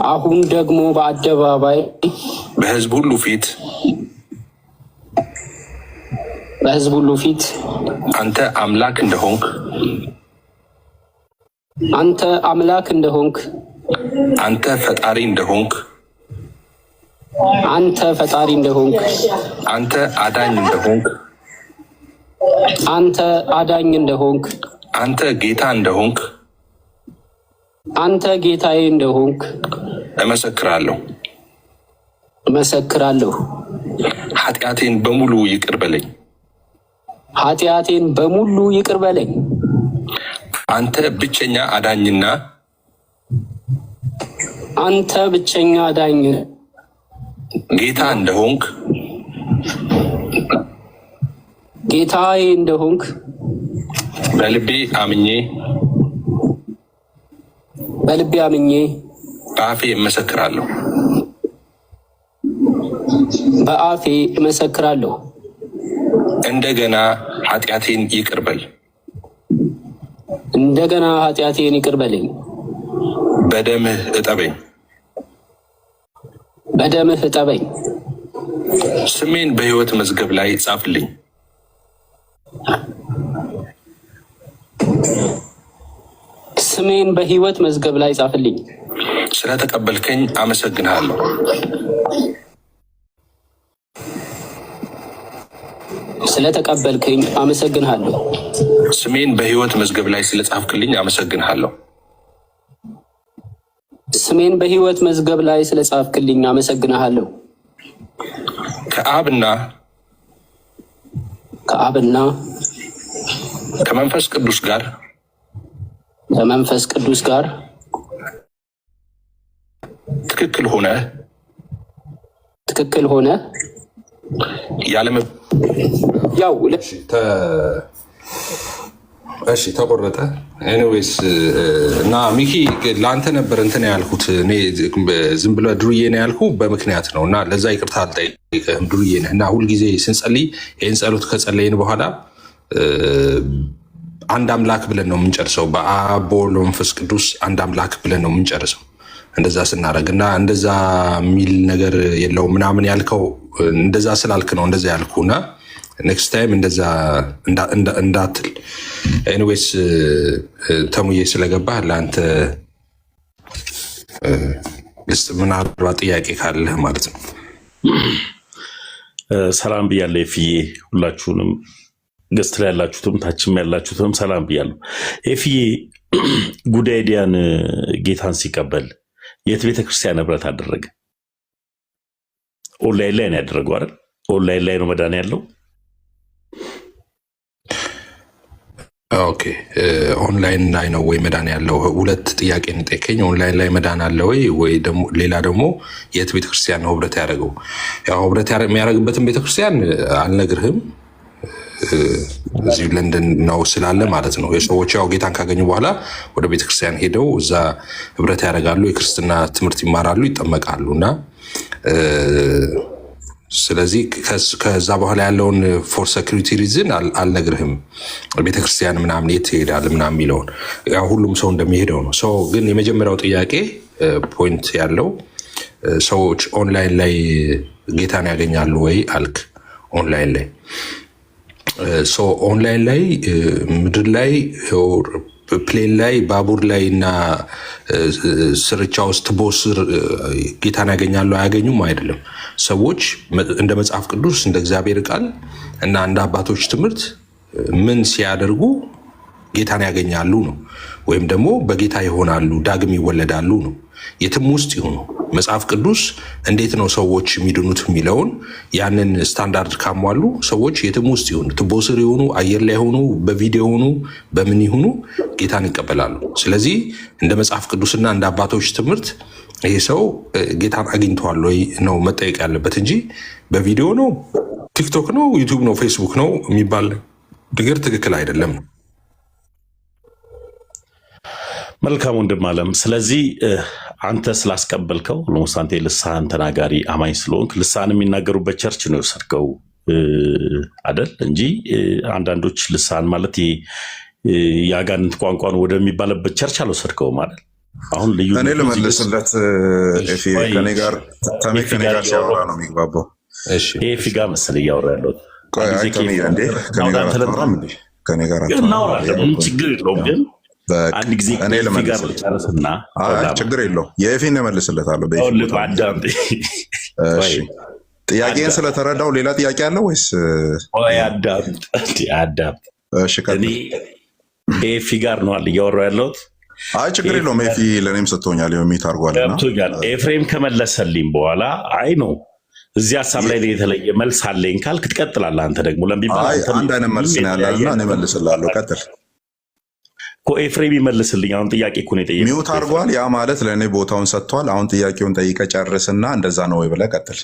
አሁን ደግሞ በአደባባይ በሕዝብ ሁሉ ፊት አንተ አምላክ እንደሆንክ አንተ ፈጣሪ እንደሆንክ አንተ አዳኝ እንደሆንክ አንተ ጌታ እንደሆንክ አንተ ጌታዬ እንደሆንክ እመሰክራለሁ። ኃጢአቴን በሙሉ ይቅር በለኝ። አንተ ብቸኛ አዳኝ ጌታ ጌታዬ እንደሆንክ በልቤ አምኜ በአፌ እመሰክራለሁ። እንደገና ኃጢአቴን ይቅር በለኝ። በደምህ እጠበኝ። ስሜን በሕይወት መዝገብ ላይ ጻፍልኝ። ስለተቀበልከኝ አመሰግንሃለሁ። ስሜን በሕይወት መዝገብ ላይ ስለጻፍክልኝ አመሰግንሃለሁ። ከአብና ከመንፈስ ቅዱስ ጋር ትክክል ሆነ እሺ ተቆረጠ። ኤኒዌይስ እና ሚኪ ለአንተ ነበር እንትን ያልኩት እኔ ዝም ብለህ ዱርዬ ነው ያልኩ በምክንያት ነው እና ለዛ ይቅርታ አልጠይቅህም። ዱርዬ ነህ እና ሁልጊዜ ስንጸልይ ይህን ጸሎት ከጸለይን በኋላ አንድ አምላክ ብለን ነው የምንጨርሰው። በአብ በወልድ በመንፈስ ቅዱስ አንድ አምላክ ብለን ነው የምንጨርሰው እንደዛ ስናደርግ እና እንደዛ የሚል ነገር የለውም ምናምን ያልከው እንደዛ ስላልክ ነው እንደዛ ያልኩ እና ኔክስት ታይም እንደዛ እንዳትል። ኤኒዌይስ ተሙዬ ስለገባህ ለአንተ ምናልባት ጥያቄ ካለህ ማለት ነው። ሰላም ብያለሁ ኤፍዬ፣ ሁላችሁንም ገስት ላይ ያላችሁትም ታችም ያላችሁትም ሰላም ብያለሁ። ኤፍዬ ጉዳይ ዲያን ጌታን ሲቀበል የት ቤተክርስቲያን ህብረት አደረገ? ኦንላይን ላይ ነው ያደረገው አይደል? ኦንላይን ላይ ነው መዳን ያለው። ኦኬ ኦንላይን ላይ ነው ወይ መዳን ያለው? ሁለት ጥያቄ እንጠይቀኝ። ኦንላይን ላይ መዳን አለ ወይ ደግሞ ሌላ ደግሞ የት ቤተክርስቲያን ነው ህብረት ያደረገው? ያው ህብረት የሚያደርግበትን ቤተክርስቲያን አልነግርህም፣ እዚህ ለንደን ነው ስላለ ማለት ነው። የሰዎች ያው ጌታን ካገኙ በኋላ ወደ ቤተክርስቲያን ሄደው እዛ ህብረት ያደርጋሉ፣ የክርስትና ትምህርት ይማራሉ፣ ይጠመቃሉ እና ስለዚህ ከዛ በኋላ ያለውን ፎር ሴኩሪቲ ሪዝን አልነግርህም። ቤተክርስቲያን ምናምን የት ትሄዳል ምናምን የሚለውን ያው ሁሉም ሰው እንደሚሄደው ነው። ሰው ግን የመጀመሪያው ጥያቄ ፖይንት ያለው ሰዎች ኦንላይን ላይ ጌታን ያገኛሉ ወይ አልክ። ኦንላይን ላይ ኦንላይን ላይ ምድር ላይ ፕሌን ላይ ባቡር ላይ እና ስርቻ ውስጥ ቦስር ጌታን ያገኛሉ አያገኙም? አይደለም። ሰዎች እንደ መጽሐፍ ቅዱስ እንደ እግዚአብሔር ቃል እና እንደ አባቶች ትምህርት ምን ሲያደርጉ ጌታን ያገኛሉ ነው፣ ወይም ደግሞ በጌታ ይሆናሉ፣ ዳግም ይወለዳሉ ነው። የትም ውስጥ ይሁኑ መጽሐፍ ቅዱስ እንዴት ነው ሰዎች የሚድኑት የሚለውን ያንን ስታንዳርድ ካሟሉ ሰዎች የትም ውስጥ ይሁኑ፣ ትቦ ስር ይሁኑ፣ አየር ላይ ይሁኑ፣ በቪዲዮ ይሁኑ፣ በምን ይሁኑ ጌታን ይቀበላሉ። ስለዚህ እንደ መጽሐፍ ቅዱስና እንደ አባቶች ትምህርት ይሄ ሰው ጌታን አግኝተዋል ወይ ነው መጠየቅ ያለበት እንጂ በቪዲዮ ነው፣ ቲክቶክ ነው፣ ዩቲዩብ ነው፣ ፌስቡክ ነው የሚባል ነገር ትክክል አይደለም። መልካም ወንድም አለም። ስለዚህ አንተ ስላስቀበልከው ለምሳሌ ልሳን ተናጋሪ አማኝ ስለሆንክ ልሳን የሚናገሩበት ቸርች ነው የወሰድከው አይደል? እንጂ አንዳንዶች ልሳን ማለት የአጋንንት ቋንቋ ነው ወደሚባልበት ቸርች አልወሰድከውም አይደል? አሁን ልዩ እኔ ልመልስለት ኤፊ ከኔ ጋር ሲያወራ ነው የሚግባባው። ኤፊ ጋር መሰለኝ እያወራ ያለው ከኔ ጋር እናወራለን። ችግር የለውም ግን አንድ ጊዜ ኤፊ ጋር ጨርስና ችግር የለውም የኤፊን እመልስለታለሁ። ጥያቄን ስለተረዳው ሌላ ጥያቄ አለው ወይስ? አዳምጥ። እኔ ኤፊ ጋር ነው እያወራ ያለሁት። አይ ችግር የለውም ኤፊ ለእኔም ሰጥቶኛል። የሚት አድርጓልና ኤፍሬም ከመለሰልኝ በኋላ አይ ነው እዚህ ሀሳብ ላይ የተለየ መልስ አለኝ ካልክ ትቀጥላለህ። አንተ ደግሞ አንድ አይነት መልስ ነው ያለና እኔ መልስላለሁ። ቀጥል እኮ ኤፍሬም ይመልስልኝ። አሁን ጥያቄ እኮ ነው የጠየቀው። ሚውት አድርጓል። ያ ማለት ለእኔ ቦታውን ሰጥቷል። አሁን ጥያቄውን ጠይቀህ ጨርስና እንደዛ ነው ወይ ብለህ ቀጥል።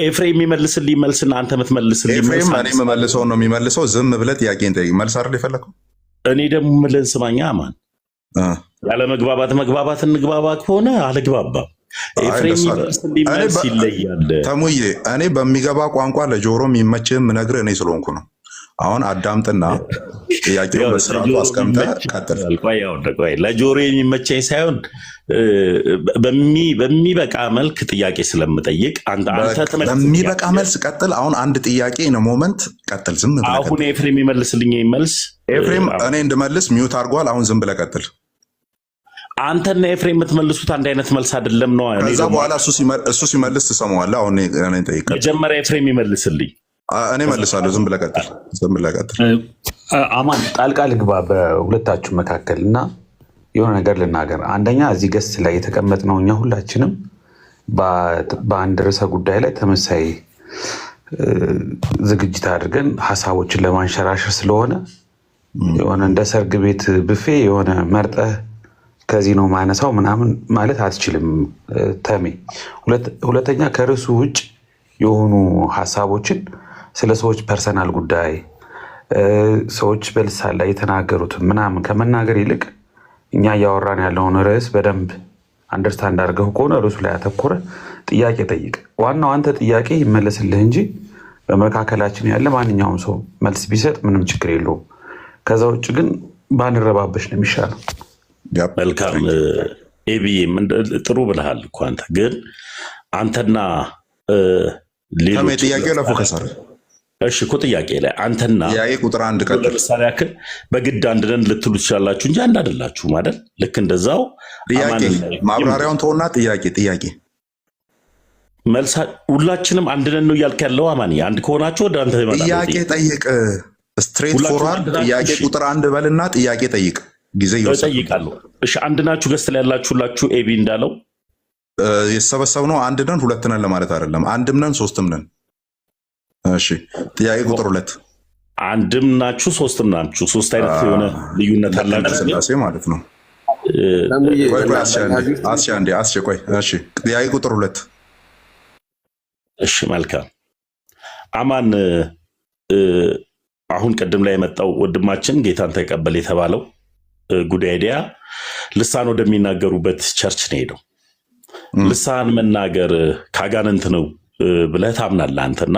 ኤፍሬም የሚመልስልኝ መልስና አንተ የምትመልስልኝ መልስ ኤፍሬም እኔ የምመልሰው ነው የሚመልሰው። ዝም ብለህ ጥያቄን ጠይቅ። መልስ አይደል የፈለከው? እኔ ደግሞ ምልን ስማኛ አማን ያለ መግባባት እንግባባ ከሆነ አልግባባም። ኤፍሬም የሚመልስልኝ መልስ ይለያል። ተሙዬ እኔ በሚገባ ቋንቋ ለጆሮ የሚመችህ የምነግርህ እኔ ስለሆንኩ ነው። አሁን አዳምጥና ጥያቄውን በስርዓቱ አስቀምጠህ ቀጥል። ለጆሮ የሚመቸኝ ሳይሆን በሚበቃ መልክ ጥያቄ ስለምጠይቅ በሚበቃ መልስ ቀጥል። አሁን አንድ ጥያቄ ነው ሞመንት ቀጥል። ዝም ብለህ አሁን ኤፍሬም የሚመልስልኝ መልስ ኤፍሬም እኔ እንድመልስ ሚውት አድርጓል። አሁን ዝም ብለህ ቀጥል። አንተና ኤፍሬም የምትመልሱት አንድ አይነት መልስ አይደለም ነው። ከዛ በኋላ እሱ ሲመልስ ትሰማዋለህ። አሁን እኔ ጠይቀህ መጀመሪያ ኤፍሬም ይመልስልኝ፣ እኔ መልሳለሁ። ዝም ብለህ ቀጥል። አማን ጣልቃ ልግባ በሁለታችሁ መካከል እና የሆነ ነገር ልናገር። አንደኛ እዚህ ገስት ላይ የተቀመጥነው እኛ ሁላችንም በአንድ ርዕሰ ጉዳይ ላይ ተመሳይ ዝግጅት አድርገን ሀሳቦችን ለማንሸራሸር ስለሆነ የሆነ እንደ ሰርግ ቤት ብፌ የሆነ መርጠህ ከዚህ ነው ማነሳው ምናምን ማለት አትችልም ተሜ። ሁለተኛ ከርዕሱ ውጭ የሆኑ ሀሳቦችን ስለ ሰዎች ፐርሰናል ጉዳይ ሰዎች በልሳን ላይ የተናገሩት ምናምን ከመናገር ይልቅ እኛ እያወራን ያለውን ርዕስ በደንብ አንደርስታንድ አድርገው ከሆነ ርዕሱ ላይ አተኮረ ጥያቄ ጠይቅ። ዋናው አንተ ጥያቄ ይመለስልህ እንጂ በመካከላችን ያለ ማንኛውም ሰው መልስ ቢሰጥ ምንም ችግር የለውም። ከዛ ውጭ ግን ባንረባበሽ ነው የሚሻለው። መልካም ኤቢዬ ጥሩ ብለሃል እኮ አንተ ግን አንተና ሌሎች ጥያቄው ለፎከስ አድርግ። እሺ እኮ ጥያቄ ላይ አንተና ጥያቄ ቁጥር አንድ ቀጥል። ለምሳሌ ያክል በግድ አንድ ነን ልትሉ ትችላላችሁ እንጂ አንድ አይደላችሁም አይደል? ልክ እንደዛው ጥያቄ ማብራሪያውን ተውና ጥያቄ መልስ ሁላችንም አንድ ነን ነው እያልክ ያለው አማን። አንድ ከሆናችሁ ወደ አንተ ይመጣል። ጥያቄ ጠይቅ። ስትሬት ፎርዋርድ ጥያቄ ቁጥር አንድ በልና ጥያቄ ጠይቅ። ጊዜ ይጠይቃለሁ። እሺ አንድ ናችሁ ገስት ላይ ያላችሁ ሁላችሁ ኤቢ እንዳለው የሰበሰብነው አንድ ነን ሁለት ነን ለማለት አይደለም። አንድም ነን ሶስትም ነን። እሺ ጥያቄ ቁጥር ሁለት አንድም ናችሁ ሶስትም ናችሁ። ሶስት አይነት የሆነ ልዩነት አላችሁ ስላሴ ማለት ነው። ቆይ እሺ ጥያቄ ቁጥር ሁለት እሺ መልካም አማን። አሁን ቅድም ላይ የመጣው ወንድማችን ጌታን ተቀበል የተባለው ጉዳይ አይዲያ ልሳን ወደሚናገሩበት ቸርች ነው ሄደው። ልሳን መናገር ካጋንንት ነው ብለህ ታምናለህ አንተና?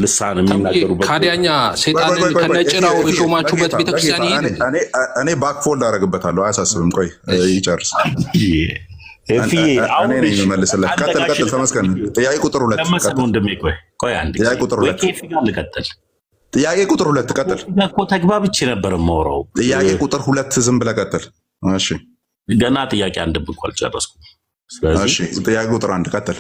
ልሳን የሚናገሩበት ካዲያኛ ሰይጣንን ከነጭራው የሾማችሁበት ቤተክርስቲያን ይሄ እኔ ባክፎልድ አደርግበታለሁ። አያሳስብም። ቆይ ይጨርስ። አሁን እኔ መልስለት። ቀጥል ተመስገን። ጥያቄ ቁጥር ሁለት ጥያቄ ቁጥር ሁለት ጥያቄ ቁጥር ሁለት ቀጥል እኮ ተግባብቼ ነበር የማወራው። ጥያቄ ቁጥር ሁለት ዝም ብለህ ቀጥል። እሺ ገና ጥያቄ አንድም እንኳን አልጨረስኩም። ስለዚህ ጥያቄ ቁጥር አንድ ቀጥል።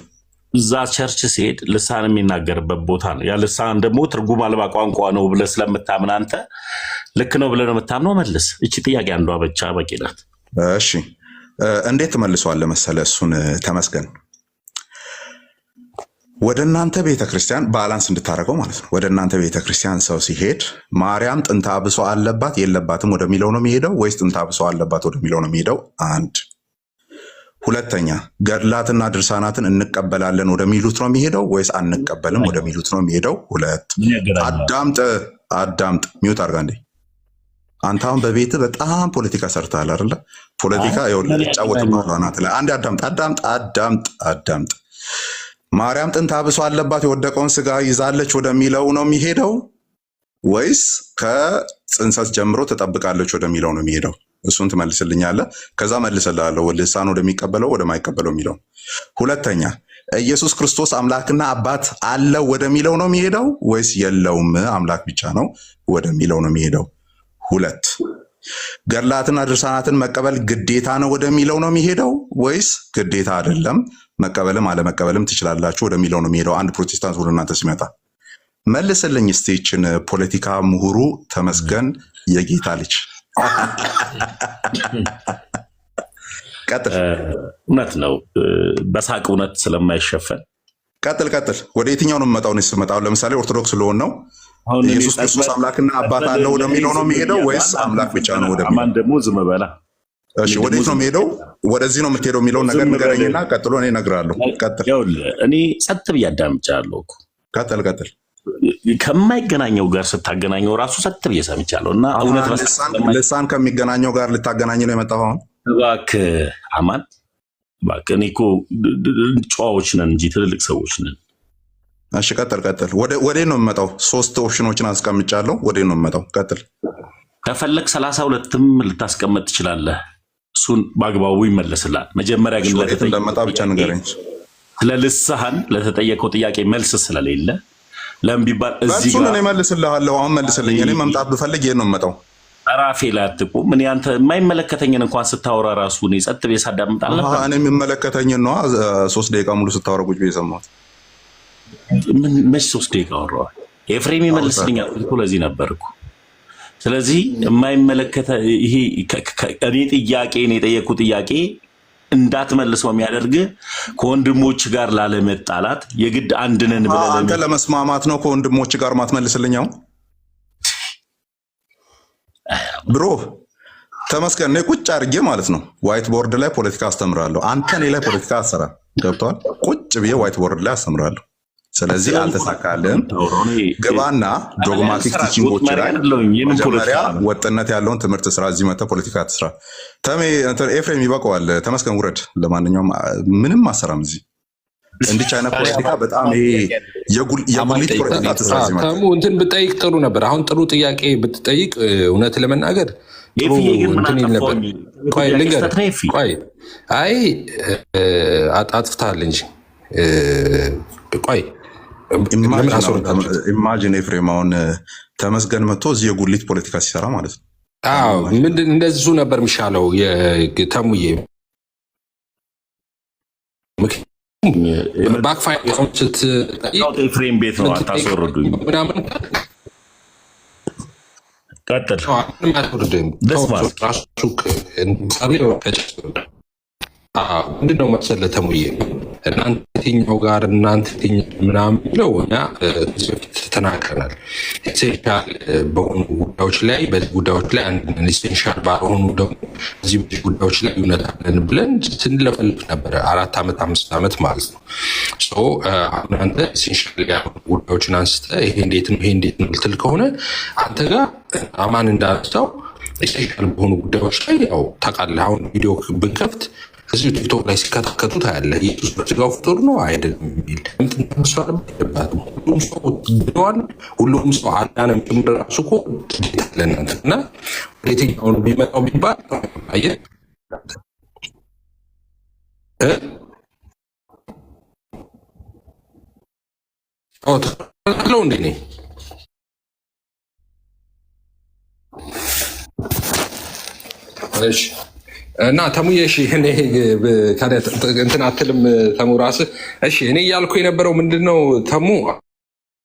እዛ ቸርች ሲሄድ ልሳን የሚናገርበት ቦታ ነው። ያ ልሳን ደግሞ ትርጉም አልባ ቋንቋ ነው ብለህ ስለምታምን አንተ ልክ ነው ብለህ ነው የምታምነው። መልስ። እቺ ጥያቄ አንዷ ብቻ በቂ ናት። እሺ እንዴት ትመልሰዋለህ መሰለህ? እሱን ተመስገን ወደ እናንተ ቤተክርስቲያን ባላንስ እንድታደርገው ማለት ነው። ወደ እናንተ ቤተክርስቲያን ሰው ሲሄድ ማርያም ጥንተ አብሶ አለባት የለባትም ወደሚለው ነው የሚሄደው ወይስ ጥንተ አብሶ አለባት ወደሚለው ነው የሚሄደው? አንድ ሁለተኛ ገድላትና ድርሳናትን እንቀበላለን ወደሚሉት ነው የሚሄደው ወይስ አንቀበልም ወደሚሉት ነው የሚሄደው? ሁለት አዳምጥ ሚውት አድርጋ እንዴ። አንተ አሁን በቤት በጣም ፖለቲካ ሰርተሃል አይደለ? ፖለቲካ ጫወት ናት ላይ አንድ አዳምጥ። ማርያም ጥንተ አብሶ አለባት የወደቀውን ስጋ ይዛለች ወደሚለው ነው የሚሄደው ወይስ ከጽንሰት ጀምሮ ትጠብቃለች ወደሚለው ነው የሚሄደው? እሱን ትመልስልኛለህ። ከዛ መልስልሃለሁ ልሳን ወደሚቀበለው ወደማይቀበለው የሚለው። ሁለተኛ ኢየሱስ ክርስቶስ አምላክና አባት አለው ወደሚለው ነው የሚሄደው ወይስ የለውም አምላክ ብቻ ነው ወደሚለው ነው የሚሄደው? ሁለት ገድላትና ድርሳናትን መቀበል ግዴታ ነው ወደሚለው ነው የሚሄደው ወይስ ግዴታ አይደለም መቀበልም አለመቀበልም ትችላላችሁ ወደሚለው ነው የሚሄደው? አንድ ፕሮቴስታንት ወደ እናንተ ሲመጣ መልስልኝ እስቲ ይህችን ፖለቲካ ምሁሩ ተመስገን የጌታ ልጅ። ቀጥል። እውነት ነው፣ በሳቅ እውነት ስለማይሸፈን ቀጥል። ወደ የትኛው ነው የምመጣው? ነው ስመጣው ለምሳሌ ኦርቶዶክስ ስለሆን ነው ኢየሱስ ክርስቶስ አምላክና አባት አለው ወደሚለው ነው የሚሄደው ወይስ አምላክ ብቻ ነው ወደሚለው? አማን ደግሞ ዝም በላ። እሺ ወዴት ነው የሚሄደው? ወደዚህ ነው የምትሄደው የሚለውን ነገር ንገረኝና ቀጥሎ እኔ እነግርሃለሁ። ቀጥል። እኔ ጸጥ ብዬ አዳምጫለሁ እኮ። ቀጥል። ከማይገናኘው ጋር ስታገናኘው ራሱ ጸጥ ብዬ ሰምቻለሁ። እና እውነት ልሳን ከሚገናኘው ጋር ልታገናኝ ነው የመጣው? አሁን እባክህ አማን እባክህ፣ እኔ እኮ ጨዋዎች ነን እንጂ ትልልቅ ሰዎች ነን። እሺ ቀጥል። ወዴት ነው የምመጣው? 3 ኦፕሽኖችን አስቀምጫለሁ። ወዴት ነው የምመጣው? ቀጥል። ከፈለክ 32ም ልታስቀምጥ ትችላለህ። እሱን በአግባቡ ይመለስላል። መጀመሪያ ግን ለመጣ ብቻ ንገረኝ። ስለ ልሳን ለተጠየቀው ጥያቄ መልስ ስለሌለ ለምን ቢባል እዚህ ጋር እኔ መልስልሃለሁ። አሁን መልስልኝ። እኔ መምጣት ብፈልግ የት ነው የምመጣው? ራፌ ላይ አትቁም። ምን አንተ የማይመለከተኝን እንኳን ስታወራ ራሱ እኔ ጸጥ ብዬ ሳዳምጥ አልነበረ? እኔ የሚመለከተኝን ነው 3 ደቂቃ ሙሉ ስታወራ ቁጭ ብዬ ሰማሁት። ምን መች 3 ደቂቃ አወራሁ? ኤፍሬም ይመልስልኛል እኮ ለዚህ ነበርኩ። ስለዚህ የማይመለከተ ይሄ እኔ ጥያቄን የጠየኩት ጥያቄ እንዳትመልሰው የሚያደርግ ከወንድሞች ጋር ላለመጣላት የግድ አንድነን ብለህ አንተ ለመስማማት ነው ከወንድሞች ጋር ማትመልስልኛው? ብሮ ተመስገን። እኔ ቁጭ አድርጌ ማለት ነው ዋይት ቦርድ ላይ ፖለቲካ አስተምራለሁ። አንተ እኔ ላይ ፖለቲካ አሰራ ገብቷል። ቁጭ ብዬ ዋይት ቦርድ ላይ አስተምራለሁ። ስለዚህ አልተሳካልህም። ግባና ዶግማቲክ ቲቺንጎች ላይ መጀመሪያ ወጥነት ያለውን ትምህርት ስራ። እዚህ መጥተህ ፖለቲካ ትስራ። ኤፍሬም ይበቀዋል። ተመስገን ውረድ። ለማንኛውም ምንም አሰራም እዚህ እንዲች አይነት ፖለቲካ በጣም ይሄ የጉሊት ፖለቲካ ትስራ። እዚህ መጥተህ እንትን ብጠይቅ ጥሩ ነበር። አሁን ጥሩ ጥያቄ ብትጠይቅ እውነት ለመናገር ጥሩ እንትን ይል ነበር። ቆይ ልንገርህ። ቆይ አይ አጥፍተሃል እንጂ ቆይ ኢማጂን ኤፍሬም አሁን ተመስገን መጥቶ እዚህ የጉሊት ፖለቲካ ሲሰራ ማለት ነው። አዎ ምንድን እንደዚሁ ነበር የሚሻለው የተሙዬ ባክፋይር ኤፍሬም ቤት ነው አታስወርዱኝ ምናምን ቀጥል። ምንድን ነው መሰለህ ተሙዬ እናንተ የትኛው ጋር እናንተ ምናምን ብለው እኛ በፊት ተናግረናል። ኢሴንሻል በሆኑ ጉዳዮች ላይ በዚህ ጉዳዮች ላይ አንድነን፣ ኢሴንሻል ባልሆኑ ደግሞ እዚህ ጉዳዮች ላይ እውነት አለን ብለን ስንለፈልፍ ነበረ 4 ዓመት 5 ዓመት ማለት ነው። አሁን አንተ ኢሴንሻል ያልሆኑ ጉዳዮችን አንስተህ ይሄ እንዴት ነው ልትል ከሆነ አንተ ጋር አማን እንዳነሳው ኢሴንሻል በሆኑ ጉዳዮች ላይ ያው ታውቃለህ። አሁን ቪዲዮ ብንከፍት እዚሁ ቲክቶክ ላይ ሲከታከቱ ታያለህ። ኢየሱስ በስጋው ፍጡር ነው አይደለም የሚል ሁሉም ሰው ግደዋል፣ ሁሉም ሰው አዳነም ጭምር ራሱ እኮ ግዴታ ለእናንተ እና የትኛውን ቢመጣው ቢባል አየህ ለው እንዴ እሺ እና ተሙዬ እሺ እኔ እንትን አትልም ተሙ ራስህ እሺ። እኔ እያልኩ የነበረው ምንድን ነው ተሙ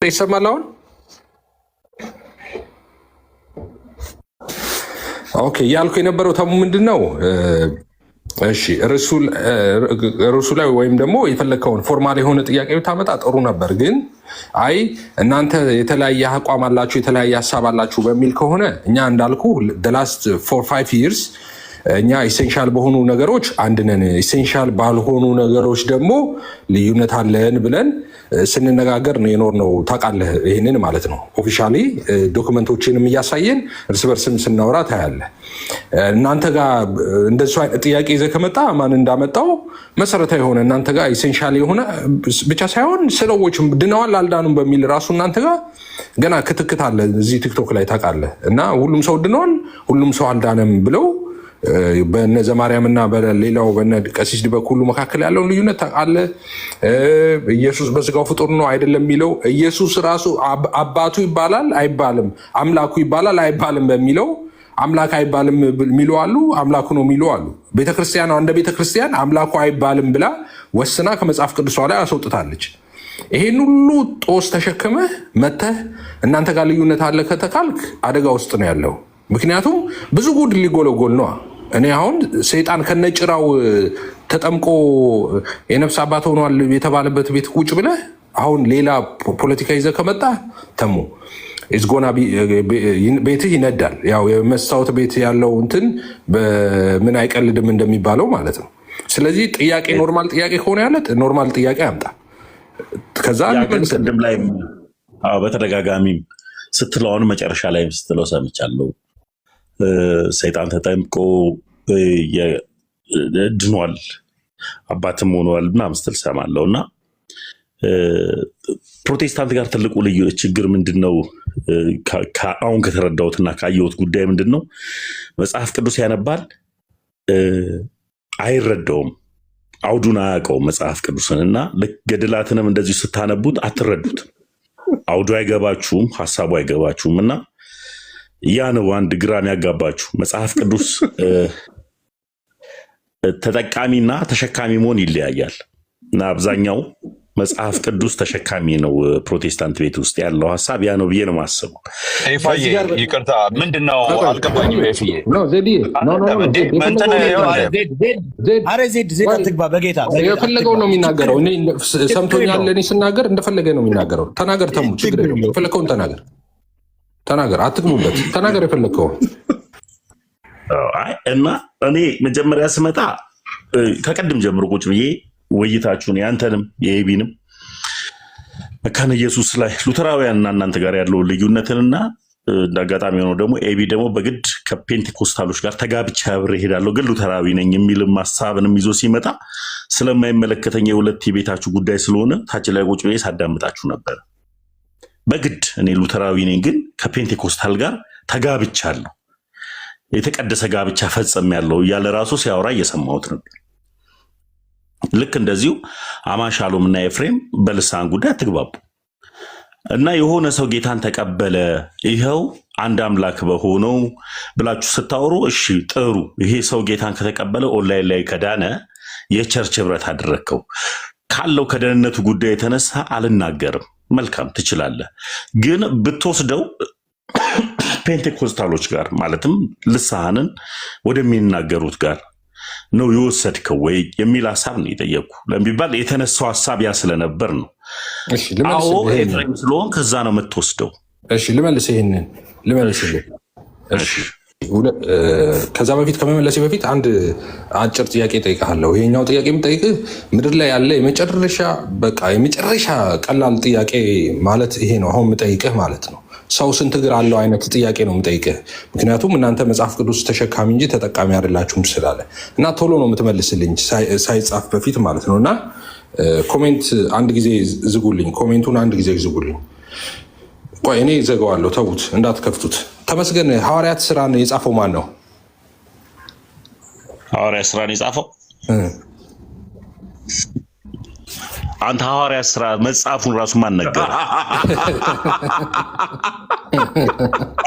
ይሰማል አሁን? ኦኬ እያልኩ የነበረው ተሙ ምንድን ነው እሺ እርሱ ላይ ወይም ደግሞ የፈለግከውን ፎርማል የሆነ ጥያቄ ብታመጣ ጥሩ ነበር። ግን አይ እናንተ የተለያየ አቋም አላችሁ የተለያየ ሀሳብ አላችሁ በሚል ከሆነ እኛ እንዳልኩ the last 4-5 years እኛ ኢሴንሻል በሆኑ ነገሮች አንድ ነን፣ ኢሴንሻል ባልሆኑ ነገሮች ደግሞ ልዩነት አለን ብለን ስንነጋገር ነው የኖርነው። ታውቃለህ ይህንን ማለት ነው። ኦፊሻሊ ዶክመንቶችንም እያሳየን እርስ በርስም ስናወራ ታያለህ። እናንተ ጋር እንደሱ አይነት ጥያቄ ይዘህ ከመጣ ማን እንዳመጣው መሰረታዊ የሆነ እናንተ ጋር ኢሴንሻል የሆነ ብቻ ሳይሆን ሰዎች ድነዋል አልዳኑም በሚል ራሱ እናንተ ጋር ገና ክትክት አለ እዚህ ቲክቶክ ላይ ታውቃለህ። እና ሁሉም ሰው ድነዋል ሁሉም ሰው አልዳነም ብለው በነ ዘማርያምና በሌላው በነ ቀሲስ በኩሉ መካከል ያለውን ልዩነት ታውቃለህ። ኢየሱስ በስጋው ፍጡር ነው አይደለም የሚለው ኢየሱስ ራሱ አባቱ ይባላል አይባልም፣ አምላኩ ይባላል አይባልም በሚለው አምላክ አይባልም የሚሉ አሉ፣ አምላኩ ነው የሚሉ አሉ። ቤተክርስቲያኗ እንደ ቤተክርስቲያን አምላኩ አይባልም ብላ ወስና ከመጽሐፍ ቅዱሷ ላይ አስወጥታለች። ይሄን ሁሉ ጦስ ተሸክመህ መተህ እናንተ ጋር ልዩነት አለ ከተካልክ አደጋ ውስጥ ነው ያለው። ምክንያቱም ብዙ ጉድ ሊጎለጎል ነዋ። እኔ አሁን ሰይጣን ከነጭራው ተጠምቆ የነፍስ አባት ሆኗል የተባለበት ቤት ቁጭ ብለህ አሁን ሌላ ፖለቲካ ይዘህ ከመጣ ተሙ ኢዝጎና ቤትህ ይነዳል። ያው የመስታወት ቤት ያለው እንትን በምን አይቀልድም እንደሚባለው ማለት ነው። ስለዚህ ጥያቄ ኖርማል ጥያቄ ከሆነ ያለ ኖርማል ጥያቄ አምጣ። ከዛ ቅድም ላይ በተደጋጋሚም ስትለው አሁን መጨረሻ ላይም ስትለው ሰምቻለሁ። ሰይጣን ተጠምቆ ድኗል አባትም ሆኗል ምናምን ስትል ሰማለሁ። እና ፕሮቴስታንት ጋር ትልቁ ልዩ ችግር ምንድን ነው? አሁን ከተረዳሁትና ካየሁት ጉዳይ ምንድን ነው? መጽሐፍ ቅዱስ ያነባል፣ አይረዳውም፣ አውዱን አያውቀውም መጽሐፍ ቅዱስን። እና ገድላትንም እንደዚሁ ስታነቡት አትረዱትም፣ አውዱ አይገባችሁም፣ ሀሳቡ አይገባችሁም። እና ያ ነው አንድ ግራም ያጋባችሁ። መጽሐፍ ቅዱስ ተጠቃሚና ተሸካሚ መሆን ይለያያል። እና አብዛኛው መጽሐፍ ቅዱስ ተሸካሚ ነው። ፕሮቴስታንት ቤት ውስጥ ያለው ሀሳብ ያ ነው ብዬ ነው የማስበው። ይቅርታ ምንድነው አልገባኝም። የፈለገው ነው የሚናገረው። ሰምቶኛል። እኔ ስናገር እንደፈለገ ነው የሚናገረው። ተናገር ተሙ፣ ችግር የለውም። የፈለግከውን ተናገር፣ አትግሙበት። ተናገር የፈለግከውን። እና እኔ መጀመሪያ ስመጣ ከቀድም ጀምሮ ቁጭ ብዬ ውይይታችሁን ያንተንም የኤቢንም መካነ ኢየሱስ ላይ ሉተራውያንና እናንተ ጋር ያለውን ልዩነትንና እንደ አጋጣሚ ሆኖ ደግሞ ኤቢ ደግሞ በግድ ከፔንቴኮስታሎች ጋር ተጋብቻ አብሬ እሄዳለሁ ግን ሉተራዊ ነኝ የሚልም ሀሳብንም ይዞ ሲመጣ ስለማይመለከተኝ የሁለት የቤታችሁ ጉዳይ ስለሆነ ታች ላይ ቁጭ ብዬ ሳዳምጣችሁ ነበር። በግድ እኔ ሉተራዊ ነኝ ግን ከፔንቴኮስታል ጋር ተጋብቻለሁ፣ የተቀደሰ ጋብቻ ፈጽሜያለሁ እያለ ራሱ ሲያወራ እየሰማሁት ነበር። ልክ እንደዚሁ አማን ሻሎም እና ኤፍሬም በልሳን ጉዳይ አትግባቡ እና የሆነ ሰው ጌታን ተቀበለ ይኸው አንድ አምላክ በሆነው ብላችሁ ስታወሩ እሺ ጥሩ፣ ይሄ ሰው ጌታን ከተቀበለ ኦንላይን ላይ ከዳነ የቸርች ህብረት አደረከው ካለው ከደህንነቱ ጉዳይ የተነሳ አልናገርም። መልካም ትችላለህ፣ ግን ብትወስደው ፔንቴኮስታሎች ጋር ማለትም ልሳንን ወደሚናገሩት ጋር ነው የወሰድከው ወይ የሚል ሀሳብ ነው የጠየቁ ለሚባል የተነሳው ሀሳብ ያ ስለነበር ነው። አዎ ኤፍሬም ስለሆን ከዛ ነው የምትወስደው። እሺ ልመልስ፣ ይሄንን ልመልስልህ። እሺ ከዛ በፊት ከመመለሴ በፊት አንድ አጭር ጥያቄ ጠይቃለሁ። ይሄኛው ጥያቄ የምጠይቅህ ምድር ላይ ያለ የመጨረሻ ቀላል ጥያቄ ማለት ይሄ ነው አሁን የምጠይቅህ ማለት ነው። ሰው ስንት እግር አለው አይነት ጥያቄ ነው የምጠይቅህ። ምክንያቱም እናንተ መጽሐፍ ቅዱስ ተሸካሚ እንጂ ተጠቃሚ አይደላችሁም ስላለ እና ቶሎ ነው የምትመልስልኝ ሳይጻፍ በፊት ማለት ነው። እና ኮሜንት አንድ ጊዜ ዝጉልኝ፣ ኮሜንቱን አንድ ጊዜ ዝጉልኝ። ቆይ እኔ ዘገዋለሁ፣ ተዉት፣ እንዳትከፍቱት። ተመስገን ሐዋርያት ስራን የጻፈው ማን ነው? ሐዋርያት ስራን የጻፈው አንተ ሐዋርያት ስራ መጽሐፉን ራሱ ማን ነገር?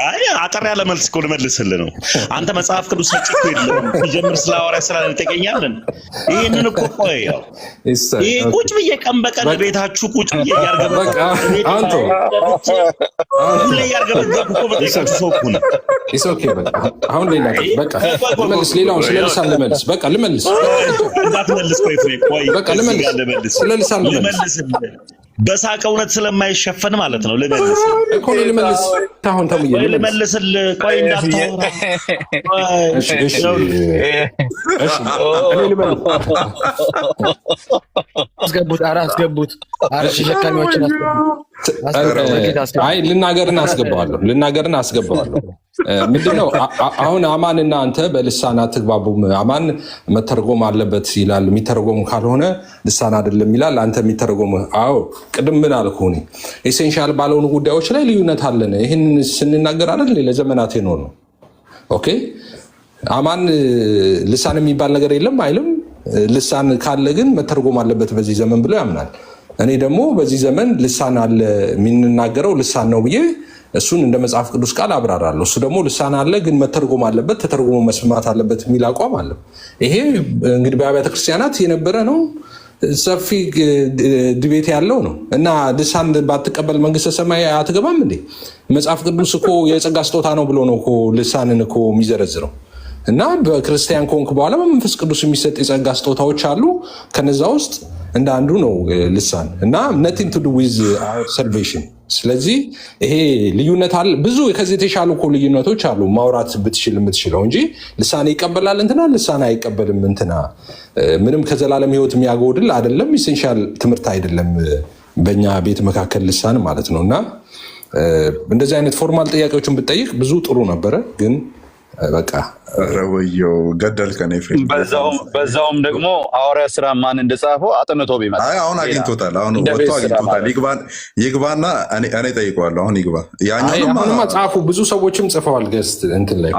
አይ አጠር ያለ መልስ እኮ ልመልስልህ ነው። አንተ መጽሐፍ ቅዱስ ሰጪ እኮ የለም ሲጀምር ስለ ሐዋርያት ስራ እንጠቀኛለን። ይሄንን እኮ ቆይ ያው ይሄ ቁጭ ብዬ ቀን በቀን ቤታችሁ ቁጭ ብዬ ያርገበገብኩ ሰው እኮ ነው። አሁን ልመልስ፣ ሌላውን ስለ ልሳን ልመልስ። በቃ ልመልስ፣ እንዳትመልስ። ቆይ በቃ ልመልስ፣ ስለ ልሳን ልመልስ። በሳቅ እውነት ስለማይሸፈን ማለት ነው። ልመልስ እኮ ልመልስ። አሁን ተሙዬ ልመልስልህ። ቆይ እንዳታወራ። አስገቡት፣ ኧረ አስገቡት፣ ኧረ ተሸካሚዎችን አይ ልናገርን አስገባዋለሁ። ምንድነው አሁን አማንና አንተ በልሳን አትግባቡም። አማን መተርጎም አለበት ይላል፣ የሚተረጎም ካልሆነ ልሳን አይደለም ይላል። አንተ የሚተረጎም አዎ፣ ቅድም ምን አልኩህ? እኔ ኤሴንሻል ባልሆኑ ጉዳዮች ላይ ልዩነት አለን። ይህን ስንናገር አይደል ለዘመናት ነው። ኦኬ አማን ልሳን የሚባል ነገር የለም አይልም። ልሳን ካለ ግን መተርጎም አለበት በዚህ ዘመን ብሎ ያምናል። እኔ ደግሞ በዚህ ዘመን ልሳን አለ የምንናገረው ልሳን ነው ብዬ እሱን እንደ መጽሐፍ ቅዱስ ቃል አብራራለሁ። እሱ ደግሞ ልሳን አለ ግን መተርጎም አለበት፣ ተተርጎሞ መስማት አለበት የሚል አቋም አለ። ይሄ እንግዲህ በአብያተ ክርስቲያናት የነበረ ነው፣ ሰፊ ድቤት ያለው ነው እና ልሳን ባትቀበል መንግስተ ሰማይ አትገባም እንዴ? መጽሐፍ ቅዱስ እኮ የጸጋ ስጦታ ነው ብሎ ነው እኮ ልሳንን እኮ የሚዘረዝረው። እና በክርስቲያን ኮንክ በኋላ በመንፈስ ቅዱስ የሚሰጥ የጸጋ ስጦታዎች አሉ። ከነዛ ውስጥ እንደ አንዱ ነው ልሳን እና nothing to do with our salvation። ስለዚህ ይሄ ልዩነት አለ። ብዙ ከዚህ የተሻሉ እኮ ልዩነቶች አሉ ማውራት ብትችል የምትችለው እንጂ ልሳን ይቀበላል እንትና ልሳን አይቀበልም እንትና ምንም ከዘላለም ህይወት የሚያጎድል አይደለም። ኢሴንሻል ትምህርት አይደለም በእኛ ቤት መካከል ልሳን ማለት ነው። እና እንደዚህ አይነት ፎርማል ጥያቄዎችን ብትጠይቅ ብዙ ጥሩ ነበረ ግን በቃ ረወየው ገደልከን ኤፍሬም። በዛውም ደግሞ ሐዋርያ ሥራ ማን እንደጻፈው አጥንቶ ቢመጣ አሁን አግኝቶታል። አሁን ወጥቶ አግኝቶታል። ይግባና እኔ ጠይቀዋለሁ። አሁን ይግባ። ያኛውማ ጻፉ፣ ብዙ ሰዎችም ጽፈዋል። ገስት እንትን ላይ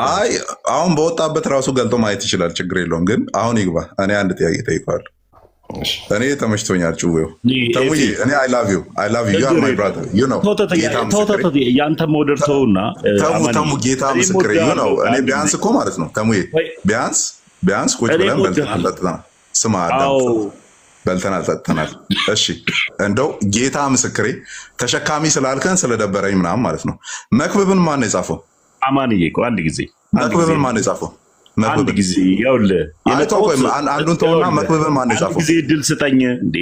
አሁን በወጣበት ራሱ ገልጦ ማየት ይችላል። ችግር የለውም። ግን አሁን ይግባ። እኔ አንድ ጥያቄ ጠይቀዋለሁ። እኔ ተመችቶኛል። ጭዌው ተሙዬ እኔ I love you you are my brother you know ያንተ ሞደር ተውና ተሙ ጌታ ምስክሬ ነው። እኔ ቢያንስ እኮ ማለት ነው ተሙዬ ቢያንስ ቁጭ ብለን በልተናል ጠጥተናል። ስማ አዳም በልተናል ጠጥተናል። እሺ እንደው ጌታ ምስክሬ ተሸካሚ ስላልከን ስለደበረኝ ምናምን ማለት ነው። መክብብን ማን ነው የጻፈው? አማንዬ እኮ አንድ ጊዜ መክብብን ማን ነው የጻፈው? አንድ ጊዜ ያውልህ አንዱን ተውና መክብብን ማን ነው የጻፈው? ጊዜ ድል ስጠኝ እንዴ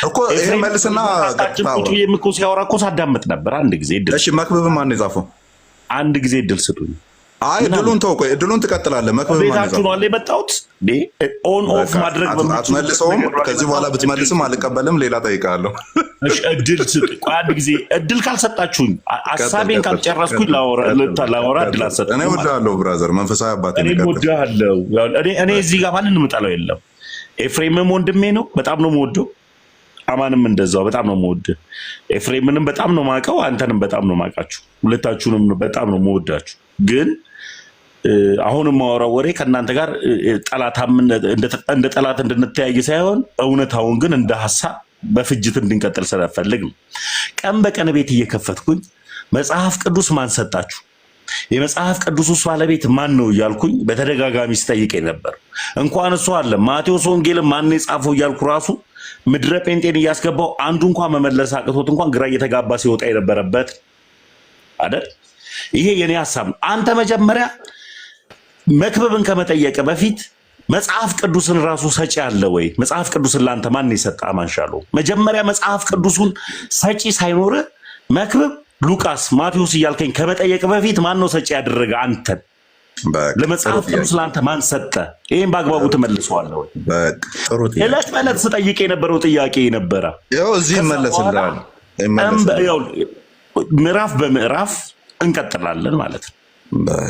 እኮ ይሄ መልስና ቁጭ ብዬ እኮ ሲያወራ እኮ ሳዳምጥ ነበር። አንድ ጊዜ ድል። እሺ መክብብን ማን ነው የጻፈው? አንድ ጊዜ ድል ስጡኝ። አይ ድሉን ተው፣ ቆይ ድሉን ትቀጥላለህ። መክብብን ማን ነው የጻፈው? ነው አለ የመጣሁት እንዴ ኦን ኦፍ ማድረግ አትመልሰውም። ከዚህ በኋላ ብትመልስም አልቀበልም። ሌላ ጠይቃለሁ። እሺ እድል ስጡኝ። ቆይ አንድ ጊዜ እድል ካልሰጣችሁኝ ሐሳቤን ካልጨረስኩኝ ላወራ እድል አልሰጥም። እኔ እወድሃለሁ ብራዘር፣ መንፈሳዊ አባቴ እኔ እወድሃለሁ። እኔ እዚህ ጋር ማንንም እጠላው የለም። ኤፍሬምም ወንድሜ ነው፣ በጣም ነው የምወደው። አማንም እንደዛው በጣም ነው የምወደው። ኤፍሬምንም በጣም ነው የማውቀው፣ አንተንም በጣም ነው የማውቃችሁ። ሁለታችሁንም በጣም ነው የምወዳችሁ። ግን አሁንም ማወራው ወሬ ከእናንተ ጋር እንደ ጠላት እንድንተያይ ሳይሆን እውነታውን ግን እንደ ሐሳብ በፍጅት እንድንቀጥል ስለፈልግ ነው። ቀን በቀን ቤት እየከፈትኩኝ መጽሐፍ ቅዱስ ማን ሰጣችሁ፣ የመጽሐፍ ቅዱስ ውስጥ ባለቤት ማን ነው እያልኩኝ በተደጋጋሚ ስጠይቀኝ ነበር። እንኳን እሱ አለ ማቴዎስ ወንጌልን ማን የጻፈው እያልኩ ራሱ ምድረ ጴንጤን እያስገባው አንዱ እንኳን መመለስ አቅቶት እንኳን ግራ እየተጋባ ሲወጣ የነበረበት አይደል? ይሄ የኔ ሐሳብ ነው። አንተ መጀመሪያ መክብብን ከመጠየቅ በፊት መጽሐፍ ቅዱስን ራሱ ሰጪ አለ ወይ? መጽሐፍ ቅዱስን ለአንተ ማን የሰጠ? አማንሻሉ መጀመሪያ መጽሐፍ ቅዱሱን ሰጪ ሳይኖር መክብብ፣ ሉቃስ፣ ማቴዎስ እያልከኝ ከመጠየቅ በፊት ማን ነው ሰጪ ያደረገ አንተን? ለመጽሐፍ ቅዱስ ለአንተ ማን ሰጠ? ይህም በአግባቡ ትመልሰዋለህ ወይ? ዕለት በዕለት ስጠይቅ የነበረው ጥያቄ ነበረ። እዚህ ይመለስልሃል። ምዕራፍ በምዕራፍ እንቀጥላለን ማለት ነው።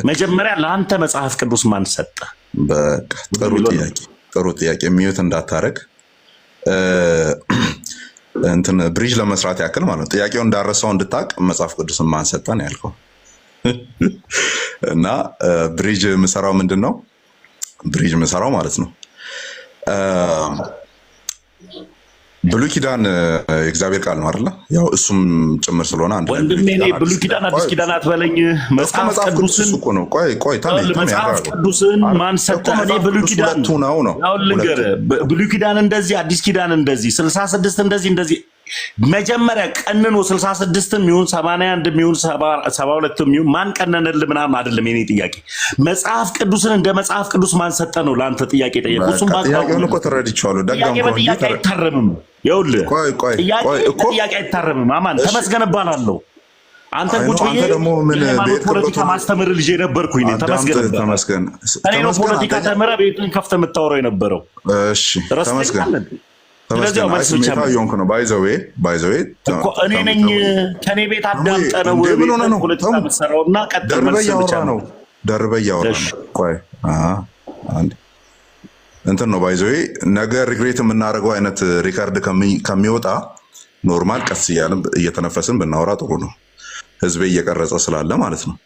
መጀመሪያ ለአንተ መጽሐፍ ቅዱስ ማን ሰጠ? በቃ ጥሩ ጥያቄ። ሚዩት እንዳታረግ እንትን ብሪጅ ለመስራት ያክል ማለት ነው። ጥያቄውን እንዳረሳው እንድታቅ መጽሐፍ ቅዱስን ማን ሰጠ ነው ያልከው። እና ብሪጅ ምሰራው ምንድን ነው? ብሪጅ ምሰራው ማለት ነው ብሉይ ኪዳን የእግዚአብሔር ቃል ነው አይደለ? ያው እሱም ጭምር ስለሆነ አንድ ወንድሜ ነኝ። ብሉይ ኪዳን አዲስ ኪዳን አትበለኝ። መጽሐፍ ቅዱስን እኮ ነው። ቆይ መጽሐፍ ቅዱስን ማን ሰጠ? እኔ ብሉይ ኪዳን ነው ያው ልንገርህ፣ ብሉይ ኪዳን እንደዚህ፣ አዲስ ኪዳን እንደዚህ፣ 66 እንደዚህ መጀመሪያ ቀንኖ 66ም ይሁን 81ም ይሁን 72ም ይሁን ማን ቀነነልህ ምናምን አይደለም የኔ ጥያቄ። መጽሐፍ ቅዱስን እንደ መጽሐፍ ቅዱስ ማን ሰጠ ነው ለአንተ ጥያቄ ጠየቁ። እሱም ጥያቄውን እኮ ተረድቼዋለሁ። ጥያቄ አይታረምም። ይኸውልህ ጥያቄ አይታረምም። አማን ተመስገን እባላለሁ። አንተ ቁጭ ብዬ የሃይማኖት ፖለቲካ ማስተምር ልጅ የነበርኩኝ ነኝ። ተመስገን እኔ ነው ፖለቲካ ተምረህ ቤትን ከፍተህ የምታወራው የነበረው። እሺ ተመስገን። ስለዚህ መልስ ብቻ ነው። ባይዘዌ እኔ ነኝ ከኔ ቤት አዳምጠህ ነው ፖለቲካ የምትሰራውና ቀጥል መልስ ብቻ ነው። ደርበህ እያወራህ ነው። ቆይ አንዴ እንትን ነው ባይዘዌ ነገር ሪግሬት የምናደርገው አይነት ሪካርድ ከሚወጣ ኖርማል ቀስ እያልን እየተነፈስን ብናወራ ጥሩ ነው። ህዝቤ እየቀረጸ ስላለ ማለት ነው።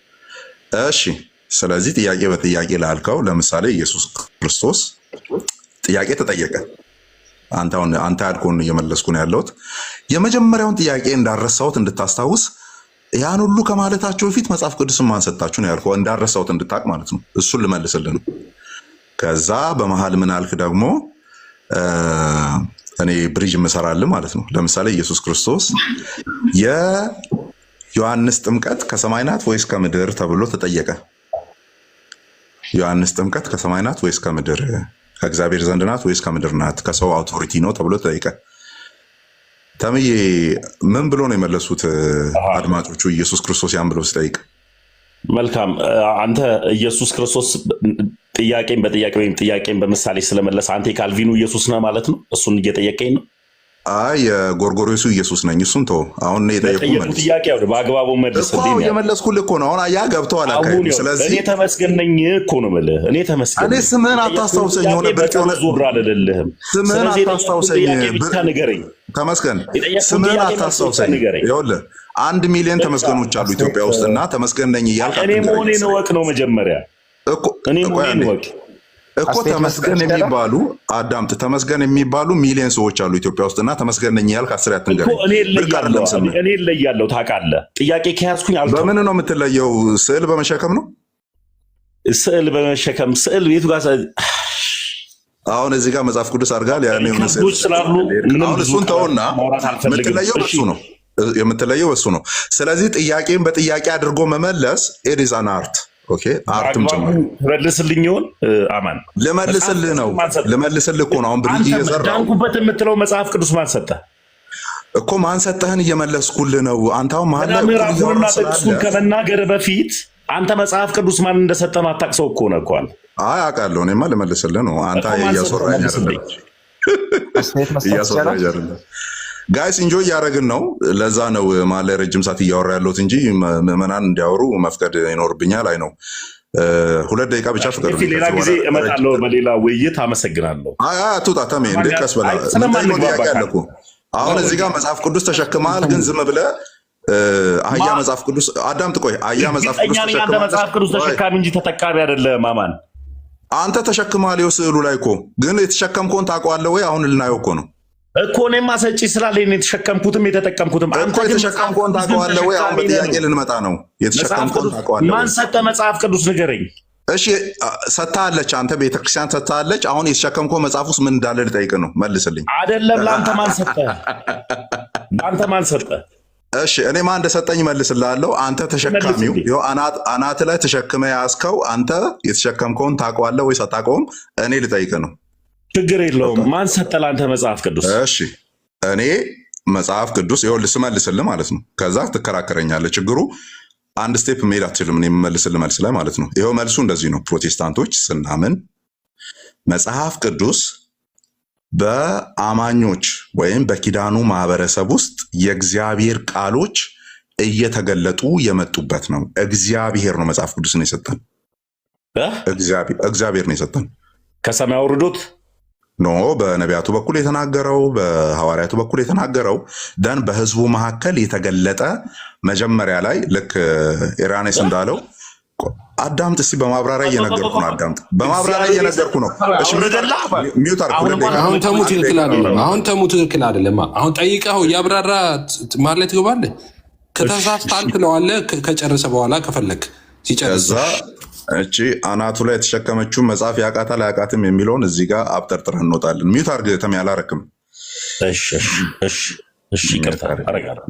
እሺ ስለዚህ ጥያቄ በጥያቄ ላልከው ለምሳሌ ኢየሱስ ክርስቶስ ጥያቄ ተጠየቀ። አንተ ያልከውን እየመለስኩ ነው ያለሁት። የመጀመሪያውን ጥያቄ እንዳረሳሁት እንድታስታውስ ያን ሁሉ ከማለታቸው በፊት መጽሐፍ ቅዱስን ማን ሰጣችሁ ነው ያልከው፣ እንዳረሳሁት እንድታቅ ማለት ነው። እሱን ልመልስልህ ነው። ከዛ በመሃል ምን አልክ ደግሞ እኔ ብሪጅ እሰራለሁ ማለት ነው። ለምሳሌ ኢየሱስ ክርስቶስ የዮሐንስ ጥምቀት ከሰማይ ናት ወይስ ከምድር ተብሎ ተጠየቀ። ዮሐንስ ጥምቀት ከሰማይ ናት ወይስ ከምድር፣ ከእግዚአብሔር ዘንድ ናት ወይስ ከምድር ናት፣ ከሰው አውቶሪቲ ነው ተብሎ ተጠየቀ። ተምዬ ምን ብሎ ነው የመለሱት አድማጮቹ? ኢየሱስ ክርስቶስ ያን ብሎ ሲጠይቅ መልካም አንተ ኢየሱስ ክርስቶስ ጥያቄን በጥያቄ ወይም ጥያቄን በምሳሌ ስለመለሰ አንተ የካልቪኑ ኢየሱስ ነህ ማለት ነው? እሱን እየጠየቀኝ ነው? አይ የጎርጎርዮሱ ኢየሱስ ነኝ። እሱን ተው። አሁን ነው የጠየቁት ጥያቄ አውድ በአግባቡ መልስልኝ እኮ የመለስኩልህ እኮ ነው። አሁን ያ ገብተዋል አካባቢ። ስለዚህ እኔ ተመስገን ነኝ እኮ ነው የምልህ። እኔ ተመስገን እኔ ስምህን አታስታውሰኝ። ሆነ ብርቅ ሆነ ዙር አልልህም። ስምህን አታስታውሰኝ። ብቻ ንገረኝ። ተመስገን ስምህን አታስታውሰኝ። ይኸውልህ 1 ሚሊዮን ተመስገኖች አሉ ኢትዮጵያ ውስጥ እና ተመስገን ነኝ እያልክ እኔ መሆኔን እወቅ ነው መጀመሪያ። እኔ መሆኔን እወቅ እኮ ተመስገን የሚባሉ አዳምጥ፣ ተመስገን የሚባሉ ሚሊዮን ሰዎች አሉ ኢትዮጵያ ውስጥና ተመስገን ነኝ ያልክ አስር ያትንገረኝ። እኔ እለያለሁ ታውቃለህ። ጥያቄ ከያዝኩኝ በምን ነው የምትለየው? ስዕል በመሸከም ነው? ስዕል በመሸከም ስዕል ቤቱ ጋር አሁን እዚህ ጋር መጽሐፍ ቅዱስ አድርጋል ያን የሆነ ስዕል ስላሉ አሁን እሱን ተውና የምትለየው በሱ ነው የምትለየው በሱ ነው። ስለዚህ ጥያቄን በጥያቄ አድርጎ መመለስ ኢት ኢዝ አን አርት። ኦኬ አርትም ጭምር መልስልኝ ይሁን አማን ልመልስልህ ነው። ልመልስልህ እኮ ነው። አሁን ብሪጅ እየሰራሁ ዳንኩበት የምትለው መጽሐፍ ቅዱስ ማን ሰጠህ እኮ ማን ሰጠህን እየመለስኩልህ ነው። አንተ አሁን መሀል ላይ ምዕራፉንና ጥቅሱን ከመናገር በፊት አንተ መጽሐፍ ቅዱስ ማን እንደሰጠህ አታውቅሰው እኮ ነው እኮ አለ። አይ አውቃለሁ። እኔማ ልመልስልህ ነው። አንተ እያስወራኝ አይደለም እያስወራኝ አይደለም። ጋይስ ኢንጆይ እያደረግን ነው። ለዛ ነው ማለት ረጅም ሰዓት እያወራ ያለሁት እንጂ ምዕመናን እንዲያወሩ መፍቀድ ይኖርብኛል። አይ ነው 2 ደቂቃ ብቻ ፍቀዱ። ሌላ ጊዜ እመጣለሁ በሌላ ውይይት። አመሰግናለሁ። አትውጣ ተሜ እንደ ቀስ በላ ጥያቄ አለ እኮ አሁን እዚህ ጋር መጽሐፍ ቅዱስ ተሸክመሃል፣ ግን ዝም ብለህ አህያ መጽሐፍ ቅዱስ አዳምጥ። ቆይ አህያ መጽሐፍ ቅዱስ ተሸክመሃል። መጽሐፍ ቅዱስ ተሸካሚ እንጂ ተጠቃሚ አይደለም አማን። አንተ ተሸክመሃል። ይኸው ስዕሉ ላይ እኮ ግን የተሸከምከውን ታውቀዋለህ ወይ? አሁን ልናየው እኮ ነው እኮ እኔማ ሰጪ ስላለኝ የተሸከምኩትም የተጠቀምኩትም። አንተ የተሸከምከውን ታውቀዋለህ ወይ? አሁን በጥያቄ ልንመጣ ነው። የተሸከምከውን ታውቀዋለህ ወይ? ማን ሰጠ መጽሐፍ ቅዱስ ንገረኝ። እሺ ሰጥታለች፣ አንተ ቤተክርስቲያን ሰጥታለች። አሁን የተሸከምከው መጽሐፍ ውስጥ ምን እንዳለ ልጠይቅ ነው። መልስልኝ። አይደለም ለአንተ ማን ሰጠ? ለአንተ ማን ሰጠ? እሺ እኔ ማን እንደሰጠኝ መልስልሃለሁ። አንተ ተሸካሚው ይኸው አናት ላይ ተሸክመ ያዝከው አንተ የተሸከምከውን ታውቀዋለህ ወይስ አታውቀውም? እኔ ልጠይቅ ነው። ችግር የለውም። ማን ሰጠ ለአንተ መጽሐፍ ቅዱስ? እሺ እኔ መጽሐፍ ቅዱስ ይኸውልህ ስመልስልህ ማለት ነው። ከዛ ትከራከረኛለህ። ችግሩ አንድ ስቴፕ መሄድ አትችልም። እኔ የምመልስልህ መልስ ላይ ማለት ነው። ይኸው መልሱ እንደዚህ ነው። ፕሮቴስታንቶች ስናምን መጽሐፍ ቅዱስ በአማኞች ወይም በኪዳኑ ማህበረሰብ ውስጥ የእግዚአብሔር ቃሎች እየተገለጡ የመጡበት ነው። እግዚአብሔር ነው መጽሐፍ ቅዱስን የሰጠን። እግዚአብሔር ነው የሰጠን። ከሰማይ አውርዶት ኖ በነቢያቱ በኩል የተናገረው በሐዋርያቱ በኩል የተናገረው ደን በህዝቡ መካከል የተገለጠ መጀመሪያ ላይ ልክ ኢራኔስ እንዳለው አዳምጥ እስኪ በማብራሪያ እየነገርኩ ነው። አዳምጥ በማብራሪያ እየነገርኩ ነው። እሺ ሚውት አድርጉ። አሁን ተሙ ትክክል አይደለም። አሁን ትክክል አይደለም። አሁን ጠይቀው እያብራራ ማለት ትገባለህ። ከተሳሳትክ ትለዋለህ። ከጨረሰ በኋላ ከፈለክ ሲጨርስ እቺ አናቱ ላይ የተሸከመችውን መጽሐፍ ያውቃታል አያውቃትም የሚለውን እዚህ ጋር አብጠርጥረን እንወጣለን። ሚውት አድርግ ተም ያላረክም። እሺ ይቅርታ አረጋለሁ።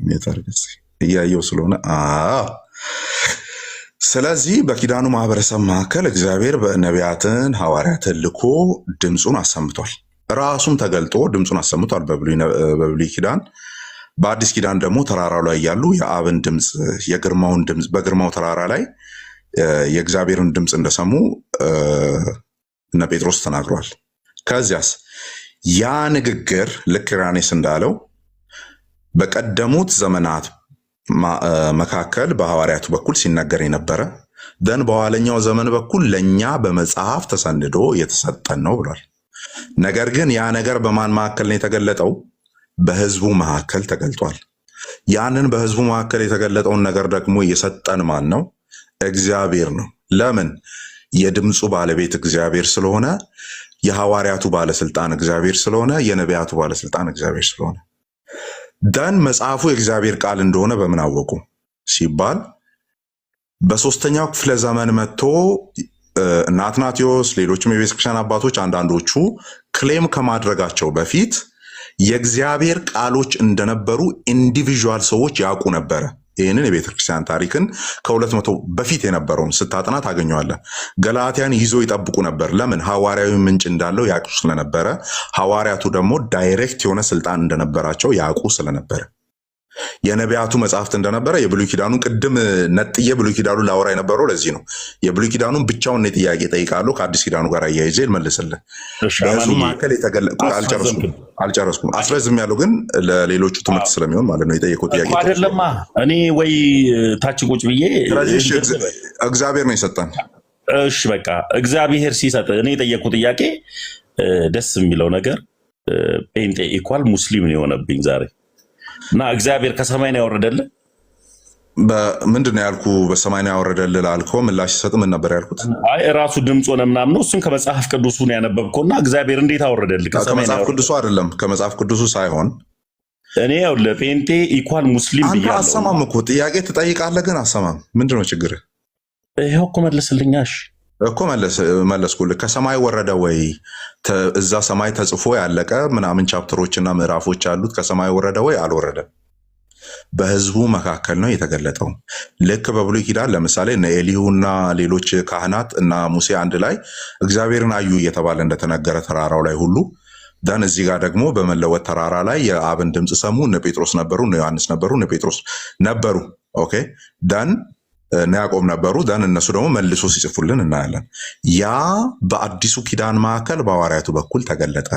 ሚውት አድርግ እያየው ስለሆነ ስለዚህ በኪዳኑ ማህበረሰብ መካከል እግዚአብሔር በነቢያትን ሐዋርያትን ልኮ ድምፁን አሰምቷል። ራሱም ተገልጦ ድምፁን አሰምቷል በብሉይ ኪዳን። በአዲስ ኪዳን ደግሞ ተራራው ላይ ያሉ የአብን ድምፅ የግርማውን ድምፅ በግርማው ተራራ ላይ የእግዚአብሔርን ድምፅ እንደሰሙ እነ ጴጥሮስ ተናግሯል። ከዚያስ ያ ንግግር ልክ ኢራኔስ እንዳለው በቀደሙት ዘመናት መካከል በሐዋርያቱ በኩል ሲነገር የነበረ ደን በኋለኛው ዘመን በኩል ለእኛ በመጽሐፍ ተሰንዶ የተሰጠን ነው ብሏል። ነገር ግን ያ ነገር በማን መካከል ነው የተገለጠው? በህዝቡ መካከል ተገልጧል። ያንን በህዝቡ መካከል የተገለጠውን ነገር ደግሞ የሰጠን ማን ነው? እግዚአብሔር ነው። ለምን? የድምፁ ባለቤት እግዚአብሔር ስለሆነ፣ የሐዋርያቱ ባለስልጣን እግዚአብሔር ስለሆነ፣ የነቢያቱ ባለስልጣን እግዚአብሔር ስለሆነ። ደን መጽሐፉ የእግዚአብሔር ቃል እንደሆነ በምን አወቁ ሲባል በሶስተኛው ክፍለ ዘመን መጥቶ እነ አትናቴዎስ ሌሎችም የቤተክርስቲያን አባቶች አንዳንዶቹ ክሌም ከማድረጋቸው በፊት የእግዚአብሔር ቃሎች እንደነበሩ ኢንዲቪዥዋል ሰዎች ያውቁ ነበረ። ይህንን የቤተክርስቲያን ታሪክን ከ200 በፊት የነበረውን ስታጥና ታገኘዋለህ። ገላትያን ይዞ ይጠብቁ ነበር። ለምን? ሐዋርያዊ ምንጭ እንዳለው ያውቁ ስለነበረ፣ ሐዋርያቱ ደግሞ ዳይሬክት የሆነ ስልጣን እንደነበራቸው ያውቁ ስለነበረ፣ የነቢያቱ መጽሐፍት እንደነበረ የብሉይ ኪዳኑን ቅድም ነጥዬ ብሉይ ኪዳኑን ላወራ የነበረው ለዚህ ነው። የብሉይ ኪዳኑን ብቻውን ጥያቄ ጠይቃለሁ ከአዲስ ኪዳኑ ጋር አያይዤ ልመልስልህ። በህዝቡ መካከል አልጨረስኩም። አስረዝም ያለው ግን ለሌሎቹ ትምህርት ስለሚሆን ማለት ነው። የጠየቁት ጥያቄ አይደለማ። እኔ ወይ ታች ቁጭ ብዬ እግዚአብሔር ነው የሰጠን። እሺ በቃ እግዚአብሔር ሲሰጥ እኔ የጠየቁት ጥያቄ ደስ የሚለው ነገር ጴንጤ ኢኳል ሙስሊም ነው የሆነብኝ ዛሬ። እና እግዚአብሔር ከሰማይ ነው ያወረደልህ? ምንድን ነው ያልኩ? በሰማይ ነው ያወረደልህ ላልከው ምላሽ ሲሰጥ ምን ነበር ያልኩት? አይ ራሱ ድምፅ ሆነ ምናምን ነው። እሱን ከመጽሐፍ ቅዱሱ ነው ያነበብከውና እግዚአብሔር እንዴት አወረደልህ? ከመጽሐፍ ቅዱሱ አይደለም፣ ከመጽሐፍ ቅዱሱ ሳይሆን እኔ ያው ለጴንጤ ኢኳል ሙስሊም አንተ ብያለሁ። አሰማም እኮ ጥያቄ ትጠይቃለህ ግን አሰማም። ምንድን ነው ችግርህ? ይሄው እኮ መልስልኛሽ እኮ መለስኩልህ። ከሰማይ ወረደ ወይ? እዛ ሰማይ ተጽፎ ያለቀ ምናምን ቻፕተሮችና ምዕራፎች አሉት። ከሰማይ ወረደ ወይ? አልወረደም። በህዝቡ መካከል ነው የተገለጠው። ልክ በብሉይ ኪዳን ለምሳሌ እነ ኤሊሁና ሌሎች ካህናት እና ሙሴ አንድ ላይ እግዚአብሔርን አዩ እየተባለ እንደተነገረ ተራራው ላይ ሁሉ ደን እዚህ ጋር ደግሞ በመለወጥ ተራራ ላይ የአብን ድምፅ ሰሙ። እነ ጴጥሮስ ነበሩ፣ እነ ዮሐንስ ነበሩ፣ እነ ጴጥሮስ ነበሩ። ኦኬ ደን እነ ያዕቆብ ነበሩ። ደን እነሱ ደግሞ መልሶ ሲጽፉልን እናያለን። ያ በአዲሱ ኪዳን መካከል በሐዋርያቱ በኩል ተገለጠ።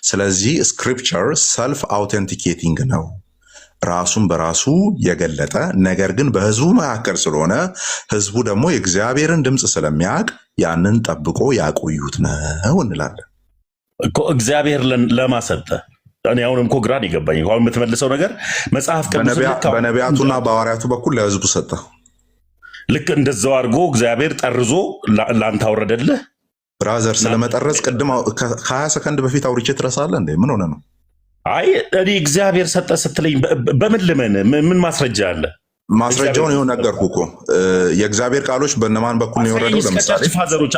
ስለዚህ ስክሪፕቸር ሰልፍ አውቴንቲኬቲንግ ነው፣ ራሱን በራሱ የገለጠ ነገር ግን በህዝቡ መካከል ስለሆነ ህዝቡ ደግሞ የእግዚአብሔርን ድምፅ ስለሚያውቅ ያንን ጠብቆ ያቆዩት ነው እንላለን እኮ። እግዚአብሔር ለማሰጠ እኔ አሁንም እኮ ግራን ይገባኝ። አሁን የምትመልሰው ነገር መጽሐፍ ቅዱስ በነቢያቱና በሐዋርያቱ በኩል ለህዝቡ ሰጠ። ልክ እንደዛው አድርጎ እግዚአብሔር ጠርዞ ላንተ አወረደልህ። ብራዘር ስለመጠረዝ ቅድም ከ20 ሰከንድ በፊት አውርቼ ትረሳለህ እንዴ? ምን ሆነ ነው? አይ እኔ እግዚአብሔር ሰጠ ስትለኝ በምን ልመን? ምን ማስረጃ አለ? ማስረጃውን ይሁን ነገርኩ እኮ። የእግዚአብሔር ቃሎች በእነማን በኩል ነው የወረደው? ለምሳሌ ፋዘሮች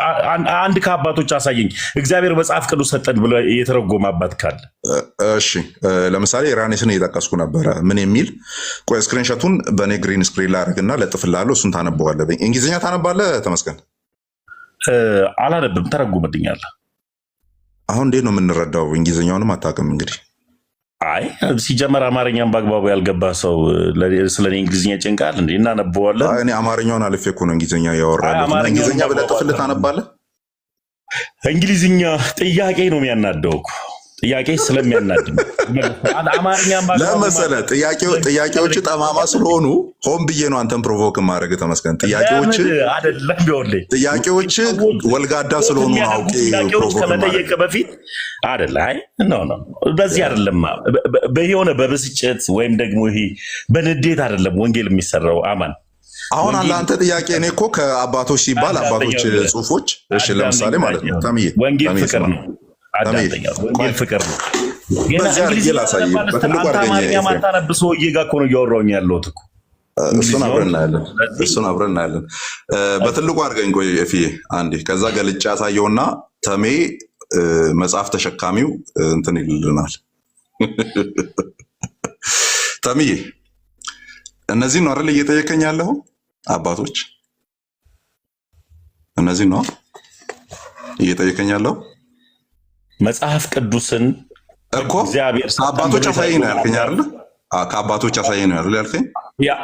አንድ ከአባቶች አሳየኝ እግዚአብሔር መጽሐፍ ቅዱስ ሰጠን ብሎ የተረጎመ አባት ካለ። እሺ ለምሳሌ ኢራኔስን እየጠቀስኩ ነበረ። ምን የሚል ቆይ ስክሪንሾቱን በእኔ ግሪን ስክሪን ላይ አድርግና ለጥፍላለሁ። እሱን ታነበዋለህ። እንግሊዝኛ ታነባለህ? ተመስገን። አላነብም፣ ተረጉምልኛል። አሁን እንዴት ነው የምንረዳው? እንግሊዝኛውንም አታውቅም እንግዲህ። አይ ሲጀመር አማርኛም በአግባቡ ያልገባ ሰው ስለ እንግሊዝኛ ጭንቃል እንዴ? እናነበዋለን። እኔ አማርኛውን አልፌ እኮ ነው እንግሊዝኛ ያወራለሁ። እንግሊዝኛ ብለህ ጥፍልህ ታነባለህ? እንግሊዝኛ ጥያቄ ነው የሚያናደው እኮ። ጥያቄ ስለሚያናድ ለመሰለህ ጥያቄዎች ጠማማ ስለሆኑ ሆን ብዬ ነው አንተን ፕሮቮክ ማድረግ። ተመስገን። ጥያቄዎች ወልጋዳ ስለሆኑ ነው አውቄ ፕሮቮክ ከመጠየቅ በፊት አይደለ? አይ ነው በዚህ አይደለም። በሆነ በብስጭት ወይም ደግሞ ይሄ በንዴት አይደለም ወንጌል የሚሰራው። አማን አሁን አንተ ጥያቄ እኔ እኮ ከአባቶች ሲባል አባቶች ጽሁፎች፣ እሺ ለምሳሌ ማለት ነው ተምዬ ወንጌል ፍቅር ነው። ወንጌል ፍቅር ነው። ማታነብ ሰውዬ ጋር እኮ ነው እያወራሁኝ ያለሁት እኮ። እሱን አብረን እናያለን። በትልቁ አድርገኝ ቆይ ኤፍዬ አንዴ። ከዛ ገልጬ ያሳየውና ተሜ መጽሐፍ ተሸካሚው እንትን ይልልናል። ተምዬ እነዚህ ነው አይደል እየጠየቀኝ ያለው? አባቶች እነዚህ ነው እየጠየቀኝ ያለው? መጽሐፍ ቅዱስን እኮ ከአባቶች አሳየኝ ነው ያልከኝ አይደል? ከአባቶች አሳየኝ ነው አይደል ያልከኝ?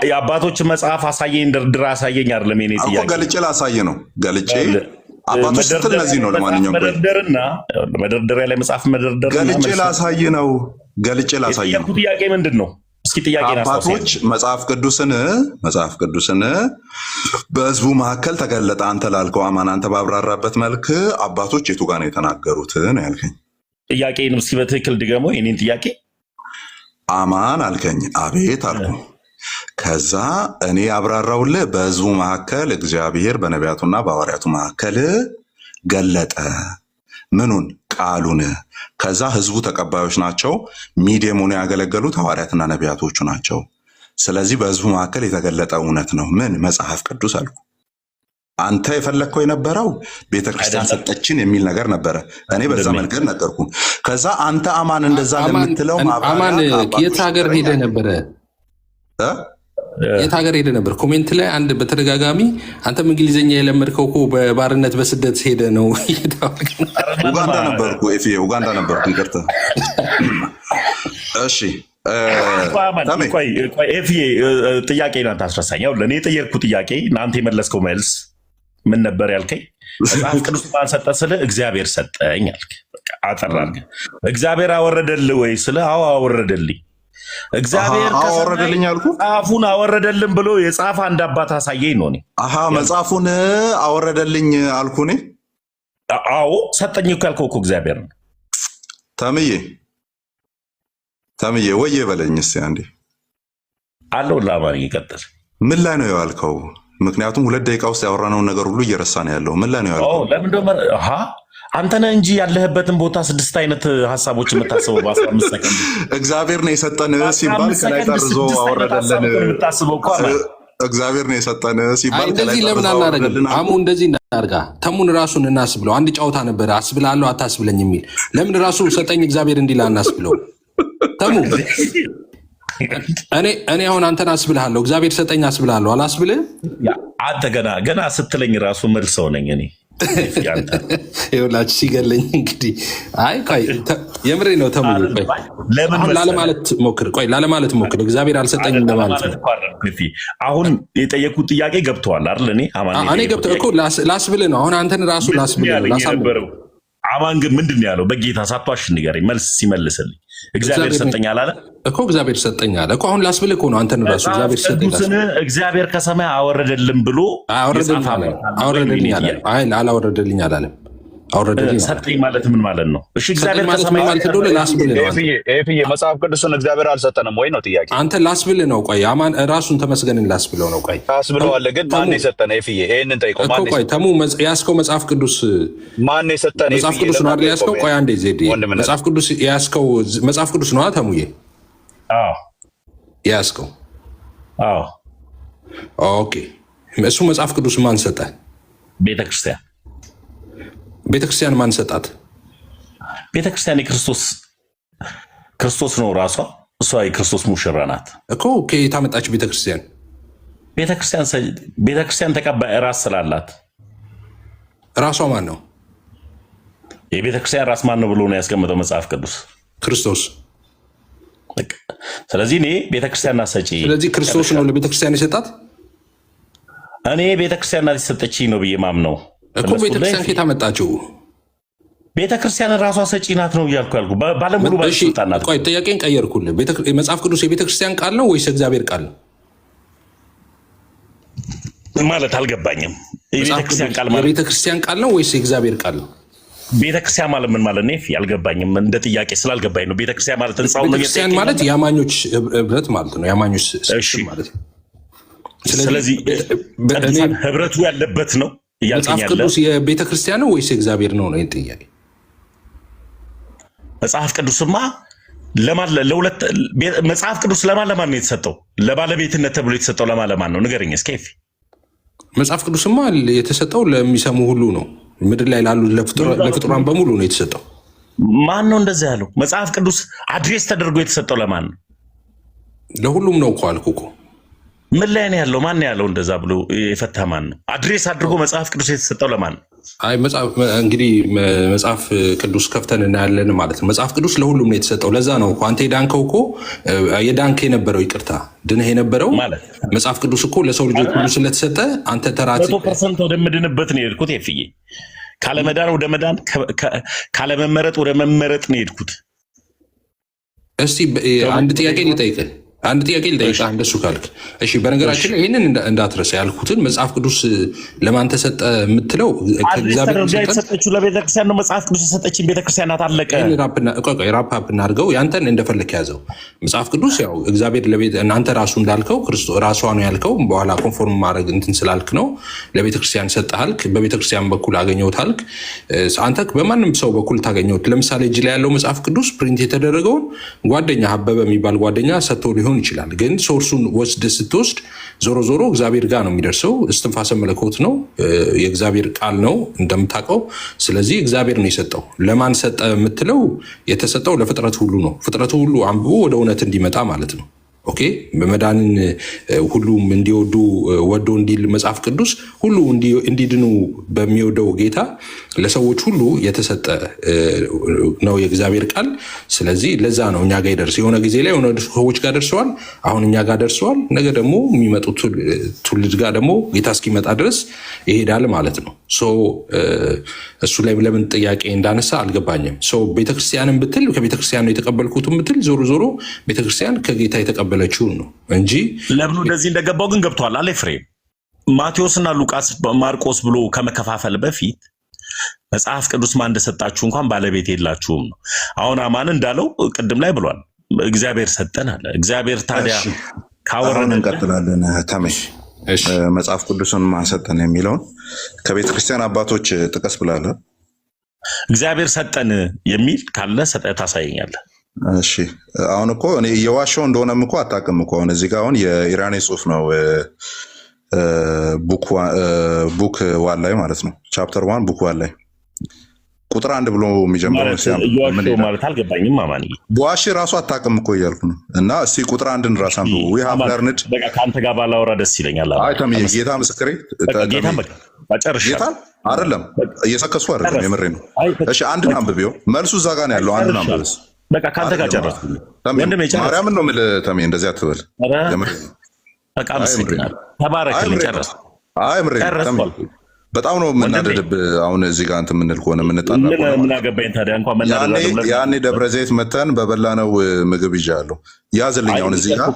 የአባቶችን መጽሐፍ አሳየኝ፣ ድርድር አሳየኝ አይደለም የኔ ጥያቄ እኮ። ገልጬ ላሳየ ነው። ገልጬ አባቶች ስትል እነዚህ ነው። ለማንኛውም መደርደርና መደርደሪያ ላይ መጽሐፍ መደርደርና ገልጬ ላሳየ ነው። ገልጬ ላሳየ ነው። ጥያቄ ምንድን ነው? እስኪ ጥያቄ አባቶች መጽሐፍ ቅዱስን በህዝቡ መካከል ተገለጠ አንተ ላልከው አማን አንተ ባብራራበት መልክ አባቶች የቱ ጋር ነው የተናገሩት ነው ያልከኝ። ጥያቄን እስኪ በትክክል ድገሞ የኔን ጥያቄ። አማን አልከኝ። አቤት አልኩ። ከዛ እኔ ያብራራውልህ በህዝቡ መካከል እግዚአብሔር በነቢያቱና በሐዋርያቱ መካከል ገለጠ ምኑን ቃሉን። ከዛ ህዝቡ ተቀባዮች ናቸው። ሚዲየም ሆነው ያገለገሉት ሐዋርያትና ነቢያቶቹ ናቸው። ስለዚህ በህዝቡ መካከል የተገለጠ እውነት ነው ምን መጽሐፍ ቅዱስ አልኩ። አንተ የፈለግከው የነበረው ቤተክርስቲያን ሰጠችን የሚል ነገር ነበረ። እኔ በዛ መንገድ ነገርኩ። ከዛ አንተ አማን እንደዛ ለምትለው አማን የት ሀገር ሄደ ነበረ? የት ሀገር ሄደ ነበር? ኮሜንት ላይ አንድ በተደጋጋሚ አንተም እንግሊዝኛ የለመድከው እኮ በባርነት በስደት ሄደ ነው። ኡጋንዳ ነበርኩ ኡጋንዳ ነበርኩ። ይቅርታ። እሺ ጥያቄ ናት አስረሳኝ። ለእኔ የጠየቅኩ ጥያቄ እናንተ የመለስከው መልስ ምን ነበር ያልከኝ? መጽሐፍ ቅዱስ ማን ሰጠ ስልህ እግዚአብሔር ሰጠኝ አልክ። አጠር አድርገህ እግዚአብሔር አወረደልህ ወይ ስልህ አዎ አወረደልኝ። እግዚአብሔር አወረደልኝ አልኩ። መጽሐፉን አወረደልን ብሎ የጻፈ አንድ አባት አሳየኝ ነው። መጽሐፉን አወረደልኝ አልኩ እኔ። አዎ ሰጠኝ እኮ ያልከው እኮ እግዚአብሔር ነው። ተምዬ ወየ በለኝ እስኪ አንዴ አለው። ለአማርኛ ይቀጥል። ምን ላይ ነው ያልከው? ምክንያቱም 2 ደቂቃ ውስጥ ያወራነውን ነገር ሁሉ እየረሳ ነው ያለው። ምን ላይ ነው ያልከው? አንተ ነህ እንጂ ያለህበትን ቦታ 6 አይነት ሀሳቦች የምታስበው በ15 ሰከንድ። እግዚአብሔር ነው የሰጠን ሲባል ከላይ ጠርዞ አወረደልን። እግዚአብሔር ነው የሰጠን ሲባል እንደዚህ ለምን አናደርግም? አሙ እንደዚህ እናርጋ። ተሙን ራሱን እናስብለው። አንድ ጨዋታ ነበረ አስብላለሁ አታስብለኝ የሚል ለምን ራሱ ሰጠኝ እግዚአብሔር እንዲላ እናስብለው። ተሙ እኔ አሁን አንተን አስብልሃለሁ እግዚአብሔር ሰጠኝ አስብልሃለሁ አላስብልህ? አንተ ገና ስትለኝ ራሱ መልሰው ነኝ እኔ ይኸውላችሁ ሲገለኝ እንግዲህ የምሬ ነው። ተሙ ላለማለት ሞክር እግዚአብሔር አልሰጠኝም ለማለት ነው። አሁን የጠየኩት ጥያቄ ገብተዋል አይደል? እኔ ገብተህ እኮ ላስብልህ ነው። አሁን አንተን ራሱ ላስብልህ ነው። አማን ግን ምንድን ነው ያለው? በጌታ ሳትዋሽ ንገረኝ። መልስ ሲመልስልኝ እግዚአብሔር ሰጠኝ አላለ እኮ። እግዚአብሔር ሰጠኝ አለ እኮ። አሁን ላስብልህ እኮ ነው አንተን ራሱ እግዚአብሔር ሰጠኝ። እግዚአብሔር ከሰማይ አወረደልን ብሎ አወረደልኝ አለ። አላወረደልኝ አላለም። አወረደልኝ ሰጠኝ ማለት ምን ማለት ነው? እሺ እግዚአብሔር ከሰማይ ማለት ነው። ላስብልህ ነው። መጽሐፍ ቅዱስን እግዚአብሔር አልሰጠንም ወይ ነው ጥያቄ። አንተ ላስብልህ ነው። ቆይ አማን ራሱን ተመስገንን ላስብለው ነው። ቆይ አስብለዋለህ፣ ግን ማን ነው የሰጠን? ይሄንን ጠይቀው። ማን ነው? ቆይ ተሙ ያስከው መጽሐፍ ቅዱስ ማን ነው የሰጠን? መጽሐፍ ቅዱስ ነው አይደል ያስከው? ቆይ አንዴ ዜድ መጽሐፍ ቅዱስ ያስከው መጽሐፍ ቅዱስ ነው ተሙዬ? አዎ ያስከው። አዎ ኦኬ። እሱ መጽሐፍ ቅዱስ ማን ሰጠ? ቤተክርስቲያን። ቤተክርስቲያን ማን ሰጣት? ቤተክርስቲያን ክርስቶስ ነው ራሷ። እሷ የክርስቶስ ሙሽራ ናት እኮ። ከየት አመጣች ቤተክርስቲያን? ቤተክርስቲያን ተቀባይ ራስ ስላላት። ራሷ ማን ነው? የቤተክርስቲያን ራስ ማን ነው ብሎ ነው ያስቀመጠው መጽሐፍ ቅዱስ? ክርስቶስ። ስለዚህ እኔ ቤተክርስቲያን ናት ሰጪ። ስለዚህ ክርስቶስ ነው ለቤተክርስቲያን የሰጣት። እኔ ቤተክርስቲያን ናት የሰጠችኝ ነው ብዬ ማምነው እኮ። ቤተክርስቲያን ከየት አመጣችው? ቤተክርስቲያን ራሷ ሰጪ ናት ነው እያልኩ ያልኩ። ባለሙሉ ባለስልጣን ናት። ቆይ ጥያቄን ቀየርኩልህ። መጽሐፍ ቅዱስ የቤተክርስቲያን ቃል ነው ወይስ እግዚአብሔር ቃል ነው? ማለት አልገባኝም። የቤተክርስቲያን ቃል ነው ወይስ የእግዚአብሔር ቃል ነው? ቤተክርስቲያን ማለት ምን ማለት ነው? ያልገባኝም እንደ ጥያቄ ስላልገባኝ ነው። ቤተክርስቲያን ማለት ህንጻው ነው። ቤተክርስቲያን ማለት የአማኞች ህብረት ማለት ነው። የአማኞች ማለት ነው። ስለዚህ ህብረቱ ያለበት ነው። መጽሐፍ ቅዱስ የቤተክርስቲያን ነው ወይስ የእግዚአብሔር ነው ነው ጥያቄ። መጽሐፍ ቅዱስማ ለሁለት መጽሐፍ ቅዱስ ለማን ነው የተሰጠው? ለባለቤትነት ተብሎ የተሰጠው ለማን ነው? ንገረኝ እስኪ። መጽሐፍ ቅዱስማ የተሰጠው ለሚሰሙ ሁሉ ነው። ምድር ላይ ላሉ ለፍጡራን በሙሉ ነው የተሰጠው። ማን ነው እንደዛ ያለው? መጽሐፍ ቅዱስ አድሬስ ተደርጎ የተሰጠው ለማን ነው? ለሁሉም ነው እኮ አልኩ እኮ። ምን ላይ ነው ያለው? ማን ያለው እንደዛ ብሎ የፈታ ማን ነው? አድሬስ አድርጎ መጽሐፍ ቅዱስ የተሰጠው ለማን ነው? አይ እንግዲህ መጽሐፍ ቅዱስ ከፍተን እናያለን ማለት ነው። መጽሐፍ ቅዱስ ለሁሉም ነው የተሰጠው። ለዛ ነው እኮ አንተ የዳንከው እኮ የዳንክ የነበረው ይቅርታ ድነህ የነበረው መጽሐፍ ቅዱስ እኮ ለሰው ልጆች ሁሉ ስለተሰጠ አንተ ተራት 100% ወደምድንበት ነው የሄድኩት። የፍዬ ካለመዳን ወደ መዳን፣ ካለመመረጥ ወደ መመረጥ ነው የሄድኩት። እስቲ አንድ ጥያቄ ልጠይቅህ። አንድ ጥያቄ ልጠይቅህ እንደሱ ካልክ እሺ። በነገራችን ላይ ይህንን እንዳትረሳ ያልኩትን መጽሐፍ ቅዱስ ለማን ተሰጠ የምትለው ከእግዚአብሔር የተሰጠችው ለቤተክርስቲያን ነው። መጽሐፍ ቅዱስ የሰጠችን ቤተክርስቲያን ናት። አለቀ። ራፕ አፕ እናድርገው፣ ያንተን እንደፈለክ ያዘው። መጽሐፍ ቅዱስ ያው እግዚአብሔር እናንተ ራሱ እንዳልከው ራሷ ነው ያልከው፣ በኋላ ኮንፎርም ማድረግ እንትን ስላልክ ነው ለቤተክርስቲያን ሰጠሃልክ፣ በቤተክርስቲያን በኩል አገኘውታልክ። አንተ በማንም ሰው በኩል ታገኘውት። ለምሳሌ እጅ ላይ ያለው መጽሐፍ ቅዱስ ፕሪንት የተደረገውን ጓደኛ አበበ የሚባል ጓደኛ ሰጥቶ ሊሆን ይችላል። ግን ሶርሱን ስትወስድ ዞሮ ዞሮ እግዚአብሔር ጋር ነው የሚደርሰው። እስትንፋሰ መለኮት ነው፣ የእግዚአብሔር ቃል ነው እንደምታውቀው። ስለዚህ እግዚአብሔር ነው የሰጠው። ለማን ሰጠ የምትለው የተሰጠው ለፍጥረት ሁሉ ነው። ፍጥረቱ ሁሉ አንብቦ ወደ እውነት እንዲመጣ ማለት ነው። ኦኬ በመዳንን ሁሉም እንዲወዱ ወዶ እንዲል መጽሐፍ ቅዱስ ሁሉ እንዲድኑ በሚወደው ጌታ ለሰዎች ሁሉ የተሰጠ ነው የእግዚአብሔር ቃል። ስለዚህ ለዛ ነው እኛ ጋር ይደርስ። የሆነ ጊዜ ላይ የሆነ ሰዎች ጋር ደርሰዋል፣ አሁን እኛ ጋር ደርሰዋል። ነገ ደግሞ የሚመጡት ትውልድ ጋር ደግሞ ጌታ እስኪመጣ ድረስ ይሄዳል ማለት ነው። እሱ ላይ ለምን ጥያቄ እንዳነሳ አልገባኝም። ቤተክርስቲያንን ብትል ከቤተክርስቲያን ነው የተቀበልኩትም ብትል ዞሮ ዞሮ ቤተክርስቲያን ከጌታ የተቀበለችውን ነው እንጂ ለምን እንደዚህ እንደገባው ግን ገብቷል አለ ኤፍሬም። ማቴዎስና ሉቃስ ማርቆስ ብሎ ከመከፋፈል በፊት መጽሐፍ ቅዱስ ማን እንደሰጣችሁ እንኳን ባለቤት የላችሁም ነው። አሁን አማን እንዳለው ቅድም ላይ ብሏል፣ እግዚአብሔር ሰጠን አለ። እግዚአብሔር ታዲያ ካወረን እንቀጥላለን። ተመሽ መጽሐፍ ቅዱስን ማን ሰጠን የሚለውን ከቤተ ክርስቲያን አባቶች ጥቀስ ብላለ። እግዚአብሔር ሰጠን የሚል ካለ ታሳየኛለህ። እሺ አሁን እኮ እኔ እየዋሸው እንደሆነም እኮ አታውቅም እኮ። አሁን እዚህ ጋር አሁን የኢራኔ ጽሁፍ ነው ቡክ ዋን ላይ ማለት ነው። ቻፕተር 1 ቡክ ዋን ላይ ቁጥር 1 ብሎ የሚጀምረው ማለት አልገባኝም። አማን በዋሽ ራሱ አታውቅም እኮ እያልኩ ነው። እና እስቲ ቁጥር 1ን ራስ አንብቡ። ዊ ሃቭ ለርንድ በቃ ካንተ ጋር ባላወራ ደስ ይለኛል። አይ ተምዬ ጌታ ምስክሬ ጌታ በቃ አጨርሻለሁ። ጌታ አይደለም እየሰከሱ አይደለም፣ የምሬ ነው። እሺ አንድን አንብቤው መልሱ እዛ ጋር ነው ያለው። አንድን አንብበስ በቃ ካንተ ጋር ጨረስኩ። ማርያምን ነው የምልህ ተሜ፣ እንደዚህ አትበል። የምሬ ነው። በቃ ምስክናል። ተባረክልኝ። ጨረስኩ። አይ ምሬ በጣም ነው የምናደድብህ። አሁን እዚህ ጋር እንትን የምንል ከሆነ የምንጣላ ምን አገባኝ ታዲያ። እንኳን መናደድ ያኔ ደብረ ዘይት መተን በበላነው ምግብ ይዣለሁ። ያዝልኝ። አሁን እዚህ ጋር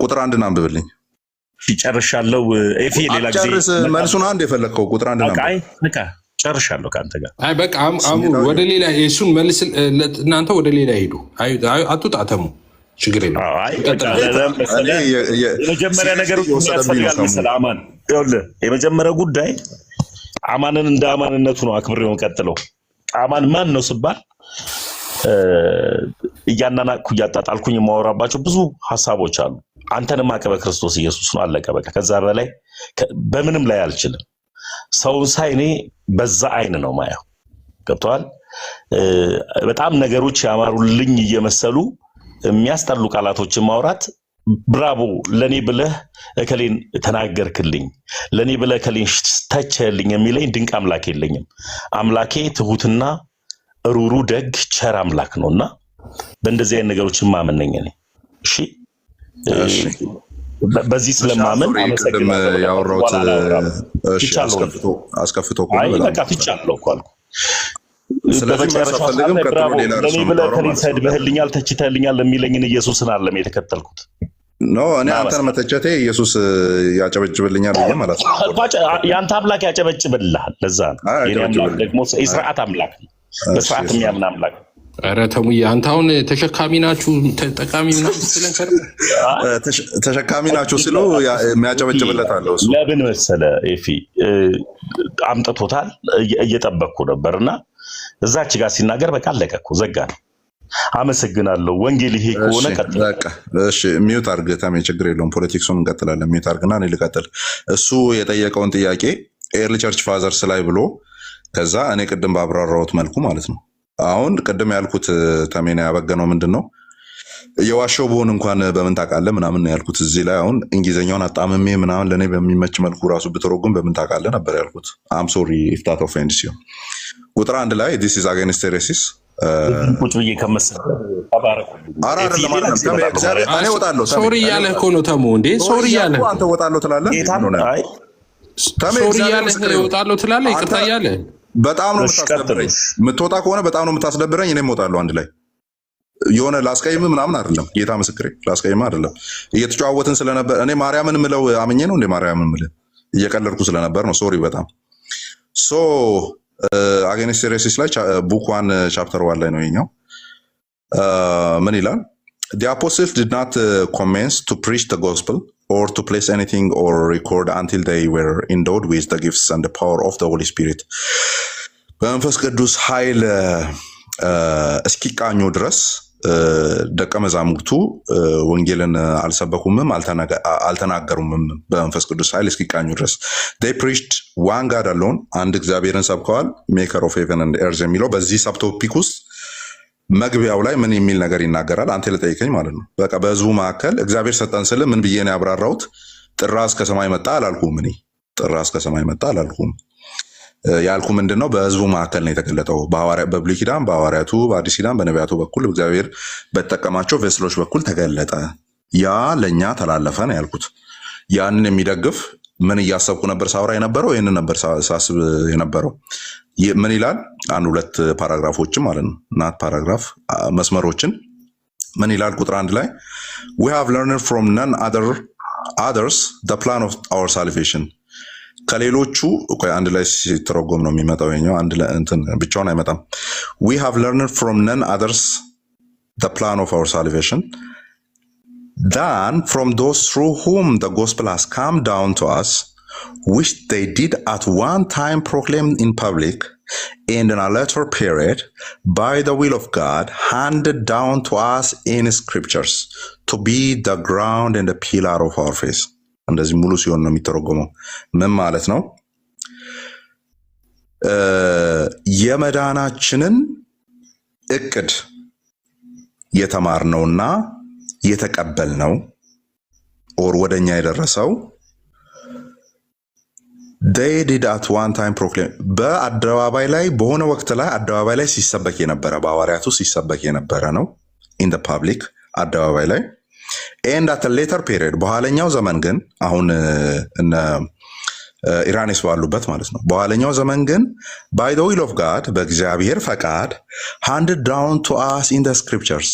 ቁጥር 1ን አንብብልኝ። ጨርሻለሁ። ኤፊ ሌላ ጊዜ መልሱን አንድ የፈለግከው ቁጥር 1ን አንብብ። ጨርሻለሁ ከአንተ ጋር። አይ በቃ ወደ ሌላ እሱን መልስ። እናንተ ወደ ሌላ ሄዱ። አትጣተሙ፣ ችግር የለም። የመጀመሪያ ነገር ያስፈልጋል መሰለህ አማን። ይኸውልህ የመጀመሪያ ጉዳይ አማንን እንደ አማንነቱ ነው አክብሬው ቀጥለው። አማን ማን ነው ስባል እያናናቅኩ እያጣጣልኩኝ የማወራባቸው ብዙ ሀሳቦች አሉ። አንተንም አቀበ ክርስቶስ ኢየሱስ ነው፣ አለቀ በቃ። ከዛ በላይ በምንም ላይ አልችልም። ሰውን ሳይ እኔ በዛ አይን ነው ማየው። ገብቶሃል? በጣም ነገሮች ያማሩልኝ እየመሰሉ የሚያስጠሉ ቃላቶችን ማውራት ብራቮ፣ ለኔ ብለህ እከሌን ተናገርክልኝ፣ ለኔ ብለህ እከሌን ተቸልኝ የሚለኝ ድንቅ አምላክ የለኝም። አምላኬ ትሁትና ሩሩ ደግ ቸር አምላክ ነውና በእንደዚህ አይነት ነገሮች ማመን ነኝ እኔ። እሺ በዚህ ስለማመን አመሰግናለሁ። ያወራሁት እሺ አስከፍቶ በቃ ትቻለሁ እኮ አልኩ። በመጨረሻ ለኔ ብለህ ከኔ ሰድበህልኛል፣ ተችተህልኛል የሚለኝን ኢየሱስን አይደለም የተከተልኩት። ኖ እኔ አንተን መተቸቴ ኢየሱስ ያጨበጭብልኛል ብዬ ማለት ነው። የአንተ አምላክ ያጨበጭብልሃል። ለዛ ነው የኔ አምላክ ደግሞ የሥርዓት አምላክ ነው፣ በሥርዓት የሚያምን አምላክ ነው። ኧረ ተሙዬ አንተ አሁን ተሸካሚ ናችሁ ተጠቃሚ ምናምን ስትለን ተሸካሚ ናችሁ ሲሉ የሚያጨበጭብለት አለው። እሱ ለምን መሰለህ ኤፊ አምጥቶታል፣ እየጠበቅኩ ነበርና እዛች ጋር ሲናገር በቃ አለቀ እኮ ዘጋ ነው። አመሰግናለሁ። ወንጌል ይሄ ከሆነ ቀጥል። በቃ እሺ ሚውት አድርግ ታሜ፣ ችግር የለውም። ፖለቲክሱን እንቀጥላለን። ሚውት አድርግና እኔ ልቀጥል። እሱ የጠየቀውን ጥያቄ ኤርሊ ቸርች ፋዘርስ ላይ ብሎ ከዛ እኔ ቅድም ባብራራሁት መልኩ ማለት ነው። አሁን ቅድም ያልኩት ተሜና ያበገነው ምንድን ነው? የዋሸው በሆን እንኳን በምን ታውቃለህ ምናምን ነው ያልኩት። እዚህ ላይ አሁን እንግሊዝኛውን አጣምሜ ምናምን ለእኔ በሚመች መልኩ ራሱ ብትረጉም በምን ታውቃለህ ነበር ያልኩት። አም ሶሪ ኢፍ ታት ኦፌንድስ ዩ። ቁጥር 1 ላይ ዲስ ኢዝ አጌንስት ሄሬሲስ ቁጭ ብዬ ከመሰለህ እኔ እወጣለሁ። ሶሪ እያለህ እኮ ነው ተሙ። እንዴ ሶሪ እያለህ አንተ እወጣለሁ ትላለህ። ሶሪ እያለህ እወጣለሁ ትላለህ። ይቅርታ እያለህ በጣም ነው የምታስደብረኝ። የምትወጣ ከሆነ በጣም ነው የምታስደብረኝ። እኔም እወጣለሁ አንድ ላይ የሆነ ላስቀይም ምናምን አይደለም። ጌታ ምስክሬ ላስቀይም አይደለም። እየተጨዋወትን ስለነበር እኔ ማርያምን ምለው አምኜ ነው እንደ ማርያምን ምለው እየቀለድኩ ስለነበር ነው። ሶሪ በጣም ሶ አጌንስት ሄሬሲስ ላይ ቡክ 1 ቻፕተር 1 ላይ ነው የኛው ምን ይላል? The apostles did not commence to preach the gospel or to place anything or record until they were endowed with the gifts and the power of the Holy Spirit. በመንፈስ ቅዱስ ኃይል እስኪቃኙ ድረስ ደቀ መዛሙርቱ ወንጌልን አልሰበኩምም አልተናገሩምም። በመንፈስ ቅዱስ ኃይል እስኪቃኙ ድረስ they preached one God alone አንድ እግዚአብሔርን ሰብከዋል። maker of heaven and earth የሚለው በዚህ ሳብቶፒክ ውስጥ መግቢያው ላይ ምን የሚል ነገር ይናገራል? አንተ ለጠይቀኝ ማለት ነው። በቃ በህዝቡ መካከል እግዚአብሔር ሰጠን ስለ ምን ብዬ ነው ያብራራሁት? ጥራ እስከ ሰማይ መጣ አላልኩም። እኔ ጥራ እስከ ሰማይ መጣ አላልኩም። ያልኩ ምንድነው? በህዝቡ መካከል ነው የተገለጠው። በብሉይ ኪዳን በሐዋርያቱ፣ በአዲስ ኪዳን በነቢያቱ በኩል እግዚአብሔር በተጠቀማቸው ቬስሎች በኩል ተገለጠ። ያ ለኛ ተላለፈ ነው ያልኩት። ያንን የሚደግፍ ምን እያሰብኩ ነበር ሳውራ የነበረው? ይህንን ነበር ሳስብ የነበረው። ምን ይላል? አንድ ሁለት ፓራግራፎችን ማለት ነው ናት ፓራግራፍ መስመሮችን ምን ይላል? ቁጥር 1 ላይ we have learned from none others the plan of our salvation ከሌሎቹ አንድ ላይ ሲተረጎም ነው የሚመጣው። የኛው አንድ ላይ እንትን ብቻውን አይመጣም። we have learned from none others the plan of our salvation than from those through whom the gospel has come down to us, which they did at one time proclaim in public and in a later period by the will of God handed down to us in scriptures to be the ground and the pillar of our faith. እንደዚህ ሙሉ ሲሆን ነው የሚተረጎመው። ምን ማለት ነው? የመዳናችንን እቅድ የተማርነውና የተቀበልነው ኦር ወደኛ የደረሰው they did at one time proclaim በአደባባይ ላይ በሆነ ወቅት ላይ አደባባይ ላይ ሲሰበክ የነበረ በሐዋርያቱ ሲሰበክ የነበረ ነው in the public አደባባይ ላይ and at a later period በኋለኛው ዘመን ግን አሁን እነ ኢራኔስ ባሉበት ማለት ነው። በኋለኛው ዘመን ግን by the will of God በእግዚአብሔር ፈቃድ handed down to us in the scriptures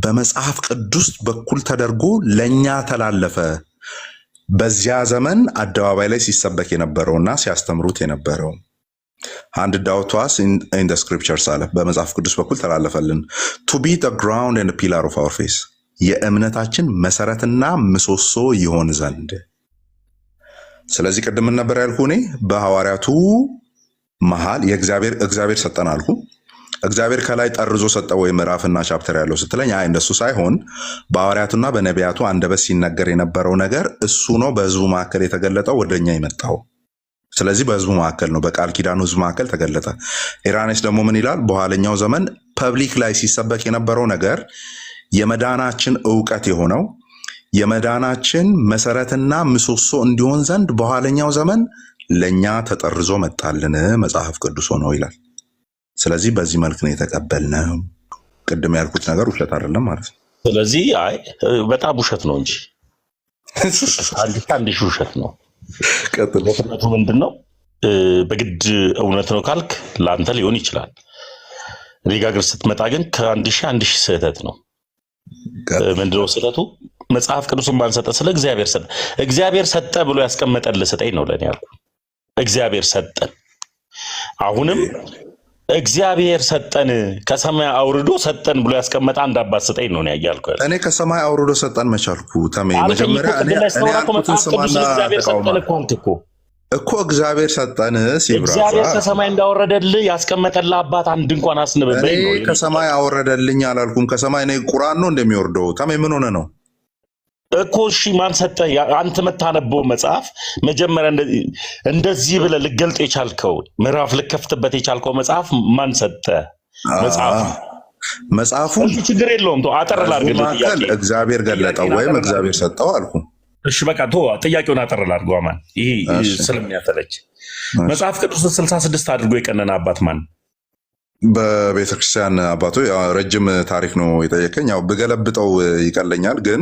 በመጽሐፍ ቅዱስ በኩል ተደርጎ ለኛ ተላለፈ። በዚያ ዘመን አደባባይ ላይ ሲሰበክ የነበረውና ሲያስተምሩት የነበረው handed down to us in the scriptures አለ። በመጽሐፍ ቅዱስ በኩል ተላለፈልን to be the ground and the pillar of our faith የእምነታችን መሰረትና ምሰሶ ይሆን ዘንድ። ስለዚህ ቅድም ነበር ያልኩ እኔ በሐዋርያቱ መሃል እግዚአብሔር ሰጠን አልኩ። እግዚአብሔር ከላይ ጠርዞ ሰጠ ወይ ምዕራፍና ቻፕተር ያለው ስትለኝ አይ እንደሱ ሳይሆን በሐዋርያቱና በነቢያቱ አንደበት ሲነገር የነበረው ነገር እሱ ነው በህዝቡ መካከል የተገለጠው ወደኛ የመጣው። ስለዚህ በህዝቡ መካከል ነው በቃል ኪዳኑ ህዝቡ መካከል ተገለጠ። ኢራኔስ ደግሞ ምን ይላል? በኋለኛው ዘመን ፐብሊክ ላይ ሲሰበክ የነበረው ነገር የመዳናችን ዕውቀት የሆነው የመዳናችን መሰረትና ምሰሶ እንዲሆን ዘንድ በኋለኛው ዘመን ለኛ ተጠርዞ መጣልን መጽሐፍ ቅዱስ ሆኖ ይላል። ስለዚህ በዚህ መልክ ነው የተቀበልነው። ቅድም ያልኩት ነገር ውሸት አይደለም ማለት ነው። ስለዚህ አይ በጣም ውሸት ነው እንጂ አንድ ውሸት ነው። ቀጥሎ ምንድነው? በግድ እውነት ነው ካልክ ለአንተ ሊሆን ይችላል። እኔ ጋር ስትመጣ ግን ከአንድ ሺህ ስህተት ነው። ምንድነው ስህተቱ? መጽሐፍ ቅዱስን ባንሰጠ ስለ እግዚአብሔር ሰጠ ብሎ ያስቀመጠልህ ስጠኝ ነው ለኔ ያልኩ። እግዚአብሔር ሰጠን። አሁንም እግዚአብሔር ሰጠን ከሰማይ አውርዶ ሰጠን ብሎ ያስቀመጠ አንድ አባት ስጠኝ ነው ያያልኩ። እኔ ከሰማይ አውርዶ ሰጠን መቻልኩ ተሜ መጀመሪያ እኔ ያልኩትን ስማና እኮ እግዚአብሔር ሰጠን ሲብራራ እግዚአብሔር ከሰማይ እንዳወረደልህ ያስቀመጠልህ አባት አንድ እንኳን አስነበበኝ ነው። ከሰማይ አወረደልኝ አላልኩም። ከሰማይ ነው ቁርአን ነው እንደሚወርደው። ተሜ ምን ሆነ ነው እኮ? እሺ ማን ሰጠ? አንተ መታነበው መጽሐፍ መጀመሪያ እንደዚህ ብለህ ልገልጥ የቻልከው ምዕራፍ ልከፍትበት የቻልከው መጽሐፍ ማን ሰጠ? መጽሐፉ ችግር የለውም። አጠር ላድርግልህ ጥያቄ። እግዚአብሔር ገለጠው ወይም እግዚአብሔር ሰጠው አልኩ። እሺ በቃ ጥያቄውን አጠር ላድርገው። አማን ይሄ ስለሚያተለች መጽሐፍ ቅዱስ 66 አድርጎ የቀነነ አባት ማን? በቤተክርስቲያን አባቶ ረጅም ታሪክ ነው የጠየቀኝ። ያው ብገለብጠው ይቀለኛል ግን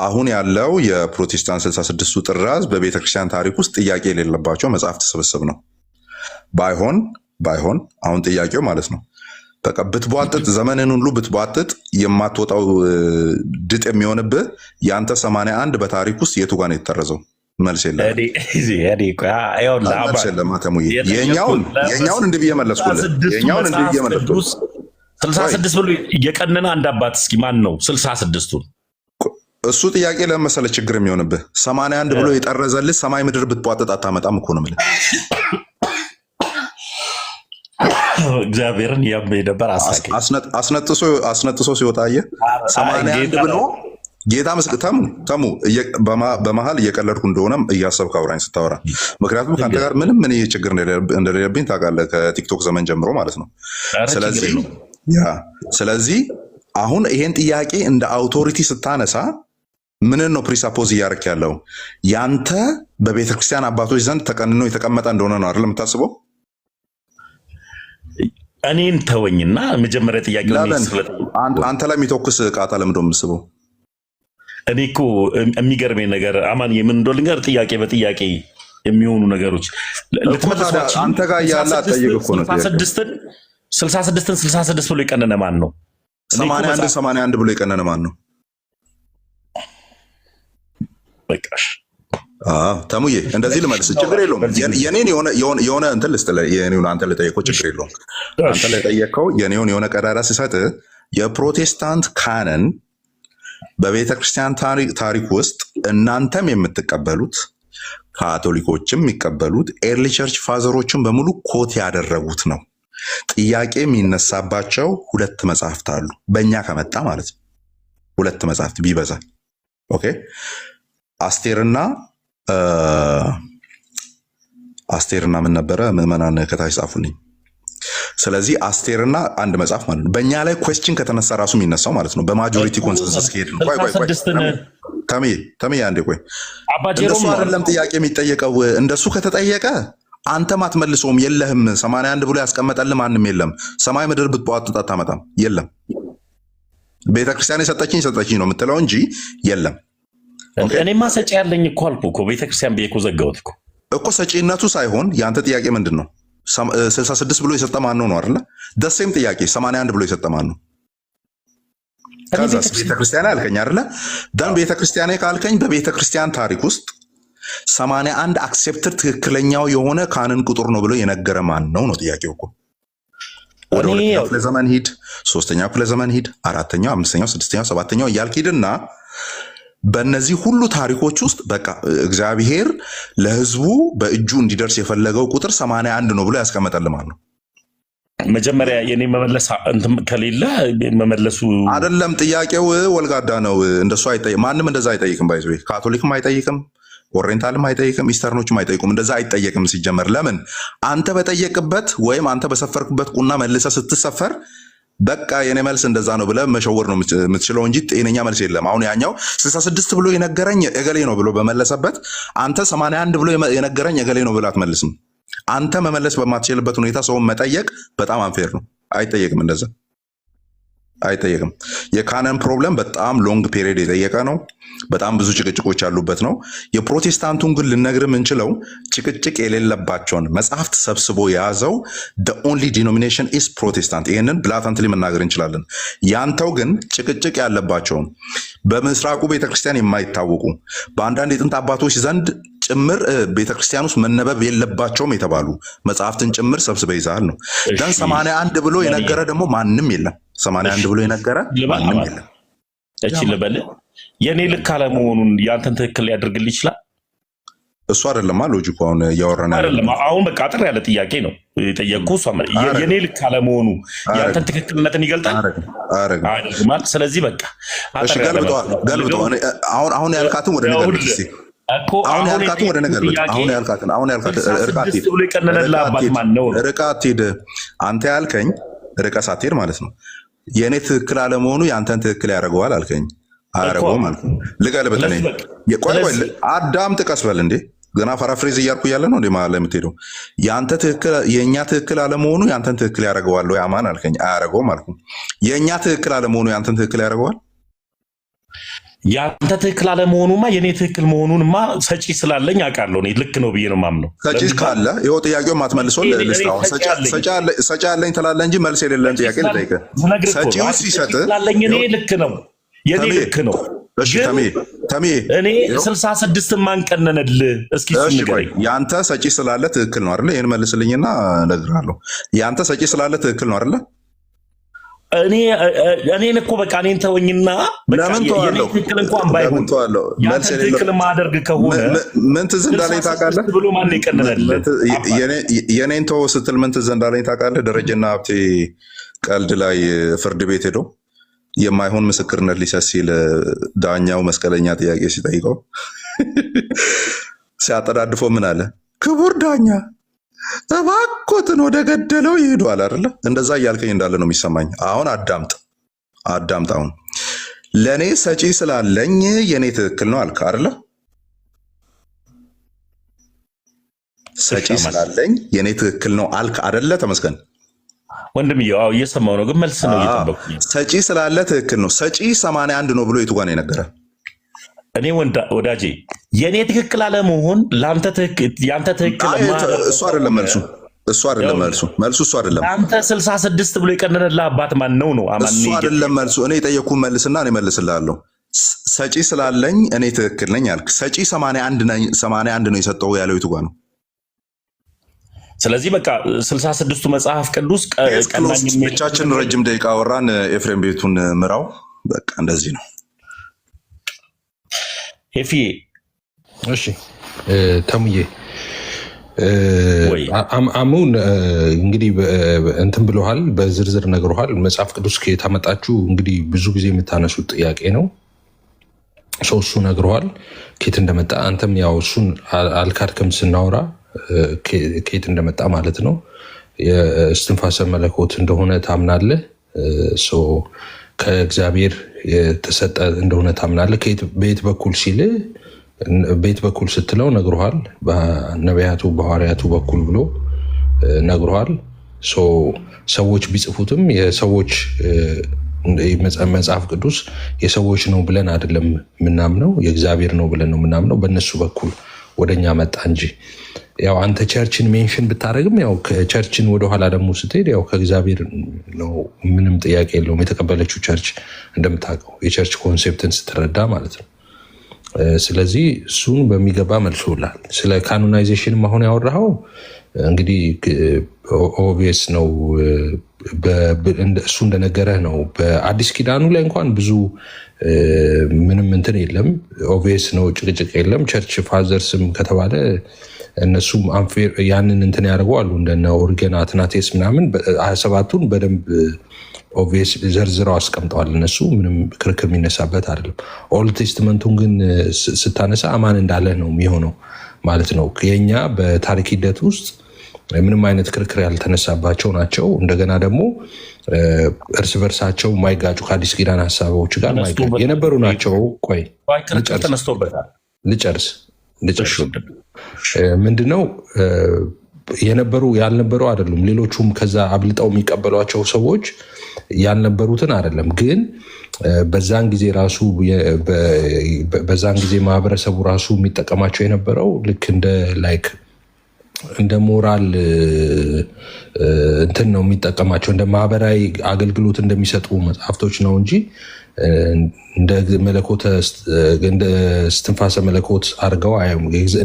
አሁን ያለው የፕሮቴስታንት 66ቱ ጥራዝ በቤተክርስቲያን ታሪክ ውስጥ ጥያቄ የሌለባቸው መጽሐፍት ስብስብ ነው። ባይሆን አሁን ጥያቄው ማለት ነው በቃ ብትቧጥጥ ዘመንን ሁሉ ብትቧጥጥ የማትወጣው ድጥ የሚሆንብህ ያንተ 81 በታሪክ ውስጥ የቱ ጋር ነው የተጠረዘው? መልስ የለም። መልስ የለም። አተሙዬ የኛውን እንዲህ ብዬ መለስኩልህ። የኛውን እንዲህ ብዬ መለስኩልህ። 66 ብሎ የቀነነ አንድ አባት እስኪ ማን ነው 66ቱን? እሱ ጥያቄ ለመሰለ ችግር የሚሆንብህ 81 ብሎ የጠረዘልህ ሰማይ ምድር ብትቧጥጥ አታመጣም እኮ ነው የምልህ። እግዚአብሔርን የደበር አስነጥሶ ሲወጣ አየህ 81 ብሎ ጌታ ተሙ በመሀል እየቀለድኩ እንደሆነም እያሰብክ አውራኝ ስታወራ፣ ምክንያቱም ከአንተ ጋር ምንም ምን ችግር እንደሌለብኝ ታውቃለህ፣ ከቲክቶክ ዘመን ጀምሮ ማለት ነው። ስለዚህ አሁን ይሄን ጥያቄ እንደ አውቶሪቲ ስታነሳ ምንን ነው ፕሪሳፖዝ እያደረክ ያለው? ያንተ በቤተክርስቲያን አባቶች ዘንድ ተቀንኖ የተቀመጠ እንደሆነ ነው አይደል የምታስበው? እኔን ተወኝና መጀመሪያ ጥያቄ አንተ ላይ የሚተኩስ ቃታ ለምንድን ነው የምትስበው? እኔ እኮ የሚገርመኝ ነገር አማን የምን እንደው ልንገር፣ ጥያቄ በጥያቄ የሚሆኑ ነገሮች ልትመልሷቸው አንተ ጋር ያለ አጠይቅ እኮ ነው። 66 ብሎ የቀነነ ማን ነው? 81 ብሎ የቀነነ ማን ነው? በቃሽ ተሙዬ እንደዚህ ልመልስ፣ ችግር የለውም። የኔን የሆነ እንትን ልስጥልህ፣ የኔውን አንተ ልጠየቀው ችግር የለውም። አንተ ልጠየቀው የኔውን የሆነ ቀዳዳ ሲሰጥ የፕሮቴስታንት ካነን በቤተ ክርስቲያን ታሪክ ውስጥ እናንተም የምትቀበሉት ካቶሊኮችም የሚቀበሉት ኤርሊ ቸርች ፋዘሮችን በሙሉ ኮት ያደረጉት ነው። ጥያቄ የሚነሳባቸው 2 መጽሐፍት አሉ፣ በእኛ ከመጣ ማለት ነው 2 መጽሐፍት ቢበዛ። ኦኬ አስቴርና ምን ነበረ? ምዕመናን ከታች ጻፉልኝ። ስለዚህ አስቴርና አንድ መጽሐፍ ማለት ነው። በእኛ ላይ ኩዌስችን ከተነሳ ራሱ የሚነሳው ማለት ነው በማጆሪቲ ኮንሰንሰስ ከሄድ ነው። ተሜ አንዴ ቆይ፣ እንደሱ አይደለም ጥያቄ የሚጠየቀው። እንደሱ ከተጠየቀ አንተም አትመልሰውም። የለህም 81 ብሎ ያስቀመጠልህ ማንም የለም። ሰማይ ምድር ብትቧጥጥ አታመጣም። የለም ቤተክርስቲያን የሰጠችኝ ነው የምትለው እንጂ የለም። እኔማ ሰጪ ያለኝ እኮ አልኩ እኮ ቤተክርስቲያን ብዬ እኮ ዘጋሁት እኮ ሰጪነቱ ሳይሆን የአንተ ጥያቄ ምንድን ነው? 66 ብሎ የሰጠ ማን ነው አይደለ? ደሴም ጥያቄ 81 ብሎ የሰጠ ማን ነው? ከዛስ ቤተክርስቲያን አልከኝ አይደለ? ደን ቤተክርስቲያን ካልከኝ በቤተክርስቲያን ታሪክ ውስጥ 81 አክሴፕትድ ትክክለኛው የሆነ ካንን ቁጥር ነው ብሎ የነገረ ማን ነው ነው ጥያቄው እኮ። ወደ 2ኛው ክፍለ ዘመን ሂድ፣ 3ኛው ክፍለ ዘመን ሂድ፣ 4ኛው፣ 5ኛው፣ 6ኛው፣ 7ኛው እያልክ ሂድና በእነዚህ ሁሉ ታሪኮች ውስጥ በቃ እግዚአብሔር ለሕዝቡ በእጁ እንዲደርስ የፈለገው ቁጥር 81 ነው ብሎ ያስቀመጠልህ ማለት ነው። መጀመሪያ የኔ መመለስ ከሌለ መመለሱ አይደለም። ጥያቄው ወልጋዳ ነው። እንደሱ አይጠይቅም። ማንም እንደዛ አይጠይቅም። ባይዘ ካቶሊክም አይጠይቅም፣ ኦሪየንታልም አይጠይቅም፣ ኢስተርኖችም አይጠይቁም። እንደዛ አይጠየቅም ሲጀመር። ለምን አንተ በጠየቅበት ወይም አንተ በሰፈርክበት ቁና መልሰህ ስትሰፈር በቃ የኔ መልስ እንደዛ ነው ብለህ መሸወር ነው የምትችለው እንጂ ጤነኛ መልስ የለም። አሁን ያኛው 66 ብሎ የነገረኝ እገሌ ነው ብሎ በመለሰበት አንተ 81 ብሎ የነገረኝ እገሌ ነው ብለህ አትመልስም። አንተ መመለስ በማትችልበት ሁኔታ ሰውን መጠየቅ በጣም አንፌር ነው። አይጠየቅም፣ እንደዛ አይጠየቅም። የካነን ፕሮብለም በጣም ሎንግ ፔሪድ የጠየቀ ነው። በጣም ብዙ ጭቅጭቆች ያሉበት ነው። የፕሮቴስታንቱን ግን ልነግር የምንችለው ጭቅጭቅ የሌለባቸውን መጽሐፍት ሰብስቦ የያዘው the only denomination is ፕሮቴስታንት። ይህንን ብላታንትሊ መናገር እንችላለን። ያንተው ግን ጭቅጭቅ ያለባቸውን በምስራቁ ቤተክርስቲያን የማይታወቁ በአንዳንድ የጥንት አባቶች ዘንድ ጭምር ቤተክርስቲያን ውስጥ መነበብ የለባቸውም የተባሉ መጽሐፍትን ጭምር ሰብስበ ይዛል ነው። ደን 81 ብሎ የነገረ ደግሞ ማንም የለም። 81 ብሎ የነገረ ማንም የለም። እቺ ልበል የኔ ልክ አለመሆኑን ያንተን ትክክል ሊያደርግልህ ይችላል። እሱ አይደለማ ሎጂኩ። አሁን እያወራን አይደለም። አሁን በቃ አጥር ያለ ጥያቄ ነው የጠየቅኩህ። እሷ የኔ ልክ አለመሆኑ ያንተን ትክክልነትን ይገልጣል አይደል? ስለዚህ በቃ እሺ፣ ገልብጠው። አሁን ያልካትን ወደ ነገር ልትሲ አሁን ያልካትን ወደ ነገር ልት አሁን ያልካትን ርቃት ሂድ። አንተ ያልከኝ ርቀህ ሳትሄድ ማለት ነው የእኔ ትክክል አለመሆኑ ያንተን ትክክል ያደርገዋል አልከኝ። አያደርገውም አልኩ። ልገልብጥ ነኝ። ቆይ አዳም ጥቀስ በል እንዴ። ገና ፓራፍሬዝ እያልኩ እያለ ነው እንዴ ማለት የምትሄደው? ያንተ ትክክል የእኛ ትክክል አለመሆኑ ያንተን ትክክል ያደርገዋል ወይ አማን አልከኝ። አያደርገውም አልኩ። የእኛ ትክክል አለመሆኑ ያንተን ትክክል ያደርገዋል? ያንተ ትክክል አለመሆኑማ የኔ ትክክል መሆኑንማ ሰጪ ስላለኝ አውቃለሁ። እኔ ልክ ነው ብዬ ነው የማምነው። ሰጪ ካለ ይኸው ጥያቄው ማትመልሰው ልስታው ሰጪ አለኝ ትላለህ እንጂ መልስ የሌለን ጥያቄ ልጠይቅህ። ሰጪው ሲሰጥ ስላለኝ እኔ ልክ ነው የኔ ልክ ነው። እሺ ተሜ እኔ 66 ማንቀነነልህ እስኪ ንገረኝ። ያንተ ሰጪ ስላለ ትክክል ነው አይደለ? ይሄን መልስልኝና እነግርሃለሁ። ያንተ ሰጪ ስላለ ትክክል ነው አይደለ? እኔን እኮ በቃ እኔን ተወኝና የኔ ትክክል እንኳን ባይሆን ያንተ ትክክል ማደርግ ከሆነ ምን ትዝ እንዳለኝ ታውቃለህ ብሎ ማን ይቀነናል? የኔን ተወው ስትል ምን ትዝ እንዳለኝ ታውቃለህ? ደረጀና ሀብቴ ቀልድ ላይ ፍርድ ቤት ሄዶ የማይሆን ምስክርነት ሊሰጥ ሲል ዳኛው መስቀለኛ ጥያቄ ሲጠይቀው ሲያጠዳድፎ ምን አለ? ክቡር ዳኛ እባክዎትን ወደ ገደለው ይሄዷል አይደለ? እንደዛ እያልከኝ እንዳለ ነው የሚሰማኝ። አሁን አዳምጥ። አሁን ለእኔ ሰጪ ስላለኝ የኔ ትክክል ነው አልክ አይደለ? ሰጪ ስላለኝ የኔ ትክክል ነው አልክ አይደለ? ተመስገን ወንድምዬ፣ እየሰማው ነው፣ ግን መልስ ነው እየጠበቅኩኝ። ሰጪ ስላለ ትክክል ነው። ሰጪ 81 ነው ብሎ የቱ ጋር ነው የነገረህ? እኔ ወዳጄ የኔ ትክክል አለመሆን ለአንተ ያንተ ትክክል እሱ አይደለም መልሱ። እሱ አይደለም አንተ 66 ብሎ የቀነነልህ አባት ማን ነው? እሱ አይደለም መልሱ። እኔ የጠየኩህን መልስና እኔ መልስልሃለሁ። ሰጪ ስላለኝ እኔ ትክክል ነኝ አልክ። ሰጪ 81 ነው የሰጠው ያለው የቱ ጋር ነው? ስለዚህ በቃ 66ቱ መጽሐፍ ቅዱስ ቀናኝ ብቻችን ረጅም ደቂቃ አወራን። ኤፍሬም ቤቱን ምራው። በቃ እንደዚህ ነው። ኤፊ እሺ ተሙዬ አሙን እንግዲህ እንትን ብለሃል፣ በዝርዝር ነግረሃል። መጽሐፍ ቅዱስ ከየት አመጣችሁ? እንግዲህ ብዙ ጊዜ የምታነሱት ጥያቄ ነው። እሱ ነግረዋል ከየት እንደመጣ። አንተም ያው እሱን አልካድክም ስናወራ ከየት እንደመጣ ማለት ነው። የእስትንፋሰ መለኮት እንደሆነ ታምናለህ። ከእግዚአብሔር የተሰጠ እንደሆነ ታምናለህ። በየት በኩል ሲል በየት በኩል ስትለው ነግሮሃል። በነቢያቱ በሐዋርያቱ በኩል ብሎ ነግሮሃል። ሰዎች ቢጽፉትም የሰዎች መጽሐፍ ቅዱስ የሰዎች ነው ብለን አይደለም የምናምነው፣ የእግዚአብሔር ነው ብለን ነው የምናምነው። በእነሱ በኩል ወደኛ መጣ እንጂ ያው አንተ ቸርችን ሜንሽን ብታደረግም ያው ከቸርችን ወደኋላ ደግሞ ስትሄድ ያው ከእግዚአብሔር ነው፣ ምንም ጥያቄ የለውም። የተቀበለችው ቸርች እንደምታውቀው የቸርች ኮንሴፕትን ስትረዳ ማለት ነው። ስለዚህ እሱን በሚገባ መልሶላል። ስለ ካኖናይዜሽንም አሁን ያወራኸው እንግዲህ ኦብቪየስ ነው። እሱ እንደነገረህ ነው። በአዲስ ኪዳኑ ላይ እንኳን ብዙ ምንም እንትን የለም፣ ኦብቪየስ ነው፣ ጭቅጭቅ የለም። ቸርች ፋዘርስም ከተባለ እነሱም ያንን እንትን ያደርጉ አሉ እንደነ ኦሪገን አትናቴስ ምናምን 27ቱን በደንብ ኦብቪየስ ዘርዝረው አስቀምጠዋል። እነሱ ምንም ክርክር የሚነሳበት አይደለም። ኦልድ ቴስትመንቱን ግን ስታነሳ አማን እንዳለ ነው የሚሆነው ማለት ነው። የኛ በታሪክ ሂደት ውስጥ ምንም አይነት ክርክር ያልተነሳባቸው ናቸው። እንደገና ደግሞ እርስ በርሳቸው የማይጋጩ ከአዲስ ኪዳን ሀሳቦች ጋር የነበሩ ናቸው። ቆይ ልጨርስ። ምንድነው የነበሩ ያልነበሩ አይደሉም። ሌሎቹም ከዛ አብልጠው የሚቀበሏቸው ሰዎች ያልነበሩትን አይደለም። ግን በዛን ጊዜ ራሱ በዛን ጊዜ ማህበረሰቡ ራሱ የሚጠቀማቸው የነበረው ልክ እንደ ሞራል እንትን ነው የሚጠቀማቸው፣ እንደ ማህበራዊ አገልግሎት እንደሚሰጡ መጽሐፍቶች ነው እንጂ እንደ እስትንፋሰ መለኮት አድርገው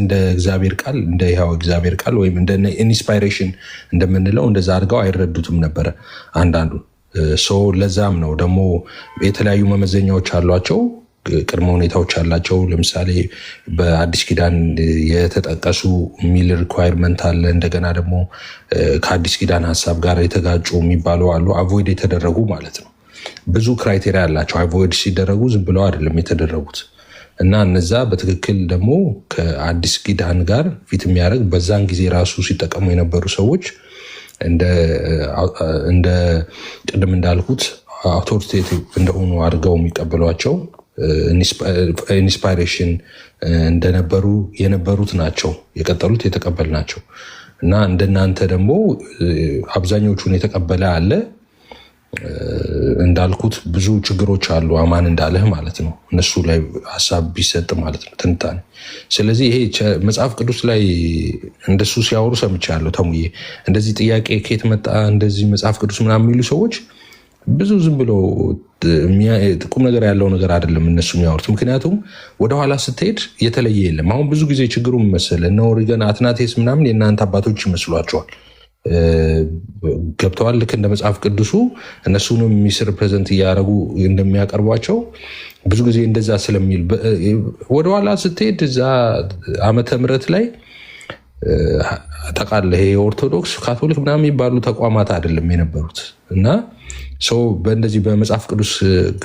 እንደ እግዚአብሔር ቃል እንደ ይኸው እግዚአብሔር ቃል ወይም እንደ ኢንስፓይሬሽን እንደምንለው እንደዛ አድርገው አይረዱትም ነበረ አንዳንዱ። ለዛም ነው ደግሞ የተለያዩ መመዘኛዎች አሏቸው፣ ቅድመ ሁኔታዎች አላቸው። ለምሳሌ በአዲስ ኪዳን የተጠቀሱ ሚል ሪኳየርመንት አለ። እንደገና ደግሞ ከአዲስ ኪዳን ሀሳብ ጋር የተጋጩ የሚባሉ አሉ፣ አቮይድ የተደረጉ ማለት ነው። ብዙ ክራይቴሪያ አላቸው። አቮይድ ሲደረጉ ዝም ብለው አይደለም የተደረጉት እና እነዛ በትክክል ደግሞ ከአዲስ ኪዳን ጋር ፊት የሚያደርግ በዛን ጊዜ ራሱ ሲጠቀሙ የነበሩ ሰዎች እንደ ቅድም እንዳልኩት አውቶሪቴቲቭ እንደሆኑ አድርገው የሚቀበሏቸው ኢንስፓይሬሽን እንደነበሩ የነበሩት ናቸው የቀጠሉት የተቀበል ናቸው። እና እንደናንተ ደግሞ አብዛኞቹን የተቀበለ አለ። እንዳልኩት ብዙ ችግሮች አሉ። አማን እንዳለህ ማለት ነው። እነሱ ላይ ሀሳብ ቢሰጥ ማለት ነው ትንታኔ። ስለዚህ ይሄ መጽሐፍ ቅዱስ ላይ እንደሱ ሲያወሩ ሰምቻለሁ። ተሙዬ እንደዚህ ጥያቄ ከየት መጣ እንደዚህ መጽሐፍ ቅዱስ ምናምን የሚሉ ሰዎች ብዙ ዝም ብሎ ቁም ነገር ያለው ነገር አይደለም እነሱ የሚያወሩት። ምክንያቱም ወደኋላ ስትሄድ የተለየ የለም። አሁን ብዙ ጊዜ ችግሩ መሰለህ እነ ኦሪገን አትናቴስ ምናምን የእናንተ አባቶች ይመስሏቸዋል። ገብተዋል። ልክ እንደ መጽሐፍ ቅዱሱ እነሱንም ሚስር ፕሬዘንት እያደረጉ እንደሚያቀርቧቸው ብዙ ጊዜ እንደዛ ስለሚል ወደኋላ ስትሄድ እዛ ዓመተ ምሕረት ላይ ጠቃለህ የኦርቶዶክስ ካቶሊክ ምናምን የሚባሉ ተቋማት አይደለም የነበሩት እና ሰው በእንደዚህ በመጽሐፍ ቅዱስ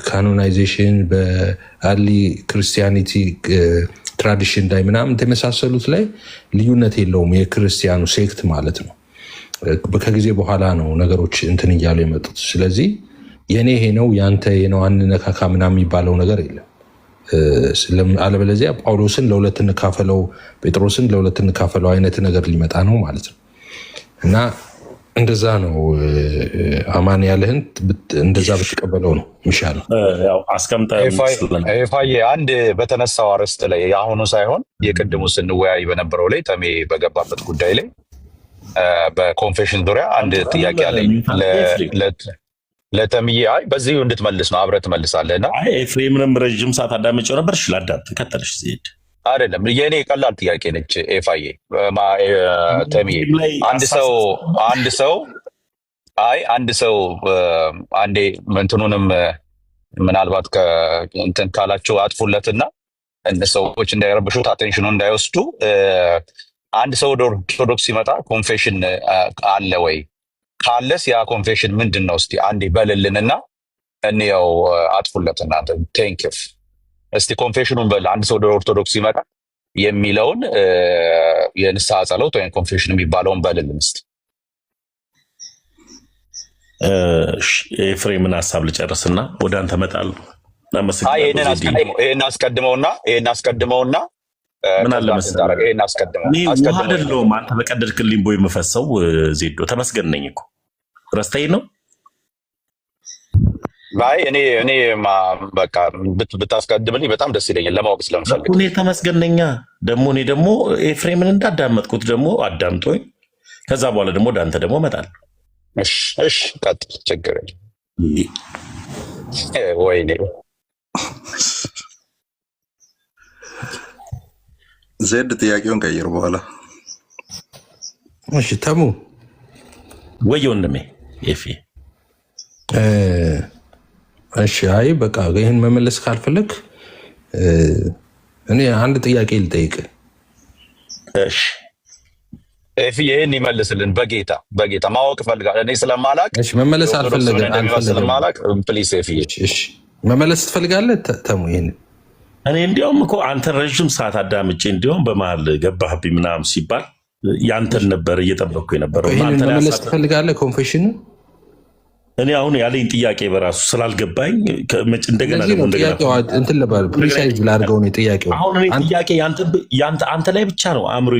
ካኖናይዜሽን በአርሊ ክርስቲያኒቲ ትራዲሽን ላይ ምናምን የመሳሰሉት ላይ ልዩነት የለውም። የክርስቲያኑ ሴክት ማለት ነው። ከጊዜ በኋላ ነው ነገሮች እንትን እያሉ የመጡት። ስለዚህ የኔ ይሄ ነው ያንተ ነው አንነካካ ምናምን የሚባለው ነገር የለም። አለበለዚያ ጳውሎስን ለሁለት እንካፈለው፣ ጴጥሮስን ለሁለት እንካፈለው አይነት ነገር ሊመጣ ነው ማለት ነው እና እንደዛ ነው። አማን ያለህን እንደዛ ብትቀበለው ነው የሚሻለው። ፋዬ አንድ በተነሳው አርዕስት ላይ የአሁኑ ሳይሆን የቅድሙ ስንወያይ በነበረው ላይ ተሜ በገባበት ጉዳይ ላይ በኮንፌሽን ዙሪያ አንድ ጥያቄ አለኝ ለተምዬ። አይ በዚህ እንድትመልስ ነው፣ አብረህ ትመልሳለህ እና ኤፍሬምንም ረዥም ሰዓት አዳመጨው ነበር። እሺ ላዳምጥ፣ ከተለሽ ዜድ አይደለም የኔ ቀላል ጥያቄ ነች። ኤፋዬ ተምዬ አንድ ሰው አንዴ እንትኑንም ምናልባት እንትን ካላችሁ አጥፉለትና ሰዎች እንዳይረብሹት አቴንሽኑ እንዳይወስዱ አንድ ሰው ወደ ኦርቶዶክስ ሲመጣ ኮንፌሽን አለ ወይ? ካለስ ያ ኮንፌሽን ምንድን ነው? እስቲ አንዴ በልልንና እንየው። አጥፉለት እናንተ። ቴንክ ዩ። እስቲ ኮንፌሽኑን በል። አንድ ሰው ወደ ኦርቶዶክስ ሲመጣ የሚለውን የንስሐ ጸሎት ወይም ኮንፌሽን የሚባለውን በልልን እስቲ። ኤፍሬምን ሀሳብ ልጨርስና ወደ አንተ እመጣለሁ። ይሄን አስቀድመውና ምን አለ መሰለህ እኔ ውሃ አይደለሁም አንተ በቀደድክልኝ ቦይ የምፈሰው ዜዶ ተመስገን ነኝ እኮ ረስተኸኝ ነው። ባይ እኔ በቃ ብታስቀድምልኝ በጣም ደስ ይለኛል ለማወቅ ስለምፈልግ እኔ ተመስገን ነኝ። እኔ ደግሞ ኤፍሬምን እንዳዳመጥኩት ደግሞ አዳምጦኝ ከዛ በኋላ ደግሞ ወደ አንተ ደግሞ እመጣለሁ። እሺ ቀጥል፣ ችግር የለም። ወይኔ ዜድ ጥያቄውን ቀይር በኋላ። እሺ ተሙ ወይ ወንድሜ ኤፊ። እሺ አይ በቃ ይሄን መመለስ ካልፈለግ እኔ አንድ ጥያቄ ልጠይቅ። እሺ ኤፊ ይሄን ይመልስልን። በጌታ ማወቅ እፈልጋለሁ እኔ ስለማላቅ። እሺ መመለስ አልፈልግም። ፕሊስ ኤፊ። እሺ መመለስ ትፈልጋለህ ተሙ? ይሄን እኔ እንዲያውም እኮ አንተ ረዥም ሰዓት አዳምጬ እንዲያውም በመሀል ገባህብኝ ምናምን ሲባል ያንተን ነበር እየጠበቅኩ የነበረው። ይሄን መመለስ ትፈልጋለህ ኮንፌሽን? እኔ አሁን ያለኝ ጥያቄ በራሱ ስላልገባኝ እንደገና እንትን ለባል ፕሪሳይዝ ላድርገው ነው ጥያቄው። አሁን እኔ ጥያቄ አንተ ላይ ብቻ ነው አእምሮ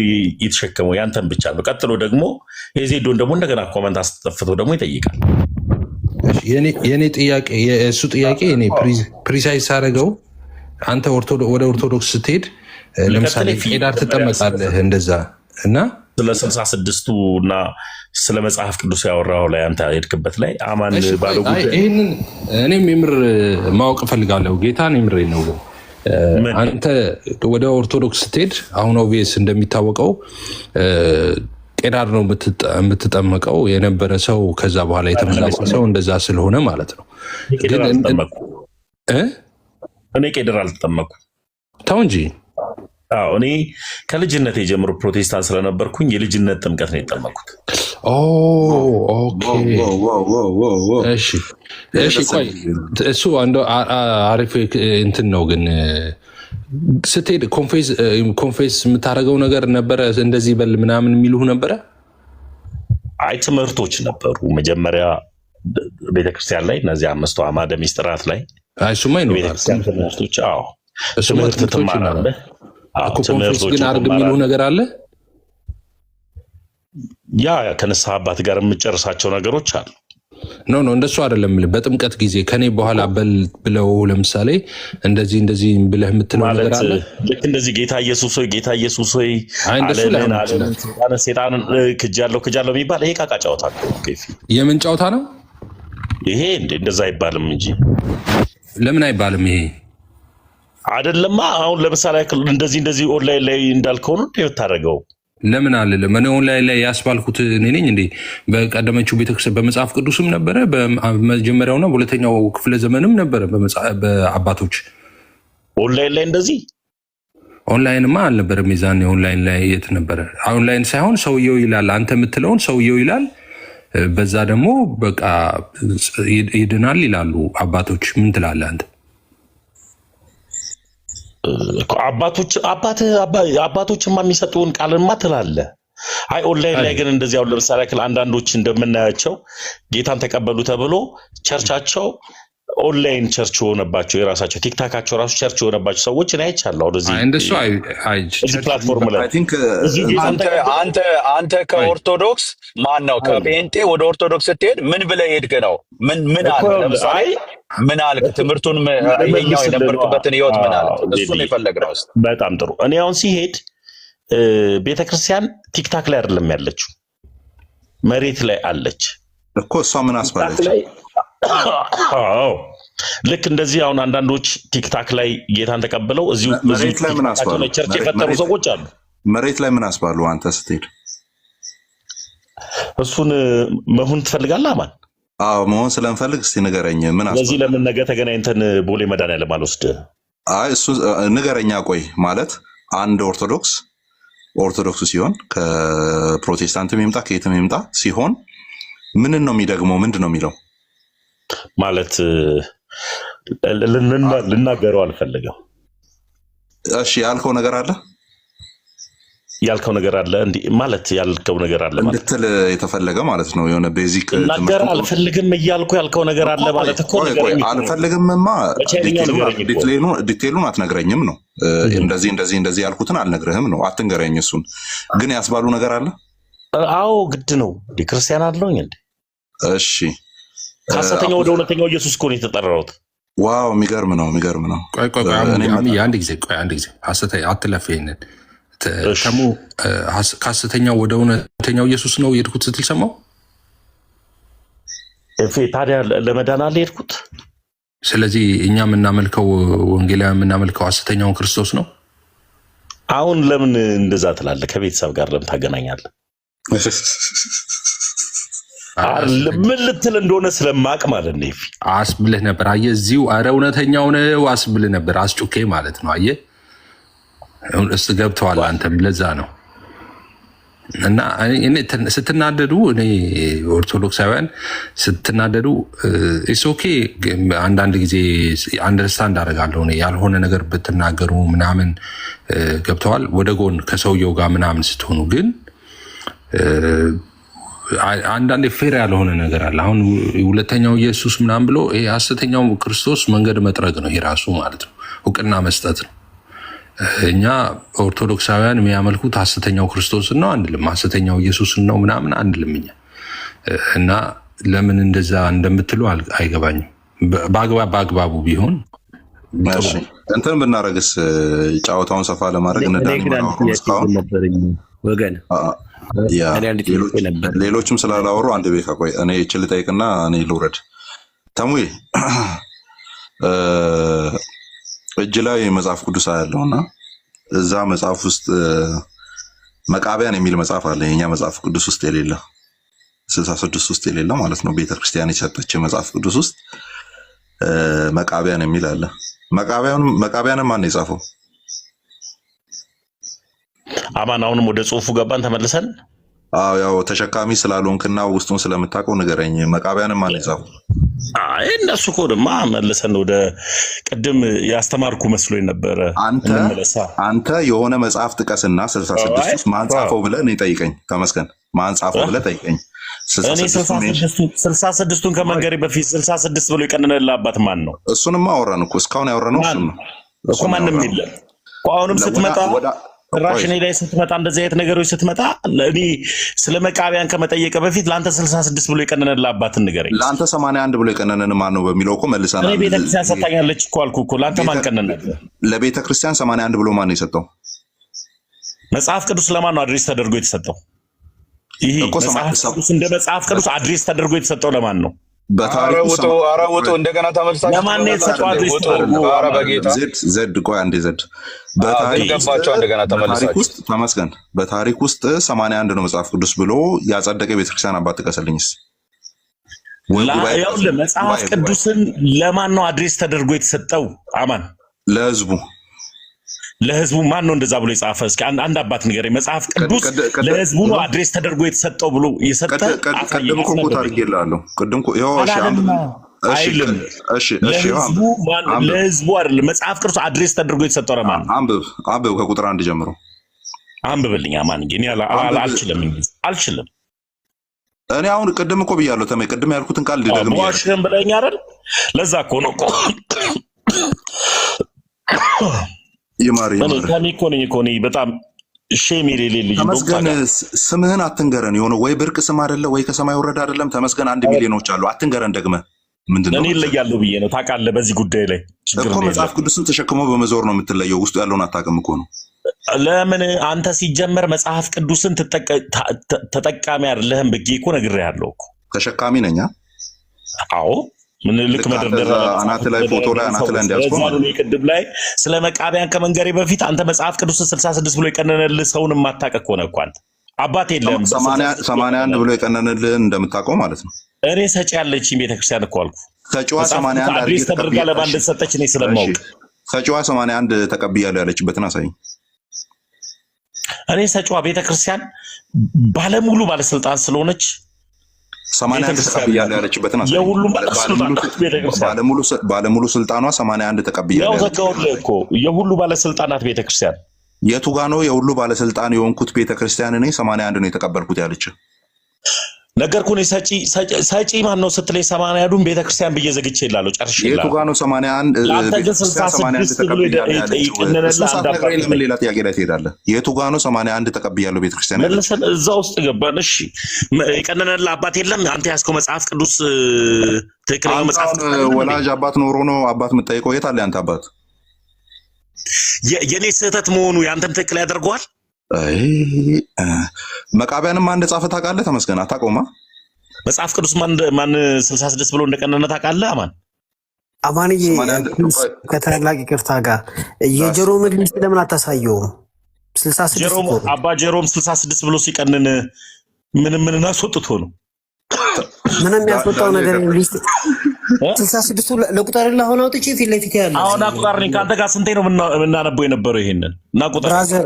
የተሸከመው ያንተን ብቻ ነው። ቀጥሎ ደግሞ የዜዶን ደግሞ እንደገና ኮመንት አስጠፍቶ ደግሞ ይጠይቃል። የኔ ጥያቄ የእሱ ጥያቄ እኔ ፕሪሳይዝ ሳደርገው አንተ ወደ ኦርቶዶክስ ስትሄድ ለምሳሌ ቄዳር ትጠመቃለህ እንደዛ እና ስለ 66ቱ እና ስለ መጽሐፍ ቅዱስ ያወራው ላይ አንተ ሄድክበት ላይ አማን ባለው ጉዳይ ይሄንን እኔም የምር ማወቅ ፈልጋለሁ። ጌታን የምር ነው። አንተ ወደ ኦርቶዶክስ ስትሄድ አሁን ኦቪየስ እንደሚታወቀው ቄዳር ነው የምትጠመቀው የነበረ ሰው ከዛ በኋላ የተመለሰ ሰው እንደዛ ስለሆነ ማለት ነው። እኔ ቄዳር አልተጠመኩም። ተው እንጂ። እኔ ከልጅነት የጀምሮ ፕሮቴስታንት ስለነበርኩኝ የልጅነት ጥምቀት ነው የጠመኩት። እሺ ቆይ እሱ አሪፍ እንትን ነው። ግን ስትሄድ ኮንፌስ የምታደርገው ነገር ነበረ? እንደዚህ በል ምናምን የሚሉህ ነበረ? አይ ትምህርቶች ነበሩ መጀመሪያ ቤተክርስቲያን ላይ እነዚህ 5 አዕማደ ምስጢራት ላይ እሱማ ይኖራል። ትምህርቶች ትምህርት ትማራለህ። ኮንፌስ ግን አድርግ የሚሉህ ነገር አለ? ያ ከንስሐ አባት ጋር የምጨርሳቸው ነገሮች አሉ። ኖ እንደሱ አይደለም። በጥምቀት ጊዜ ከኔ በኋላ በል ብለው ለምሳሌ እንደዚህ ብለህ የምትለው ነገር አለ። ልክ እንደዚህ ጌታ ኢየሱስ ሆይ ሴጣንን ክጃለሁ የሚባል ይሄ ቃቃ ጨዋታ ነው። የምን ጨዋታ ነው ይሄ? እንደዛ አይባልም እንጂ ለምን አይባልም? ይሄ አይደለማ። አሁን ለምሳሌ እንደዚህ ኦንላይን ላይ እንዳልከው ነው የምታደርገው። ለምን አለ ለምን ኦንላይን ላይ ያስባልኩት እኔ ነኝ እንዴ? በቀደመችው ቤተክርስቲያን በመጽሐፍ ቅዱስም ነበረ፣ በመጀመሪያውና በሁለተኛው ክፍለ ዘመንም ነበረ በአባቶች። ኦንላይን ላይ እንደዚህ ኦንላይንማ አልነበረም። የዛኔ ኦንላይን ላይ የት ነበረ? ኦንላይን ሳይሆን ሰውየው ይላል፣ አንተ የምትለውን ሰውየው ይላል። በዛ ደግሞ በቃ ይድናል ይላሉ አባቶች። ምን ትላለህ አንተ? አባቶችማ የሚሰጡን ቃልማ ትላለህ። አይ ኦንላይን ላይ ግን እንደዚህ አሁን ለምሳሌ አንዳንዶች እንደምናያቸው ጌታን ተቀበሉ ተብሎ ቸርቻቸው ኦንላይን ቸርች የሆነባቸው የራሳቸው ቲክታካቸው ራሱ ቸርች የሆነባቸው ሰዎች እኔ አይቻለሁ። እዚህ ፕላትፎርም ላይ አንተ ከኦርቶዶክስ ማን ነው ከጴንጤ ወደ ኦርቶዶክስ ስትሄድ ምን ብለህ ሄድክ ነው? ምን አለ? ለምሳሌ ምን አልክ? ትምህርቱን ይሄኛው የነበርክበትን ህይወት ምን አልክ? እሱን የፈለግነው። በጣም ጥሩ። እኔ አሁን ሲሄድ ቤተክርስቲያን ቲክታክ ላይ አይደለም ያለችው፣ መሬት ላይ አለች እኮ። እሷ ምን አስባለች? ልክ እንደዚህ አሁን አንዳንዶች ቲክታክ ላይ ጌታን ተቀብለው እዚሁ ላይ ምን አስባሉ? ቸርች የፈጠሩ ሰዎች አሉ። መሬት ላይ ምን አስባሉ? አንተ ስትሄድ እሱን መሆን ትፈልጋለህ? አማን አዎ መሆን ስለምፈልግ እስቲ ንገረኝ። ምን አስባሉ? ስለዚህ ለምን ነገ ተገናኝተን ቦሌ መድኃኒዓለም አልወስድህ? አይ እሱ ንገረኛ። ቆይ ማለት አንድ ኦርቶዶክስ ሲሆን ከፕሮቴስታንትም ይምጣ ከየትም ይምጣ ሲሆን ምንን ነው የሚደግመው? ምንድን ነው የሚለው? ማለት ልናገረው አልፈልግም። እሺ ያልከው ነገር አለ እንዴ? ማለት ያልከው ነገር አለ ማለት እንድትል የተፈለገ ማለት ነው። የሆነ ቤዚክ ልናገር አልፈልግም እያልኩ ያልከው ነገር አለ ማለት እኮ። አልፈልግምማ ዲቴሉን አትነግረኝም ነው። እንደዚህ ያልኩትን አልነግርህም ነው። አትንገረኝ። እሱን ግን ያስባሉ ነገር አለ። አዎ ግድ ነው። ክርስቲያን አለውኝ እንዴ? እሺ ከሐሰተኛው ወደ እውነተኛው ኢየሱስ እኮ ነው የተጠራሁት። ዋው የሚገርም ነው። ቆይ አንድ ጊዜ አትለፍ። ይሄንን ተሙ ከሐሰተኛው ወደ እውነተኛው ኢየሱስ ነው የሄድኩት ስትል ሰማሁ። ታዲያ ለመዳን አለ የሄድኩት። ስለዚህ እኛ የምናመልከው ወንጌላውያን የምናመልከው ሐሰተኛውን ክርስቶስ ነው። አሁን ለምን እንደዛ ትላለህ? ከቤተሰብ ጋር ለምን ታገናኛለህ? ምን ልትል እንደሆነ ስለማቅ ማለት ነው። አስብልህ ነበር። አየህ እዚሁ ኧረ እውነተኛው ነው አስብልህ ነበር። አስጩኬ ማለት ነው። አየህ እስ ገብተዋል። አንተም ለዛ ነው። እና ስትናደዱ እኔ ኦርቶዶክሳውያን ስትናደዱ ኦኬ። አንዳንድ ጊዜ አንደርስታንድ አደርጋለሁ። ያልሆነ ነገር ብትናገሩ ምናምን ገብተዋል። ወደ ጎን ከሰውየው ጋር ምናምን ስትሆኑ ግን አንዳንዴ ፌር ያልሆነ ነገር አለ። አሁን ሁለተኛው ኢየሱስ ምናምን ብሎ ይሄ ሐሰተኛው ክርስቶስ መንገድ መጥረግ ነው። ይሄ ራሱ ማለት ነው እውቅና መስጠት ነው። እኛ ኦርቶዶክሳውያን የሚያመልኩት ሐሰተኛው ክርስቶስን ነው አንልም፣ ሐሰተኛው ኢየሱስን ነው ምናምን አንልም እኛ። እና ለምን እንደዛ እንደምትሉ አይገባኝም። በአግባቡ ቢሆን እንትን ብናረግስ ጨዋታውን ሰፋ ለማድረግ ወገን ሌሎችም ስላላወሩ አንድ ቤት ቆይ እኔ ችል ጠይቅና እኔ ልውረድ። ተሙይ እጅ ላይ መጽሐፍ ቅዱስ ያለውና እዛ መጽሐፍ ውስጥ መቃቢያን የሚል መጽሐፍ አለ። የኛ መጽሐፍ ቅዱስ ውስጥ የሌለ 66 ውስጥ የሌለ ማለት ነው። ቤተክርስቲያን የሰጠች መጽሐፍ ቅዱስ ውስጥ መቃቢያን የሚል አለ። መቃቢያንን ማን ነው የጻፈው? አማን አሁንም ወደ ጽሁፉ ገባን ተመልሰን። አዎ ያው ተሸካሚ ስላልሆንክና ውስጡን ስለምታውቀው ንገረኝ። መቃቢያንን ማን የጻፈው? አይ እነሱ እኮ ድማ መልሰን ወደ ቅድም ያስተማርኩ መስሎኝ ነበረ። አንተ የሆነ መጽሐፍ ጥቀስና 66 ውስጥ ማን ጻፈው ብለህ እኔ ጠይቀኝ። ተመስገን ማን ጻፈው ብለህ ጠይቀኝ። እኔ 66ቱን ከመንገሬ በፊት 66 ብሎ የቀነነልህ አባት ማን ነው? እሱንማ አወራን እኮ እስካሁን ያወራነው እሱን ነው እኮ። ማንም የለም እኮ አሁንም ስትመጣ ጭራሽ እኔ ላይ ስትመጣ እንደዚህ አይነት ነገሮች ስትመጣ እኔ ስለ መቃቢያን ከመጠየቀ በፊት ለአንተ 66 ብሎ የቀነነልህ አባትን ንገረኝ። ለአንተ 81 ብሎ የቀነነን ማን ነው በሚለው እኮ መልሰናል። እኔ ቤተክርስቲያን ሰጣኛለች እኮ አልኩህ እኮ። ለአንተ ማን ቀነነልህ? ለቤተክርስቲያን 81 ብሎ ማን ነው የሰጠው? መጽሐፍ ቅዱስ ለማን ነው አድሬስ ተደርጎ የተሰጠው? ይሄ መጽሐፍ ቅዱስ እንደ መጽሐፍ ቅዱስ አድሬስ ተደርጎ የተሰጠው ለማን ነው? በታሪኩ ኧረ ውጡ እንደገና ተመልሳችሁ ለማን ነው የተሰጠው አድሬስ ተደርጎ? ኧረ በጌታ ዘድ ቆይ አንዴ ዘድ ገባቸው እንደገና ተመልሳችሁ ተመስገን። በታሪክ ውስጥ 81 ነው መጽሐፍ ቅዱስ ብሎ ያጸደቀ ቤተክርስቲያን አባት ጥቀስልኝስ። መጽሐፍ ቅዱስን ለማን ነው አድሬስ ተደርጎ የተሰጠው? አማን ለህዝቡ ማን ነው እንደዛ ብሎ የጻፈ? እስኪ አንድ አባት ንገረኝ። መጽሐፍ ቅዱስ ለህዝቡ ነው አድሬስ ተደርጎ የተሰጠው ብሎ የሰጠ ቀደም እኮ ታርጌላለሁ። ቀደም እኮ አይልም። ለህዝቡ አይደለም መጽሐፍ ቅዱስ አድሬስ ተደርጎ የተሰጠው ለማን ነው? አንብብ ከቁጥር 1 ጀምሮ አንብብልኝ። አማን እኔ አልችልም። እኔ አሁን ቅድም እኮ ብያለሁ። ተመይ ቅድም ያልኩትን ቃል ደግም ዋሽን ብለኝ አይደል? ለዛ እኮ ነው ይማሪ ኮኒ በጣም ሼም የሌለኝ ልጅ ተመስገን። ስምህን አትንገረን። የሆነ ወይ ብርቅ ስም አይደለ ወይ ከሰማይ ወረደ አይደለም። ተመስገን 1 ሚሊዮኖች አሉ። አትንገረን ደግመ ምንድነው? እኔ እለያለሁ ብዬ ነው ታውቃለህ። በዚህ ጉዳይ ላይ እኮ መጽሐፍ ቅዱስን ተሸክሞ በመዞር ነው የምትለየው። ውስጡ ያለውን አታውቅም እኮ ነው። ለምን አንተ ሲጀመር መጽሐፍ ቅዱስን ተጠቃሚ አይደለህም ብዬ እኮ ነግሬሃለሁ እኮ። ተሸካሚ ነኝ። አዎ ምን ልክ መደርደር አናት ላይ ፎቶ ላይ አናት ላይ እንዲያስቆም ቅድም ላይ ስለ መቃቢያን ከመንገሬ በፊት አንተ መጽሐፍ ቅዱስን 66 ብሎ የቀነነልህ ሰውን የማታውቅ እኮ ነው እኮ አንተ። አባት የለም 81 ብሎ የቀነነልህ እንደምታውቀው ማለት ነው። እኔ ሰጪ ያለችኝ ቤተክርስቲያን እኮ አልኩ። ሰጪዋ 81 አድሬስ ተደርጋ ለባንድ ሰጠች። እኔ ስለማውቅ ሰጪዋ 81 ተቀብያለሁ ያለችበትን አሳይኝ። እኔ ሰጪዋ ቤተክርስቲያን ባለሙሉ ባለስልጣን ስለሆነች 81 ተቀብያለሁ ያለችበትን አሳይኝ። የሁሉም ባለሙሉ ስልጣኗ 81 ተቀብያለሁ። ያው ዘጋውልህ እኮ የሁሉ ባለስልጣናት ቤተክርስቲያን። የቱ ጋ ነው የሁሉ ባለስልጣን የሆንኩት ቤተክርስቲያን? እኔ 81 ነው የተቀበልኩት ያለች ነገርኩህ። እኔ ሰጪ ማን ነው ስትለኝ 81ዱን ቤተክርስቲያን ብዬ ዘግቼ እላለሁ። ጨርሼ እላለሁ። የቱ ጋ ነው 81 ለምን ሌላ ጥያቄ ላይ ትሄዳለህ? የቱ ጋ ነው 81 ተቀብያለሁ ቤተክርስቲያን? እዛ ውስጥ ገባን። እሺ የቀነነልህ አባት የለም? አንተ ያዝከው መጽሐፍ ቅዱስ ትክክለኛ መጽሐፍ ወላጅ አባት ኖሮ ነው አባት የምጠይቀው? የት አለ ያንተ አባት? የኔ ስህተት መሆኑ ያንተን ትክክል ያደርገዋል? መቃቢያንም ማን እንደጻፈ ታውቃለህ? ተመስገን አታውቀውማ? መጽሐፍ ቅዱስ ማን 66 ብሎ እንደቀነነ ታውቃለህ? አማንዬ ከታላቅ ይቅርታ ጋር የጀሮም ልጅ ለምን አታሳየውም? 66 አባ ጀሮም 66 ብሎ ሲቀንን ምን አስወጥቶ ነው? ምንም ያስወጣው ነገር ሊስት 66 ለቁጥርላ ሆነ አውጥቼ ፊት ለፊት ያለ አሁን አቁጣር ነኝ ካንተ ጋር ስንቴ ነው የምናነበው የነበረው? ይሄንን እና ቁጥር ብራዘር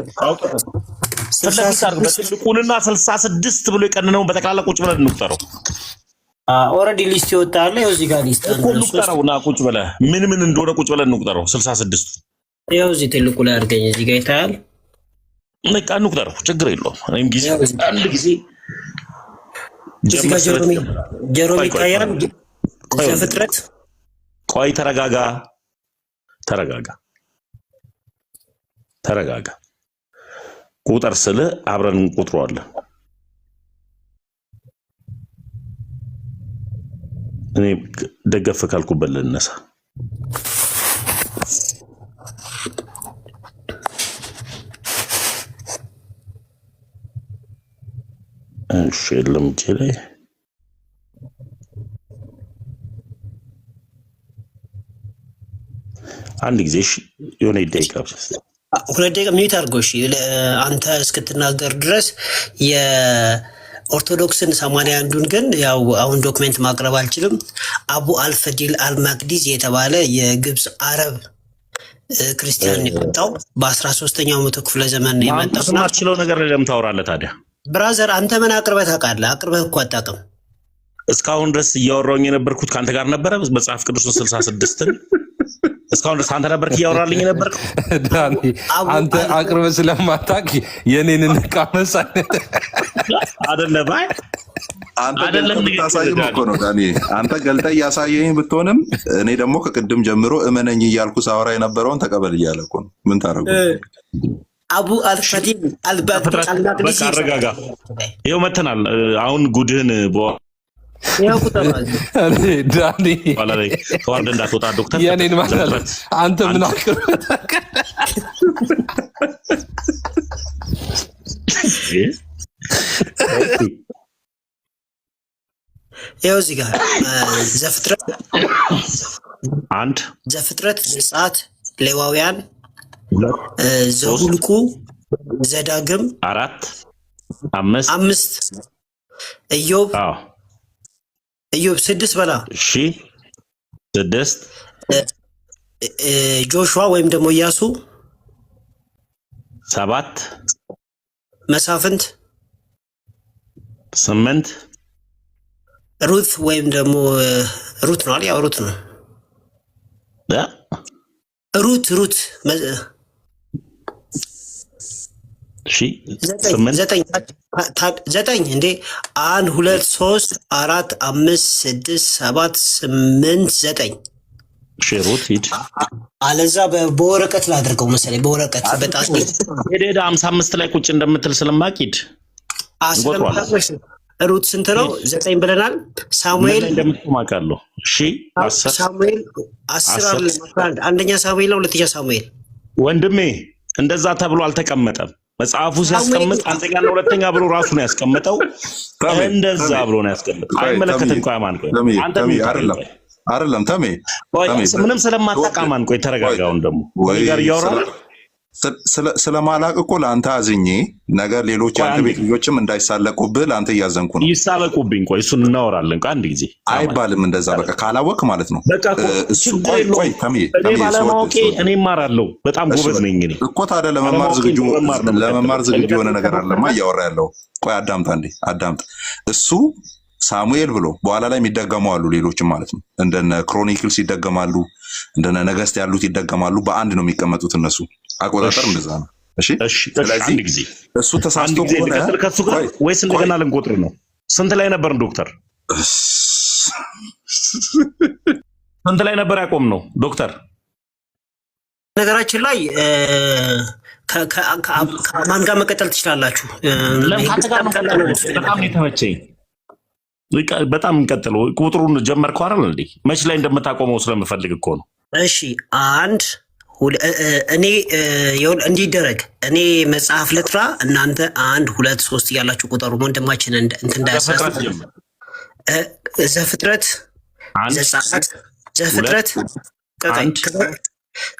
በትልቁንና 66 ብሎ የቀነነውን በጠቅላላ ቁጭ ብለን እንቁጠረው። ኦልሬዲ ሊስት ይወጣል። ይኸው እዚህ ጋር ሊስት እኮ እንቁጠረውና ቁጭ ብለህ ምን እንደሆነ ቁጭ ብለን እንቁጠረው። 66 ይኸው እዚህ ትልቁ ላይ አድርገኝ። እዚህ ጋር ይታያል። በቃ እንቁጠረው፣ ችግር የለውም። እኔም ጊዜ አንድ ጊዜ እዚህ ጋር ጀሮም ይታያል። ዘፍጥረት ቆይ ተረጋጋ። ቁጥር ስለ አብረን እንቆጥረዋለን። እኔ ደገፍ ካልኩበት ልነሳ። እሺ የለም እጄ ላይ አንድ ጊዜ የሆነ ደቂቃ ሁለት ደቂቃ ሚዩት አድርጎ አንተ እስክትናገር ድረስ የኦርቶዶክስን 81ዱን ግን ያው አሁን ዶክመንት ማቅረብ አልችልም። አቡ አልፈዲል አልማቅዲስ የተባለ የግብፅ አረብ ክርስቲያን የመጣው በ13ኛው መቶ ክፍለ ዘመን ነው የመጣው። ማችለው ነገር ለምን ታወራለህ ታዲያ? ብራዘር አንተ ምን አቅርበህ ታውቃለህ? አቅርበህ እኮ አታውቅም። እስካሁን ድረስ እያወራሁኝ የነበርኩት ከአንተ ጋር ነበረ። መጽሐፍ ቅዱስን 66ን እስካሁን ድረስ አንተ ነበርክ እያወራልኝ የነበርከው። ዳኒ አንተ አቅርበህ ስለማታውቅ የኔን ንቃመሳን አይደለም። አንተ ታሳየኝ እኮ ነው ዳኒ። አንተ ገልጠህ እያሳየኝ ብትሆንም እኔ ደግሞ ከቅድም ጀምሮ እመነኝ እያልኩ ሳወራ የነበረውን ተቀበል እያለ እኮ ነው። ምን ታረጉ? አቡ አልፈዲል ፍጥረት በቃ አረጋጋ። ይኸው መተናል። አሁን ጉድህን ዳኒ ተዋርደ እንዳትወጣ ዶክተር የኔን ማለት አንተ ምን አቅርበህ ይኸው እዚህ ጋር ዘፍጥረት አንድ ዘፍጥረት ዘጸአት ሌዋውያን ዘሁልቁ ዘዳግም አራት አምስት ኢዮብ ስድስት በላ እሺ ስድስት ጆሹዋ ወይም ደግሞ ኢያሱ ሰባት መሳፍንት ስምንት ሩት ወይም ደግሞ ሩት ነው ያው ሩት ነው ሩት እሺ ስምንት ዘጠኝ እንዴ 1 2 3 4 5 6 7 8 9 ሩት ሂድ አለዛ በወረቀት ላድርገው መሰለኝ በወረቀት በጣም ሄደ 55 ላይ ቁጭ እንደምትል ስለማቂድ ሩት ስንት ነው? 9 ብለናል። ሳሙኤል እንደምትማቃለሁ። እሺ 10 ሳሙኤል 10 አለ 11 አንደኛ ሳሙኤል ነው። ሁለተኛ ሳሙኤል ወንድሜ እንደዛ ተብሎ አልተቀመጠም። መጽሐፉ ሲያስቀምጥ አንደኛና ሁለተኛ ብሎ ራሱ ነው ያስቀምጠው። እንደዛ ብሎ ነው ያስቀምጠው። አይመለከትም። ቆይ አማን ቆይ አንተ አይደለም ተሜ ምንም ስለማታውቅ አማን ቆይ ተረጋጋውን ደግሞ ወይ ጋር ያወራል ስለማላቅ እኮ ለአንተ አዝኜ ነገር ሌሎች አንተ ቤት ልጆችም እንዳይሳለቁብህ ለአንተ እያዘንኩ ነው። ይሳለቁብኝ ቆይ እሱን እናወራለን። ቆይ አንድ ጊዜ አይባልም እንደዛ በቃ ካላወቅ ማለት ነው። እሱ ቆይ ተሜ ባለማወቄ እኔ እማራለሁ። በጣም ጎበዝ ነኝ እኔ እኮ ታዲያ ለመማር ዝግጁ የሆነ ነገር አለማ እያወራ ያለው። ቆይ አዳምጥ አንዴ አዳምጥ። እሱ ሳሙኤል ብሎ በኋላ ላይ የሚደገሙ አሉ ሌሎችም ማለት ነው። እንደነ ክሮኒክልስ ይደገማሉ፣ እንደነ ነገስት ያሉት ይደገማሉ። በአንድ ነው የሚቀመጡት እነሱ አቆጣጠር እንደዛ ነው። እሺ ስለዚህ አንድ ጊዜ እሱ ተሳስቶ ሆነ ከሱ ጋር ወይስ እንደገና ልንቆጥር ነው? ስንት ላይ ነበርን ዶክተር? ስንት ላይ ነበር ያቆም ነው ዶክተር? ነገራችን ላይ ከማን ጋር መቀጠል ትችላላችሁ? ለምን ጋር መቀጠል? በጣም ነው የተመቸኝ። በጣም እንቀጥለው። ቁጥሩን ጀመርከው አይደል እንዴ? መች ላይ እንደምታቆመው ስለምፈልግ እኮ ነው። እሺ አንድ እኔ እንዲደረግ እኔ መጽሐፍ ልጥራ እናንተ 1 2 3 እያላችሁ ቁጠሩ። ወንድማችን እንትን እንዳያሳስብ። ዘፍጥረት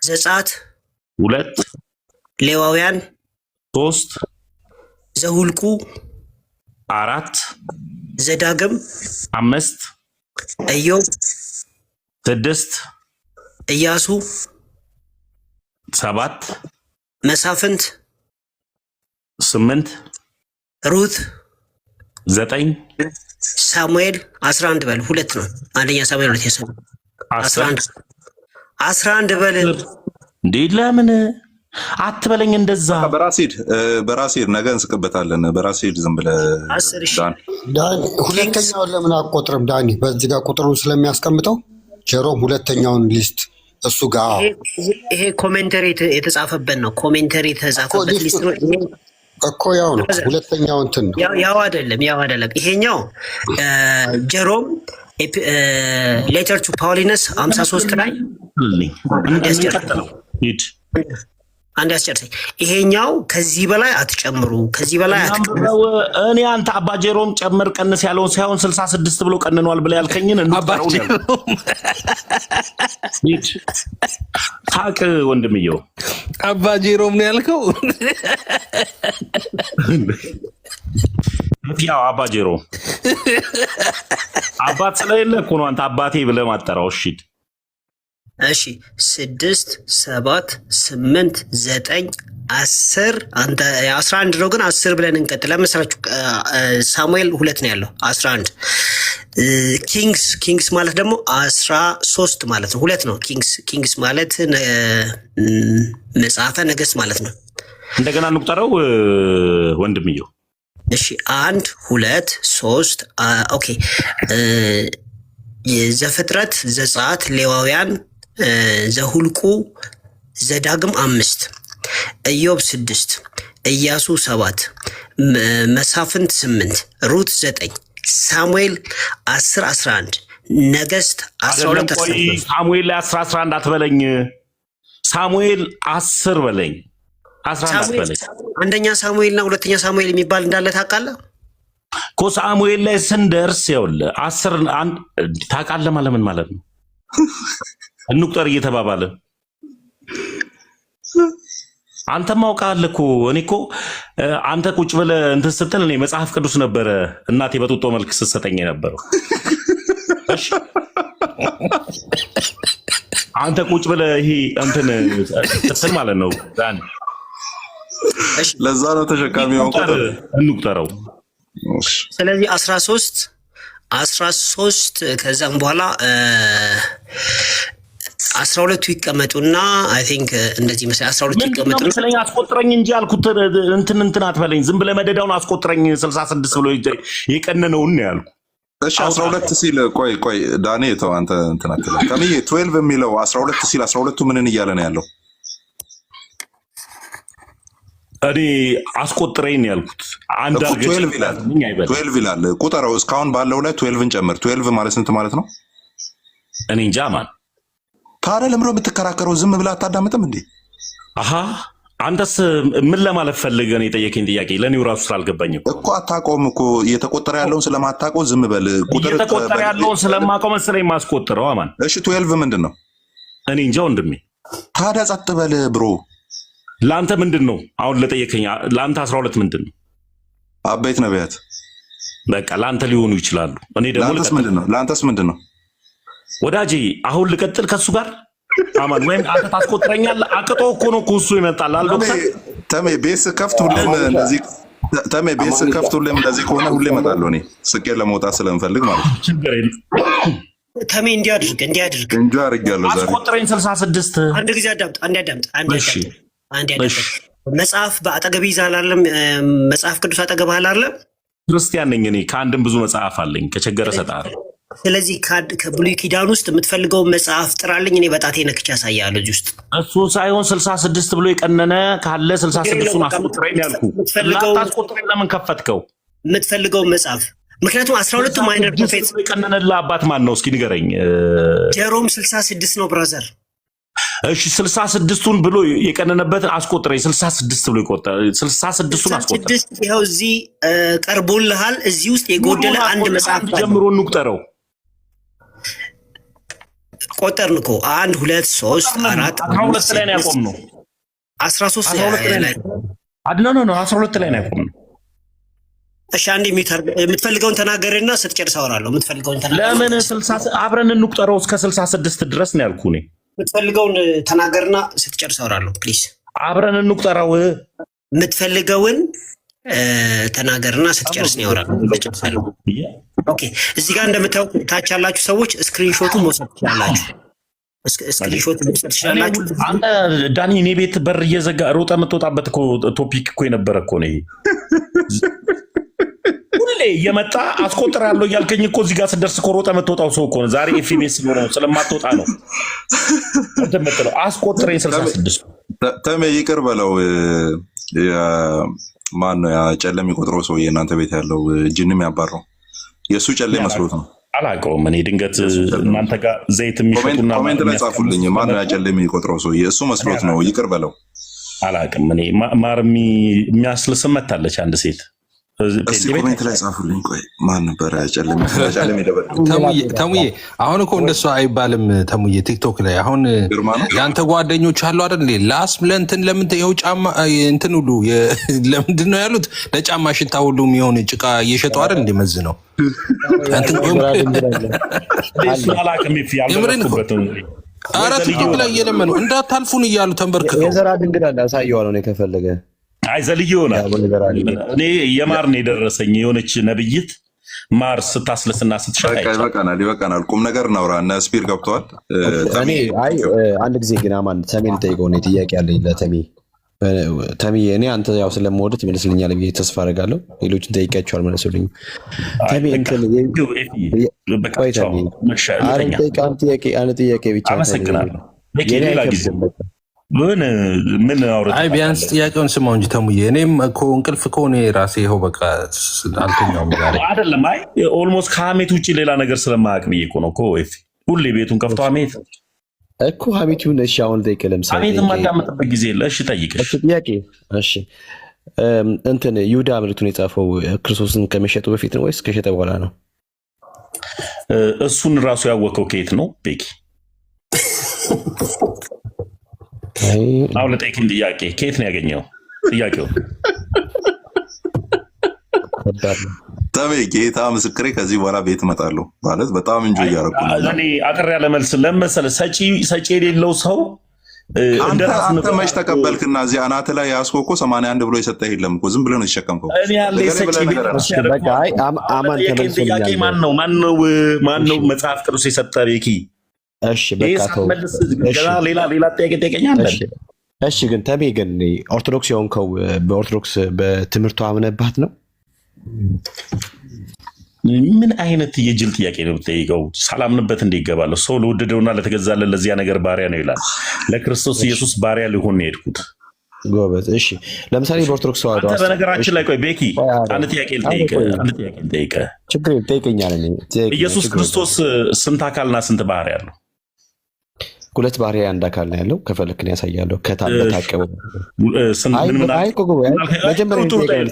ዘጸአት 2 ሌዋውያን 3 ዘሁልቁ 4 ዘዳግም 5 ኢዮብ 6 ኢያሱ 7 መሳፍንት 8 ሩት 9 ሳሙኤል 11 በል 2 ነው። አንደኛ ሳሙኤል 2 11 በል እንዴ ለምን አትበለኝ እንደዛ። በራሴድ ነገ እንስቅበታለን። በራሴድ ዝም ብለህ ዳኒ ሁለተኛውን ለምን አቆጥርም? ዳኒ በዚህ ጋር ቁጥሩን ስለሚያስቀምጠው ጀሮም ሁለተኛውን ሊስት እሱ ጋር ይሄ ኮሜንተሪ የተጻፈበት ነው። ኮሜንተሪ የተጻፈበት ሊስት ነው እኮ ያው ነው። ሁለተኛው እንትን ነው ያው አይደለም ይሄኛው ጀሮም ሌተር ቱ ፓውሊነስ 53 ላይ አንድ ያስጨርሰኝ። ይሄኛው ከዚህ በላይ አትጨምሩ፣ ከዚህ በላይ አትጨምሩ። እኔ አንተ አባ ጀሮም ጨምር ቀንስ ያለውን ሳይሆን 66 ብሎ ቀንኗል ብለ ያልከኝን እንጣጣው ነው። ታቅ ወንድምየው አባ ጀሮም ነው ያልከው። ያው አባ ጀሮም አባት ስለሌለ እኮ ነው አንተ አባቴ ብለህ ማጠራው። እሺ 6 7 8 9 10 አንተ 11 ነው ግን 10 ብለን እንቀጥል። ለምሳሌችሁ ሳሙኤል 2 ነው ያለው 11 ኪንግስ ማለት ደግሞ 13 ማለት ነው። 2 ነው ኪንግስ ማለት መጽሐፈ ነገሥት ማለት ነው። እንደገና እንቁጠረው ወንድምየው። እሺ 1 2 3 ኦኬ ዘፍጥረት ዘጸአት ሌዋውያን ዘሁልቁ ዘዳግም 5 ኢዮብ 6 ኢያሱ 7 መሳፍንት 8 ሩት 9 ሳሙኤል 10 11 ነገስት 12 ሳሙኤል ላይ 10 11 አትበለኝ። ሳሙኤል 10 በለኝ 11 በለኝ። አንደኛ ሳሙኤልና ሁለተኛ ሳሙኤል የሚባል እንዳለ ታውቃለህ እኮ። ሳሙኤል ላይ ስንደርስ ይኸውልህ 10 ታውቃለህ ማለት ምን ማለት ነው? እንቁጠር እየተባባለ አንተም አውቃለህ እኮ። እኔ እኮ አንተ ቁጭ ብለህ እንትን ስትል እኔ መጽሐፍ ቅዱስ ነበረ እናቴ በጡጦ መልክ ስትሰጠኝ የነበረው። እሺ አንተ ቁጭ ብለህ ይሄ እንትን ስትል ማለት ነው። ለዛ ነው ተሸካሚ ሆንኩት። እንቁጠረው። ስለዚህ 13 ከዛም በኋላ 12ቱ ይቀመጡና አይ ቲንክ እንደዚህ መሰለኝ 12ቱ ይቀመጡና ስለኛ አስቆጥረኝ እንጂ አልኩት። እንትን አትበለኝ። ዝም ብለህ መደዳውን አስቆጥረኝ 66 ብሎ የቀነነውን ነው ያልኩ። እሺ 12 ሲል ቆይ ዳኔ ተው አንተ እንትን አትበል። ከምዬ 12 የሚለው 12 ሲል 12ቱ ምንን እያለ ነው ያለው? እኔ አስቆጥረኝ ነው ያልኩት። አንድ አርገህ 12 ይላል። ቁጠረው እስካሁን ባለው ላይ 12ን ጨምር። 12 ማለት ስንት ማለት ነው? እኔ እንጃ ማን። ታዲያ ለምሮ የምትከራከረው? ዝም ብለህ አታዳምጥም እንዴ? አሃ አንተስ ምን ለማለት ፈልገህ ነው የጠየቀኝ ጥያቄ? ለኔው ራሱ ስላልገባኝ እኮ አታውቀውም እኮ እየተቆጠረ ያለውን ስለማታውቀው ዝም በል። ቁጥር እየተቆጠረ ያለውን ስለማውቀው መሰለኝ ማስቆጥረው። አማን እሺ 12 ምንድን ነው? እኔ እንጃ ወንድሜ። ታዲያ ጸጥ በል ብሮ። ለአንተ ምንድን ነው አሁን ለጠየቀኝ? ለአንተ 12 ምንድን ነው? አበይት ነቢያት በቃ ለአንተ ሊሆኑ ይችላሉ። እኔ ደግሞ ለአንተስ ምንድን ነው? ወዳጄ አሁን ልቀጥል ከሱ ጋር አማን? ወይም አንተ ታስቆጥረኛለህ? አቅጦ እኮ ነው እሱ ይመጣል አል ዶክተር ተሜ ቤስ ከፍት ሁሌም እንደዚህ ተሜ ቤስ ከፍት ሁሌም እንደዚህ ከሆነ ሁሌ እመጣለሁ እኔ ስቄ ለመውጣት ስለምፈልግ ማለት ነው። ችግር የለም ተሜ እንዲያድርግ እንጂ አድርጌያለሁ። ዛሬ አስቆጥረኝ 66 አንድ ጊዜ አዳምጥ። መጽሐፍ በአጠገብ ይዛል አይደለም? መጽሐፍ ቅዱስ አጠገብ አይደለም? ክርስቲያን ነኝ እኔ። ከአንድም ብዙ መጽሐፍ አለኝ። ከቸገረ እሰጥሃለሁ። ስለዚህ ከብሉይ ኪዳን ውስጥ የምትፈልገውን መጽሐፍ ጥራልኝ። እኔ በጣቴ ነክቼ አሳያለሁ። እዚህ ውስጥ እሱ ሳይሆን 66 ብሎ የቀነነ ካለ 66ቱን አስቆጥረኝ ያልኩህ። አታስቆጥረኝ ለምን ከፈትከው? የምትፈልገውን መጽሐፍ ምክንያቱም 12ቱ ማይነር ፕሮፌትስ የቀነነልህ አባት ማን ነው? እስኪ ንገረኝ። ጀሮም 66 ነው ብራዘር። እሺ 66ቱን ብሎ የቀነነበትን አስቆጥረኝ። 66 ብሎ ይቆጠር። 66ቱን አስቆጥረኝ። ይኸው እዚህ ቀርቦልሃል። እዚህ ውስጥ የጎደለ አንድ መጽሐፍ ጀምሮ እንቁጠረው። ቆጠርን እኮ 1 2 3 4 12 ላይ ነው ያቆምነው። 13 ላይ ነው 12 ላይ ነው ያቆምነው። እሺ አንዴ የምትፈልገውን ተናገርና ስትጨርስ አወራለሁ። የምትፈልገውን ተናገር። ለምን 60 አብረን እንቁጠረው እስከ 66 ድረስ ነው ያልኩህ እኔ። የምትፈልገውን ተናገርና ስትጨርስ አወራለሁ። ፕሊዝ አብረን እንቁጠረው። የምትፈልገውን ተናገርና ስትጨርስ ነው ያወራለሁ። ኦኬ እዚህ ጋር እንደምታውቁ ታች ያላችሁ ሰዎች ስክሪንሾቱን መውሰድ ትችላላችሁ። ስክሪንሾት መውሰድ ትችላላችሁ። አንተ ዳኒ እኔ ቤት በር እየዘጋ ሮጠ የምትወጣበት እኮ ቶፒክ እኮ የነበረ እኮ ነው ይሄ። ሁሌ እየመጣ አስቆጥራለሁ እያልከኝ እኮ እዚህ ጋር ስደርስ እኮ ሮጠ የምትወጣው ሰው እኮ ነው። ዛሬ ኤፍቢኤስ ነው ስለማትወጣ ነው እንደምትለው። አስቆጥረኝ 66 ተሜ ይቅር በለው። ማን ነው ያ ጨለ የሚቆጥረው ሰውዬ እናንተ ቤት ያለው ጅንም ያባረው? የእሱ ጨሌ መስሎት ነው። አላውቀውም እኔ። ድንገት እናንተ ጋር ዘይት የሚሸጡና ኮሜንት ላይ ጻፉልኝ። ማን ነው ያ ጨሌ የሚቆጥረው ሰውዬ? እሱ መስሎት ነው። ይቅር በለው። አላውቅም እኔ። ማር የሚያስልስም መታለች አንድ ሴት። እስኪ ኮሜንት ላይ ጻፉልኝ። ቆይ ማን ነበር ያ ጨሌ የሚደበቅ? ተሙዬ አሁን እኮ እንደሱ አይባልም። ተሙዬ ቲክቶክ ላይ አሁን የአንተ ጓደኞች አሉ አይደል? ላስ ለእንትን ለምን ይኸው ጫማ እንትን ሁሉ ለምንድን ነው ያሉት? ለጫማ ሽታ ሁሉ የሚሆን ጭቃ እየሸጡ አይደል? እንደመዝ ነው ኧረ ቲክቶክ ላይ እየለመኑ እንዳታልፉን እያሉ ተንበርክከው የዘራ ድንግል አለ ያሳየዋል ነው ከፈለገ አይዘልይ ይሆናል። እኔ የማር ነው የደረሰኝ የሆነች ነብይት ማር ስታስለስና ስትሸጣ ይበቃናል። ቁም ነገር እናውራ። እነ ስፒር ገብተዋል። እኔ አንድ ጊዜ ግን አማን ተሜን ጠይቀው ነው ጥያቄ ያለኝ ለተሜ እኔ አንተ ያው ስለምወድት ይመስልኛል ብዬ ተስፋ አደርጋለሁ። ሌሎችን ጠይቄያቸዋል መለሱልኝ። ተሜ አንድ ጥያቄ ብቻ አመሰግናለሁ። ሌላ ጊዜ ምን አውርተህ? አይ ቢያንስ ጥያቄውን ስማው እንጂ ተሙዬ። እኔም እኮ እንቅልፍ ከሆነ ራሴ ይኸው በቃ አልተኛውም ዛሬ። አይደለም አይ ኦልሞስት ከሀሜት ውጭ ሌላ ነገር ስለማያውቅ ብዬ እኮ ነው እኮ ወይ ሁሌ ቤቱን ከፍቶ ሀሜት እኮ ሀሜቱን። እሺ አሁን ጠይቅ። ለምሳሌ ሀሜት የማዳመጥበት ጊዜ የለ። እሺ ጠይቅሽ ጥያቄ። እሺ እንትን ይሁዳ መልእክቱን የጻፈው ክርስቶስን ከመሸጡ በፊት ነው ወይስ ከሸጠ በኋላ ነው? እሱን ራሱ ያወቀው ከየት ነው ቤኪ? አሁን ለጠይቅን ጥያቄ ከየት ነው ያገኘው? ጥያቄው ተሜ ጌታ ምስክሬ፣ ከዚህ በኋላ ቤት እመጣለሁ ማለት በጣም እንጆ እያደረኩ ነው። እኔ አጠር ያለ መልስ ለመሰለ ሰጪ የሌለው ሰው አንተ መች ተቀበልክና እዚህ አናት ላይ ያስኮ እኮ 81 ብሎ የሰጠህ የለም እኮ ዝም ብለህ ነው የተሸከምከው። እኔ ያለ ሰጪ ጥያቄ ማን ነው መጽሐፍ ቅዱስ የሰጠ ቤኪ? እሺ በቃ ተው። ሌላ ጥያቄ ጠይቀኛለህ። እሺ ግን ተሜ ግን ኦርቶዶክስ የሆንከው በኦርቶዶክስ በትምህርቱ አምነባት ነው? ምን አይነት የጅል ጥያቄ ነው የምትጠይቀው? ሳላምንበት እንደ ይገባለሁ። ሰው ለወደደውና ለተገዛለን ለዚያ ነገር ባሪያ ነው ይላል። ለክርስቶስ ኢየሱስ ባሪያ ሊሆን ነው የሄድኩት። ጎበዝ። እሺ ለምሳሌ በኦርቶዶክስ ተዋህዶ አንተ በነገራችን ላይ ቆይ ቤኪ አንድ ጥያቄ ልጠይቅህ። ችግር ይጠይቀኛል። ኢየሱስ ክርስቶስ ስንት አካልና ስንት ባህሪ አለው? ሁለት ባህሪ አንድ አካል ነው ያለው። ከፈለክን ያሳያለሁ። ከታቀበው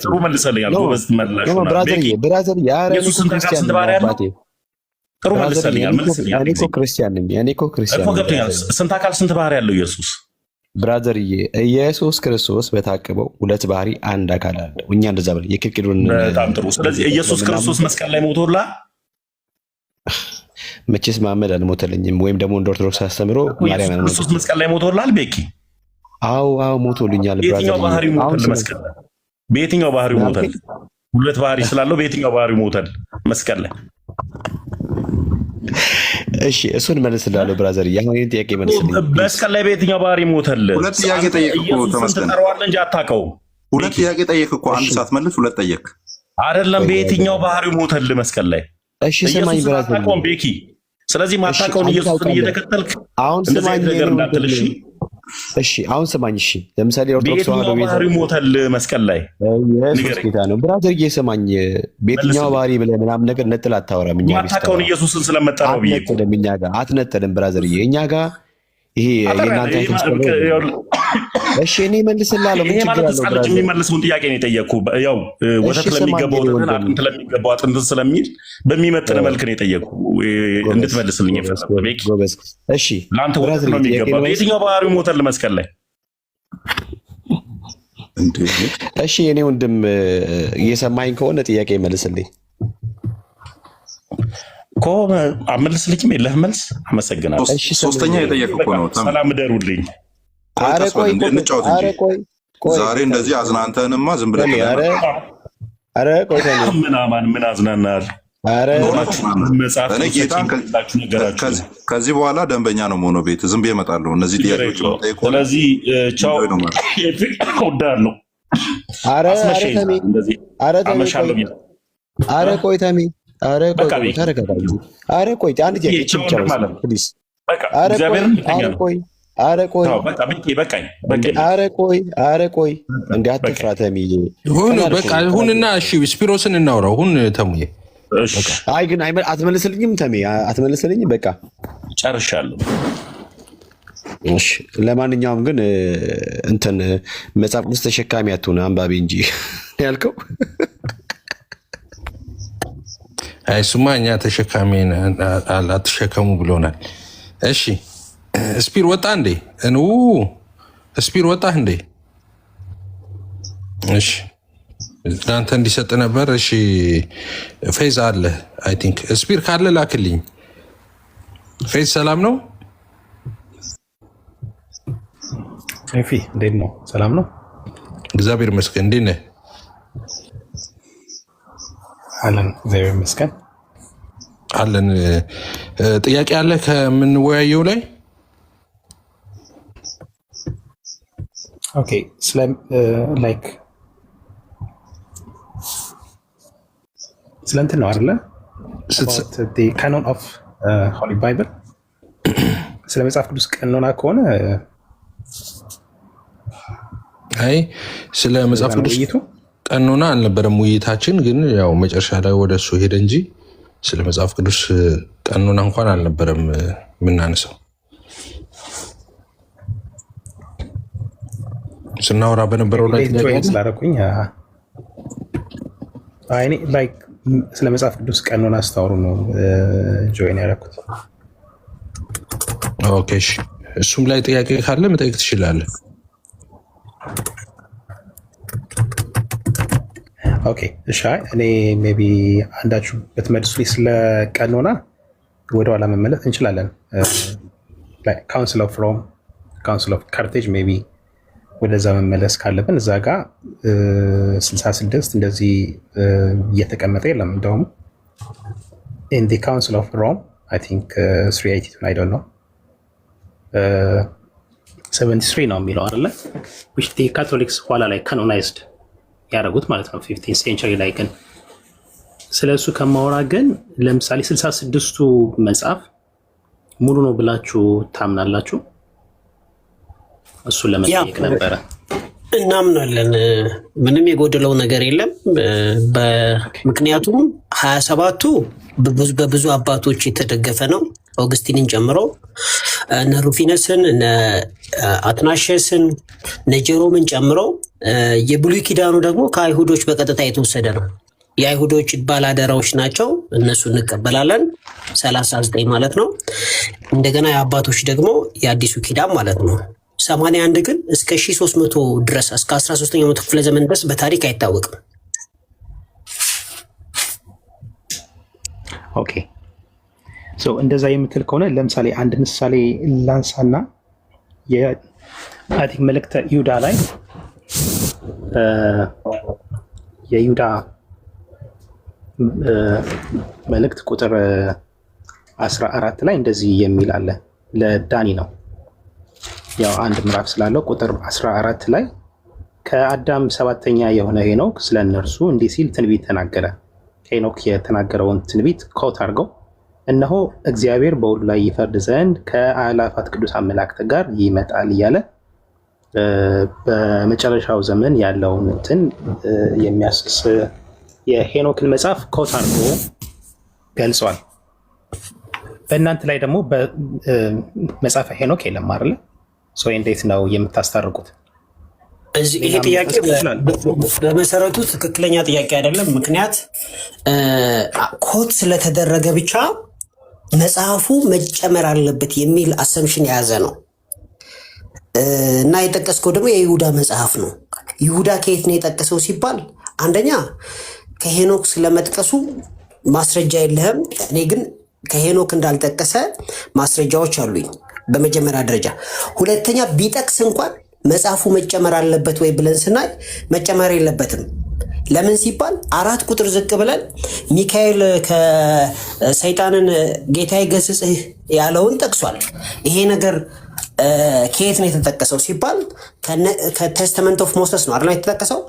ጥሩ መልሰልኛል። ጎበዝ መላሽ ብራዘር ኢየሱስ ስንት አካል ስንት ባህሪ አለው? ጥሩ መልሰልኛል። እኔ እኮ ክርስቲያን ነኝ። ገብቶኛል። ስንት አካል ስንት ባህሪ አለው ኢየሱስ? ብራዘርዬ ኢየሱስ ክርስቶስ በታቀበው ሁለት ባህሪ አንድ አካል አለው። እኛ እንደዛ ብለን የክርክሩን በጣም ጥሩ። ስለዚህ ኢየሱስ ክርስቶስ መስቀል ላይ ሞቶላ መቼስ መሐመድ አልሞተልኝም፣ ወይም ደግሞ እንደ ኦርቶዶክስ አስተምሮ ማርያም ክርስቶስ መስቀል ላይ ሞቶላል ቤኪ? አዎ ሞቶልኛል። በየትኛው ባህሪው ሞተል መስቀል ላይ? በየትኛው ባህሪው ሞተል? ሁለት ባህሪ ስላለው በየትኛው ባህሪው ሞተል መስቀል ላይ? እሺ እሱን መልስልሃለሁ ብራዘር። ያሁን ይሄን ጥያቄ መልስልኝ። መስቀል ላይ በየትኛው ባህሪ ሞተል? ሁለት ጥያቄ ጠየቅኩ እኮ ተመስገን። ተጠራዋለህ እንጂ አታውቀውም። ሁለት ጥያቄ ጠየቅኩ እኮ አንድ ሰዓት መልስ ሁለት ጠየቅ። አይደለም በየትኛው ባህሪው ሞተል መስቀል ላይ? እሺ ስማኝ ብራዘር ቤኪ። ስለዚህ ማታውቀውን ኢየሱስን እየተከተልክ አሁን ስማኝ ነገር እንዳትልሽ። እሺ አሁን ስማኝ። እሺ ለምሳሌ ኦርቶዶክስ ተዋህዶ ባህሪ ሞተል መስቀል ላይ ኢየሱስ ጌታ ነው ብራዘር። እየሰማኝ በየትኛው ባህሪ ብለህ ምናምን ነገር ነጥል አታወራም። እኛ ማታውቀውን ኢየሱስን ስለመጠራው ብዬ እኮ እኛ ጋር አትነጥልም ብራዘር። እኛ ጋር ይሄ የእናንተ እሺ እኔ መልስልሃለሁ። ምን ችግር አለው ብራዘር? የሚመልሰውን ጥያቄ ነው የጠየቅኩ። ያው ወተት ለሚገባው አጥንት ለሚገባው አጥንት ስለሚል በሚመጥን መልክ ነው የጠየቅኩ እንድትመልስልኝ የፈለኩት። ጎበዝ። እሺ ለአንተ ወተት ነው የሚገባው። በየትኛው ባህሪው ሞተል መስቀል ላይ? እሺ እኔ ወንድም እየሰማኝ ከሆነ ጥያቄ መልስልኝ እኮ አመልስልኝም የለህም መልስ። አመሰግናለሁ። ሶስተኛ የጠየቅኩ እኮ ነው። ሰላም እደሩልኝ። ኧረ ቆይ ዛሬ እንደዚህ አዝናንተንማ ዝም ብለህ ኧረ ቆይ ምን አዝናናል? እኔ ጌታን ከዚህ በኋላ ደንበኛ ነው መሆነው ቤት ዝም ብዬ እመጣለሁ። እነዚህ ጥያቄዎች ስለዚህ ቻው እወዳለሁ። ኧረ ቆይ ተሜ ኧረ ቆይ አንድ ጥያቄ ፕሊዝ። ኧረ ቆይ እንደ አትፍራ ተምዬ። ሁንና እሺ ስፒሮስን እናውራው። ሁን ተሙዬ። አይ ግን አትመልስልኝም ተሜ አትመልስልኝም። በቃ ጨርሻለሁ። እሺ ለማንኛውም ግን እንትን መጽሐፍ ቅዱስ ተሸካሚ አትሁን አንባቢ እንጂ ያልከው። አይ እሱማ እኛ ተሸካሚ አትሸከሙ ብሎናል። እሺ ስፒር ወጣ እንዴ? ስፒር ወጣ እንዴ? እሺ ለአንተ እንዲሰጥ ነበር። እሺ ፌዝ አለ አይ ቲንክ ስፒር ካለ ላክልኝ። ፌዝ ሰላም ነው? ፌፊ እንዴት ነው? ሰላም ነው? እግዚአብሔር ይመስገን። እንዴት ነህ? አለን እግዚአብሔር ይመስገን አለን። ጥያቄ አለ ከምንወያየው ላይ? ኦኬ ስለ ላይክ ስለ እንትን ነው አይደለ? ካኖን ኦፍ ሆሊ ባይብል ስለ መጽሐፍ ቅዱስ ቀኖና ከሆነ አይ ስለ መጽሐፍ ቅዱስ ቀኖና አልነበረም ውይይታችን፣ ግን ያው መጨረሻ ላይ ወደ እሱ ሄደ እንጂ ስለ መጽሐፍ ቅዱስ ቀኖና እንኳን አልነበረም የምናነሳው። ስናወራ በነበረው ላይ ስላደረኩኝ እኔ ላይክ ስለ መጽሐፍ ቅዱስ ቀኖና አስታውሩ ነው ጆይን ያደረኩት። ኦኬ እሺ፣ እሱም ላይ ጥያቄ ካለ መጠየቅ ትችላለህ። ኦኬ እሺ፣ እኔ ሜይ ቢ አንዳችሁ በትመልሱ ስለ ቀኖና ወደኋላ መመለስ እንችላለን። ካውንስል ኦፍ ሮም፣ ካውንስል ኦፍ ካርቴጅ ሜይ ቢ ወደዛ መመለስ ካለብን እዛ ጋር 66 እንደዚህ እየተቀመጠ የለም። እንደውም ኢን ዲ ካውንስል ኦፍ ሮም አይ ቲንክ 382 አይ ዶንት ኖ 73 ነው የሚለው አይደለ? which the catholics ኋላ ላይ canonized ያደረጉት ማለት ነው 15th century ላይ። ግን ስለሱ ከማወራ ግን ለምሳሌ 66ቱ መጽሐፍ ሙሉ ነው ብላችሁ ታምናላችሁ? እሱን ለመጠየቅ ነበረ። እናምናለን። ምንም የጎደለው ነገር የለም። ምክንያቱም 27ቱ በብዙ አባቶች የተደገፈ ነው። ኦግስቲንን ጨምሮ እነ ሩፊነስን፣ እነ አትናሸስን፣ እነ ጀሮምን ጨምሮ የብሉይ ኪዳኑ ደግሞ ከአይሁዶች በቀጥታ የተወሰደ ነው። የአይሁዶች ባላደራዎች ናቸው። እነሱ እንቀበላለን 39 ማለት ነው። እንደገና የአባቶች ደግሞ የአዲሱ ኪዳን ማለት ነው 81 ግን እስከ 1300 ድረስ እስከ 13ኛው መቶ ክፍለ ዘመን ድረስ በታሪክ አይታወቅም። ኦኬ ሶ እንደዛ የምትል ከሆነ ለምሳሌ አንድ ምሳሌ ላንሳና የአይ ቲንክ መልእክተ ይሁዳ ላይ የይሁዳ መልእክት ቁጥር 14 ላይ እንደዚህ የሚል አለ። ለዳኒ ነው ያው አንድ ምዕራፍ ስላለው ቁጥር 14 ላይ ከአዳም ሰባተኛ የሆነ ሄኖክ ስለ እነርሱ እንዲህ ሲል ትንቢት ተናገረ። ሄኖክ የተናገረውን ትንቢት ኮት አድርገው እነሆ እግዚአብሔር በሁሉ ላይ ይፈርድ ዘንድ ከአእላፋት ቅዱሳን መላእክት ጋር ይመጣል እያለ በመጨረሻው ዘመን ያለውን እንትን የሚያስስ የሄኖክን መጽሐፍ ኮት አድርጎ ገልጿል። በእናንተ ላይ ደግሞ መጽሐፈ ሄኖክ የለም አይደለ? እንዴት ነው የምታስታርቁት? ይሄ ጥያቄ በመሰረቱ ትክክለኛ ጥያቄ አይደለም። ምክንያት ኮት ስለተደረገ ብቻ መጽሐፉ መጨመር አለበት የሚል አሰምሽን የያዘ ነው እና የጠቀስከው ደግሞ የይሁዳ መጽሐፍ ነው። ይሁዳ ከየት ነው የጠቀሰው ሲባል አንደኛ ከሄኖክ ስለመጥቀሱ ማስረጃ የለህም። እኔ ግን ከሄኖክ እንዳልጠቀሰ ማስረጃዎች አሉኝ በመጀመሪያ ደረጃ። ሁለተኛ ቢጠቅስ እንኳን መጽሐፉ መጨመር አለበት ወይ ብለን ስናይ መጨመር የለበትም። ለምን ሲባል 4 ቁጥር ዝቅ ብለን ሚካኤል ከሰይጣንን ጌታዬ ገስጽህ ያለውን ጠቅሷል። ይሄ ነገር ከየት ነው የተጠቀሰው ሲባል ከቴስተመንት ኦፍ ሞሰስ ነው አይደል የተጠቀሰው?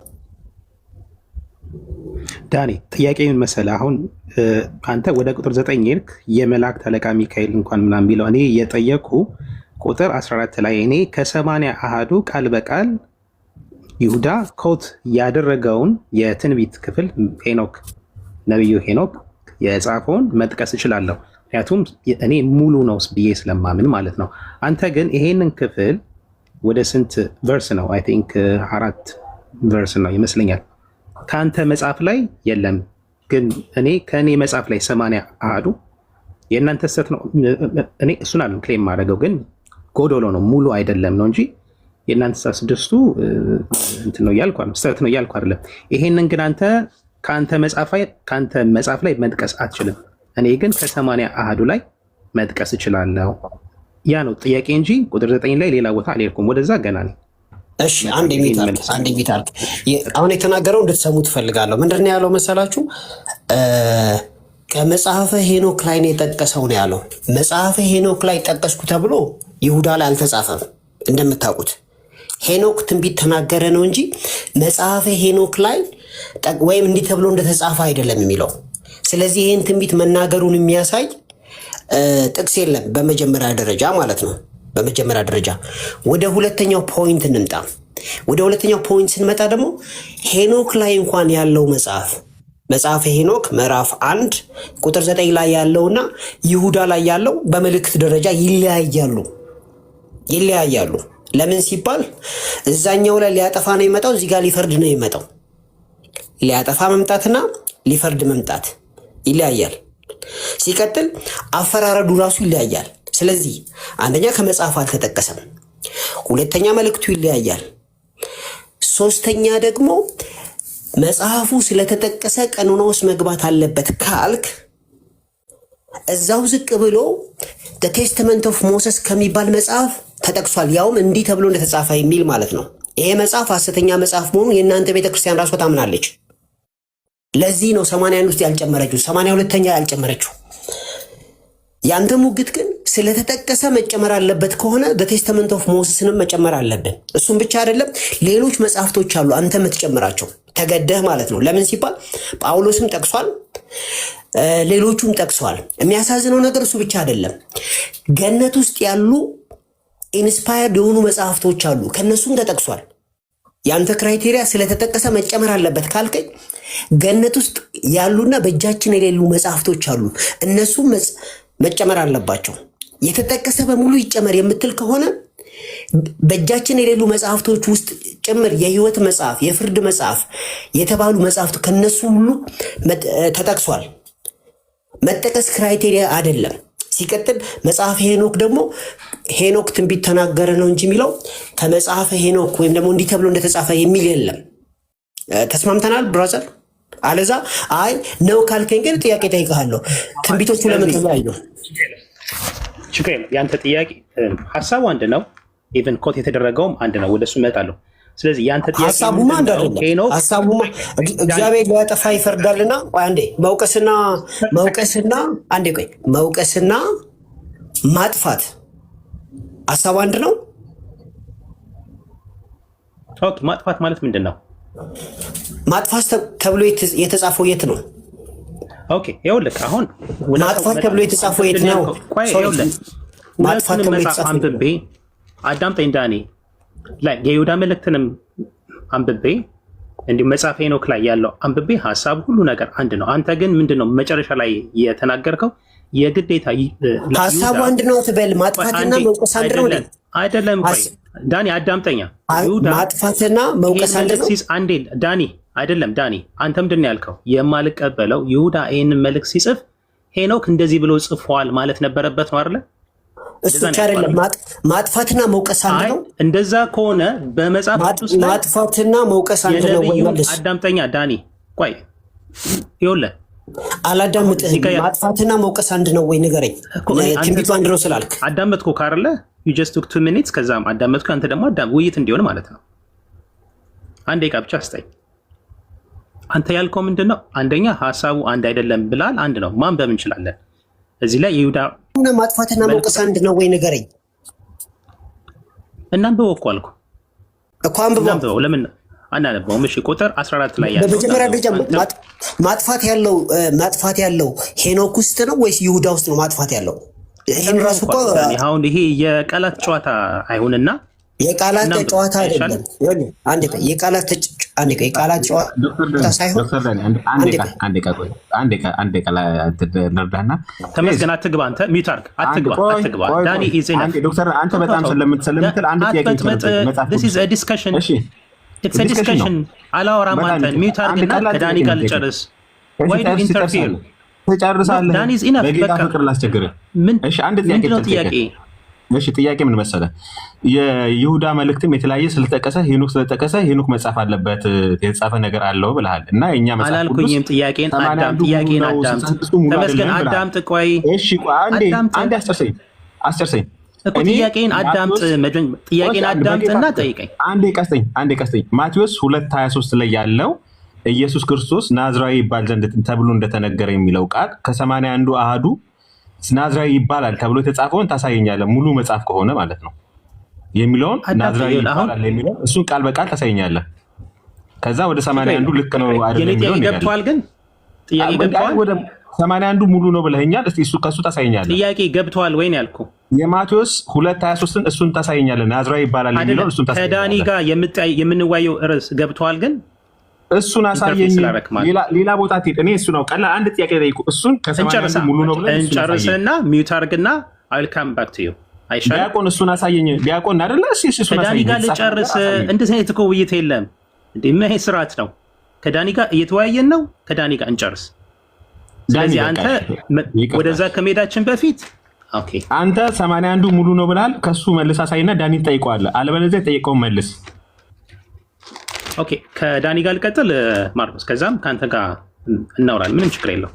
ዳኒ ጥያቄ ምን መሰለህ? አሁን አንተ ወደ ቁጥር 9 ሄድክ። የመላእክት አለቃ ሚካኤል እንኳን ምናምን ቢለው እኔ የጠየቁ ቁጥር 14 ላይ እኔ ከ80 አሃዱ ቃል በቃል ይሁዳ ኮት ያደረገውን የትንቢት ክፍል ሄኖክ ነቢዩ ሄኖክ የጻፈውን መጥቀስ እችላለሁ። ምክንያቱም እኔ ሙሉ ነው ብዬ ስለማምን ማለት ነው። አንተ ግን ይሄንን ክፍል ወደ ስንት ቨርስ ነው? አይ ቲንክ 4 ቨርስ ነው ይመስለኛል። ከአንተ መጽሐፍ ላይ የለም። ግን እኔ ከእኔ መጽሐፍ ላይ 80 አሃዱ የእናንተ ስህተት ነው። እኔ እሱን አለም ክሌም ማድረገው ግን ጎዶሎ ነው ሙሉ አይደለም ነው እንጂ የእናንተ 66ቱ እንትን ነው እያልኩ ስህተት ነው እያልኩ አይደለም። ይሄንን ግን አንተ ከአንተ መጽሐፍ ላይ መጥቀስ አትችልም። እኔ ግን ከ80 አሃዱ ላይ መጥቀስ እችላለሁ። ያ ነው ጥያቄ እንጂ ቁጥር 9 ላይ ሌላ ቦታ አልሄድኩም። ወደዛ ገና ነኝ። እሺ አንድ ሚት አርግ። አሁን የተናገረው እንድትሰሙ ትፈልጋለሁ። ምንድን ያለው መሰላችሁ? ከመጽሐፈ ሄኖክ ላይ ነው የጠቀሰው ነው ያለው። መጽሐፈ ሄኖክ ላይ ጠቀስኩ ተብሎ ይሁዳ ላይ አልተጻፈም። እንደምታውቁት ሄኖክ ትንቢት ተናገረ ነው እንጂ መጽሐፈ ሄኖክ ላይ ወይም እንዲህ ተብሎ እንደተጻፈ አይደለም የሚለው። ስለዚህ ይህን ትንቢት መናገሩን የሚያሳይ ጥቅስ የለም በመጀመሪያ ደረጃ ማለት ነው። በመጀመሪያ ደረጃ ወደ ሁለተኛው ፖይንት እንምጣ። ወደ ሁለተኛው ፖይንት ስንመጣ ደግሞ ሄኖክ ላይ እንኳን ያለው መጽሐፈ ሄኖክ ምዕራፍ 1 ቁጥር 9 ላይ ያለውና ይሁዳ ላይ ያለው በመልእክት ደረጃ ይለያያሉ። ለምን ሲባል እዛኛው ላይ ሊያጠፋ ነው የመጣው፣ እዚህ ጋር ሊፈርድ ነው የመጣው። ሊያጠፋ መምጣትና ሊፈርድ መምጣት ይለያያል። ሲቀጥል አፈራረዱ ራሱ ይለያያል። ስለዚህ አንደኛ ከመጽሐፍ አልተጠቀሰም፣ ሁለተኛ መልእክቱ ይለያያል፣ ሶስተኛ ደግሞ መጽሐፉ ስለተጠቀሰ ቀኖና ውስጥ መግባት አለበት ካልክ እዛው ዝቅ ብሎ ዘ ቴስተመንት ኦፍ ሞሰስ ከሚባል መጽሐፍ ተጠቅሷል። ያውም እንዲህ ተብሎ እንደተጻፈ የሚል ማለት ነው። ይሄ መጽሐፍ ሐሰተኛ መጽሐፍ መሆኑን የእናንተ ቤተክርስቲያን ራሷ ታምናለች። ለዚህ ነው 81 ውስጥ ያልጨመረችው 82ኛ ያልጨመረችው። ያንተ ሙግት ግን ስለተጠቀሰ መጨመር አለበት ከሆነ ዘ ቴስተመንት ኦፍ ሞሰስንም መጨመር አለብን። እሱም ብቻ አይደለም፣ ሌሎች መጽሐፍቶች አሉ አንተ የምትጨምራቸው ተገደህ ማለት ነው። ለምን ሲባል ጳውሎስም ጠቅሷል፣ ሌሎቹም ጠቅሷል። የሚያሳዝነው ነገር እሱ ብቻ አይደለም፣ ገነት ውስጥ ያሉ ኢንስፓየርድ የሆኑ መጽሐፍቶች አሉ፣ ከነሱም ተጠቅሷል። ያንተ ክራይቴሪያ ስለተጠቀሰ መጨመር አለበት ካልከኝ ገነት ውስጥ ያሉና በእጃችን የሌሉ መጽሐፍቶች አሉ፣ እነሱም መጨመር አለባቸው። የተጠቀሰ በሙሉ ይጨመር የምትል ከሆነ በእጃችን የሌሉ መጽሐፍቶች ውስጥ ጭምር የህይወት መጽሐፍ፣ የፍርድ መጽሐፍ የተባሉ መጽሐፍት ከነሱ ሁሉ ተጠቅሷል። መጠቀስ ክራይቴሪያ አይደለም። ሲቀጥል መጽሐፈ ሄኖክ ደግሞ ሄኖክ ትንቢት ተናገረ ነው እንጂ የሚለው ከመጽሐፈ ሄኖክ ወይም ደግሞ እንዲህ ተብሎ እንደተጻፈ የሚል የለም። ተስማምተናል ብራዘር? አለዛ አይ ነው ካልከኝ ግን ጥያቄ ጠይቃለሁ። ትንቢቶቹ ለምን ተለያዩ? ችግር የለም። ያንተ ጥያቄ ሀሳቡ አንድ ነው። ኢቨን ኮት የተደረገውም አንድ ነው። ወደሱ እመጣለሁ። ስለዚህ ያንተ ጥያቄ ሀሳቡማ አንድ አይደለም። ሀሳቡማ እግዚአብሔር ሊያጠፋ ይፈርዳልና አንዴ መውቀስና ማጥፋት ሀሳቡ አንድ ነው። ኦኬ፣ ማጥፋት ማለት ምንድን ነው? ማጥፋት ተብሎ የተጻፈው የት ነው? ኦኬ፣ ይኸውልህ አሁን ማጥፋት ተብሎ የተጻፈው የት ነው? ማጥፋት ተብሎ የተጻፈው አንብቤ አዳምጠኝ ዳኒ። ላይ የይሁዳ መልእክትንም አንብቤ እንዲሁም መጽሐፈ ሄኖክ ላይ ያለው አንብቤ ሀሳብ ሁሉ ነገር አንድ ነው። አንተ ግን ምንድነው መጨረሻ ላይ የተናገርከው? የግዴታ ሀሳቡ አንድ ነው ትበል። ማጥፋትና መውቀስ አንድ ነው አይደለም? ቆይ ዳኒ አዳምጠኛ። ማጥፋትና መውቀስ አንድ ነው አንዴ ዳኒ። አይደለም ዳኒ፣ አንተ ምንድነው ያልከው? የማልቀበለው ይሁዳ ይህንን መልእክት ሲጽፍ ሄኖክ እንደዚህ ብሎ ጽፏል ማለት ነበረበት ነው አይደለ? እሱ ብቻ አይደለም፣ ማጥፋትና መውቀስ አንድ ነው። እንደዛ ከሆነ በመጽሐፍ ቅዱስ ላይ ማጥፋትና መውቀስ አንድ ነው ወይ? መልስ። አዳምጠኛ ዳኒ፣ ቆይ ይኸውልህ፣ አላዳምጥህም። ማጥፋትና መውቀስ አንድ ነው ወይ ንገረኝ። ትንቢቱ አንድ ነው ስላልክ አዳመጥኩ ካርለ you just took 2 minutes ከዛም አዳመጥኩ። አንተ ደግሞ ውይይት እንዲሆን ማለት ነው። አንድ ደቂቃ ብቻ አስጠኝ። አንተ ያልከው ምንድነው? አንደኛ ሀሳቡ አንድ አይደለም ብላል። አንድ ነው ማንበብ እንችላለን። እዚህ ላይ ይሁዳ ማጥፋትና መውቀስ አንድ ነው ወይ ንገረኝ። እናንብበው እኮ አልኩ እኮ አንብበው። ለምን አናነበውም? እሺ ቁጥር 14 ላይ ያለው በመጀመሪያ ደረጃ ማጥፋት ያለው ሄኖክ ውስጥ ነው ወይስ ይሁዳ ውስጥ ነው ማጥፋት ያለው? ይሄን ራሱ እኮ አሁን ይሄ የቃላት ጨዋታ አይሁንና የቃላት ጨዋታ አይደለም። አንዴ የቃላት ጨዋታ ሳይሆን አንዴ ነርዳና ተመስገን። አትግባ አንተ ሚውት አድርግ። አትግባ ዳኒ ኢዜና ዶክተር አንተ በጣም ስለምትል አንድ ጥያቄ this is a discussion it's a discussion አላወራም። አንተ ሚውት አድርግና ከዳኒ ጋር ልጨርስ። why do you interfere? ተጨርሳለህ። ዳኒ is enough። በጌታ ፍቅር ላስቸግርህ። እሺ አንድ ጥያቄ እሺ ጥያቄ ምን መሰለህ? የይሁዳ መልእክትም የተለያየ ስለተጠቀሰ ሄኖክ ሄኖክ መጻፍ አለበት የተጻፈ ነገር አለው ብለሃል እና የኛ መጽሐፍ አላልኩኝም። ጥያቄን አዳምጥ። ተመስገን አዳምጥ። ቆይ እሺ አንዴ አስጨርሰኝ እኮ ጥያቄን አዳምጥ። ጥያቄን አዳምጥና ጠይቀኝ። አንዴ ቀስጠኝ። ማቴዎስ 2:23 ላይ ያለው ኢየሱስ ክርስቶስ ናዝራዊ ይባል ዘንድ ተብሎ እንደተነገረ የሚለው ቃል ከ81 አሃዱ ናዝራዊ ይባላል ተብሎ የተጻፈውን ታሳየኛለህ? ሙሉ መጽሐፍ ከሆነ ማለት ነው የሚለውን ናዝራዊ ይባላል የሚለው እሱን ቃል በቃል ታሳየኛለህ። ከዛ ወደ 81 ልክ ነው አይደለም የሚለው ገብቷል። ግን ጥያቄ ገብቷል። 81ዱ ሙሉ ነው ብለኸኛል። እስቲ እሱ ከሱ ታሳየኛለህ። ጥያቄ ገብተዋል ወይ ነው ያልኩህ። የማቴዎስ 2:23ን እሱን ታሳየኛለህ። ናዝራዊ ይባላል የሚለው እሱን ታሳየኛለህ። ከዳኒ ጋር የምንዋየው ርዕስ ገብተዋል ግን እሱን አሳየኝ። ሌላ ቦታ ትሄድ። እኔ እሱ ነው ቀላል አንድ ጥያቄ ጠይቁ። እሱን ከ81 ሙሉ ነው ብለህ እንጨርስና ሚውት አድርግና I'll come back to you። አይሻልም? ዲያቆን እሱን አሳየኝ። ዲያቆን አይደለ? እሱን ከዳኒ አሳየኝ። ጋር ልጨርስ። እንደዚህ አይነት እኮ ውይይት የለም እንዴ? ምን ይሄ ስርዓት ነው? ከዳኒ ጋር እየተወያየን ነው። ከዳኒ ጋር እንጨርስ። ስለዚህ አንተ ወደዛ ከመሄዳችን በፊት ኦኬ፣ አንተ 81ዱ ሙሉ ነው ብለሃል። ከሱ መልስ አሳይና ዳኒ ትጠይቀዋለህ። አለበለዚያ የጠየቀውን መልስ። ኦኬ፣ ከዳኒ ጋር ልቀጥል ማርቆስ፣ ከዛም ከአንተ ጋር እናወራለን። ምንም ችግር የለው።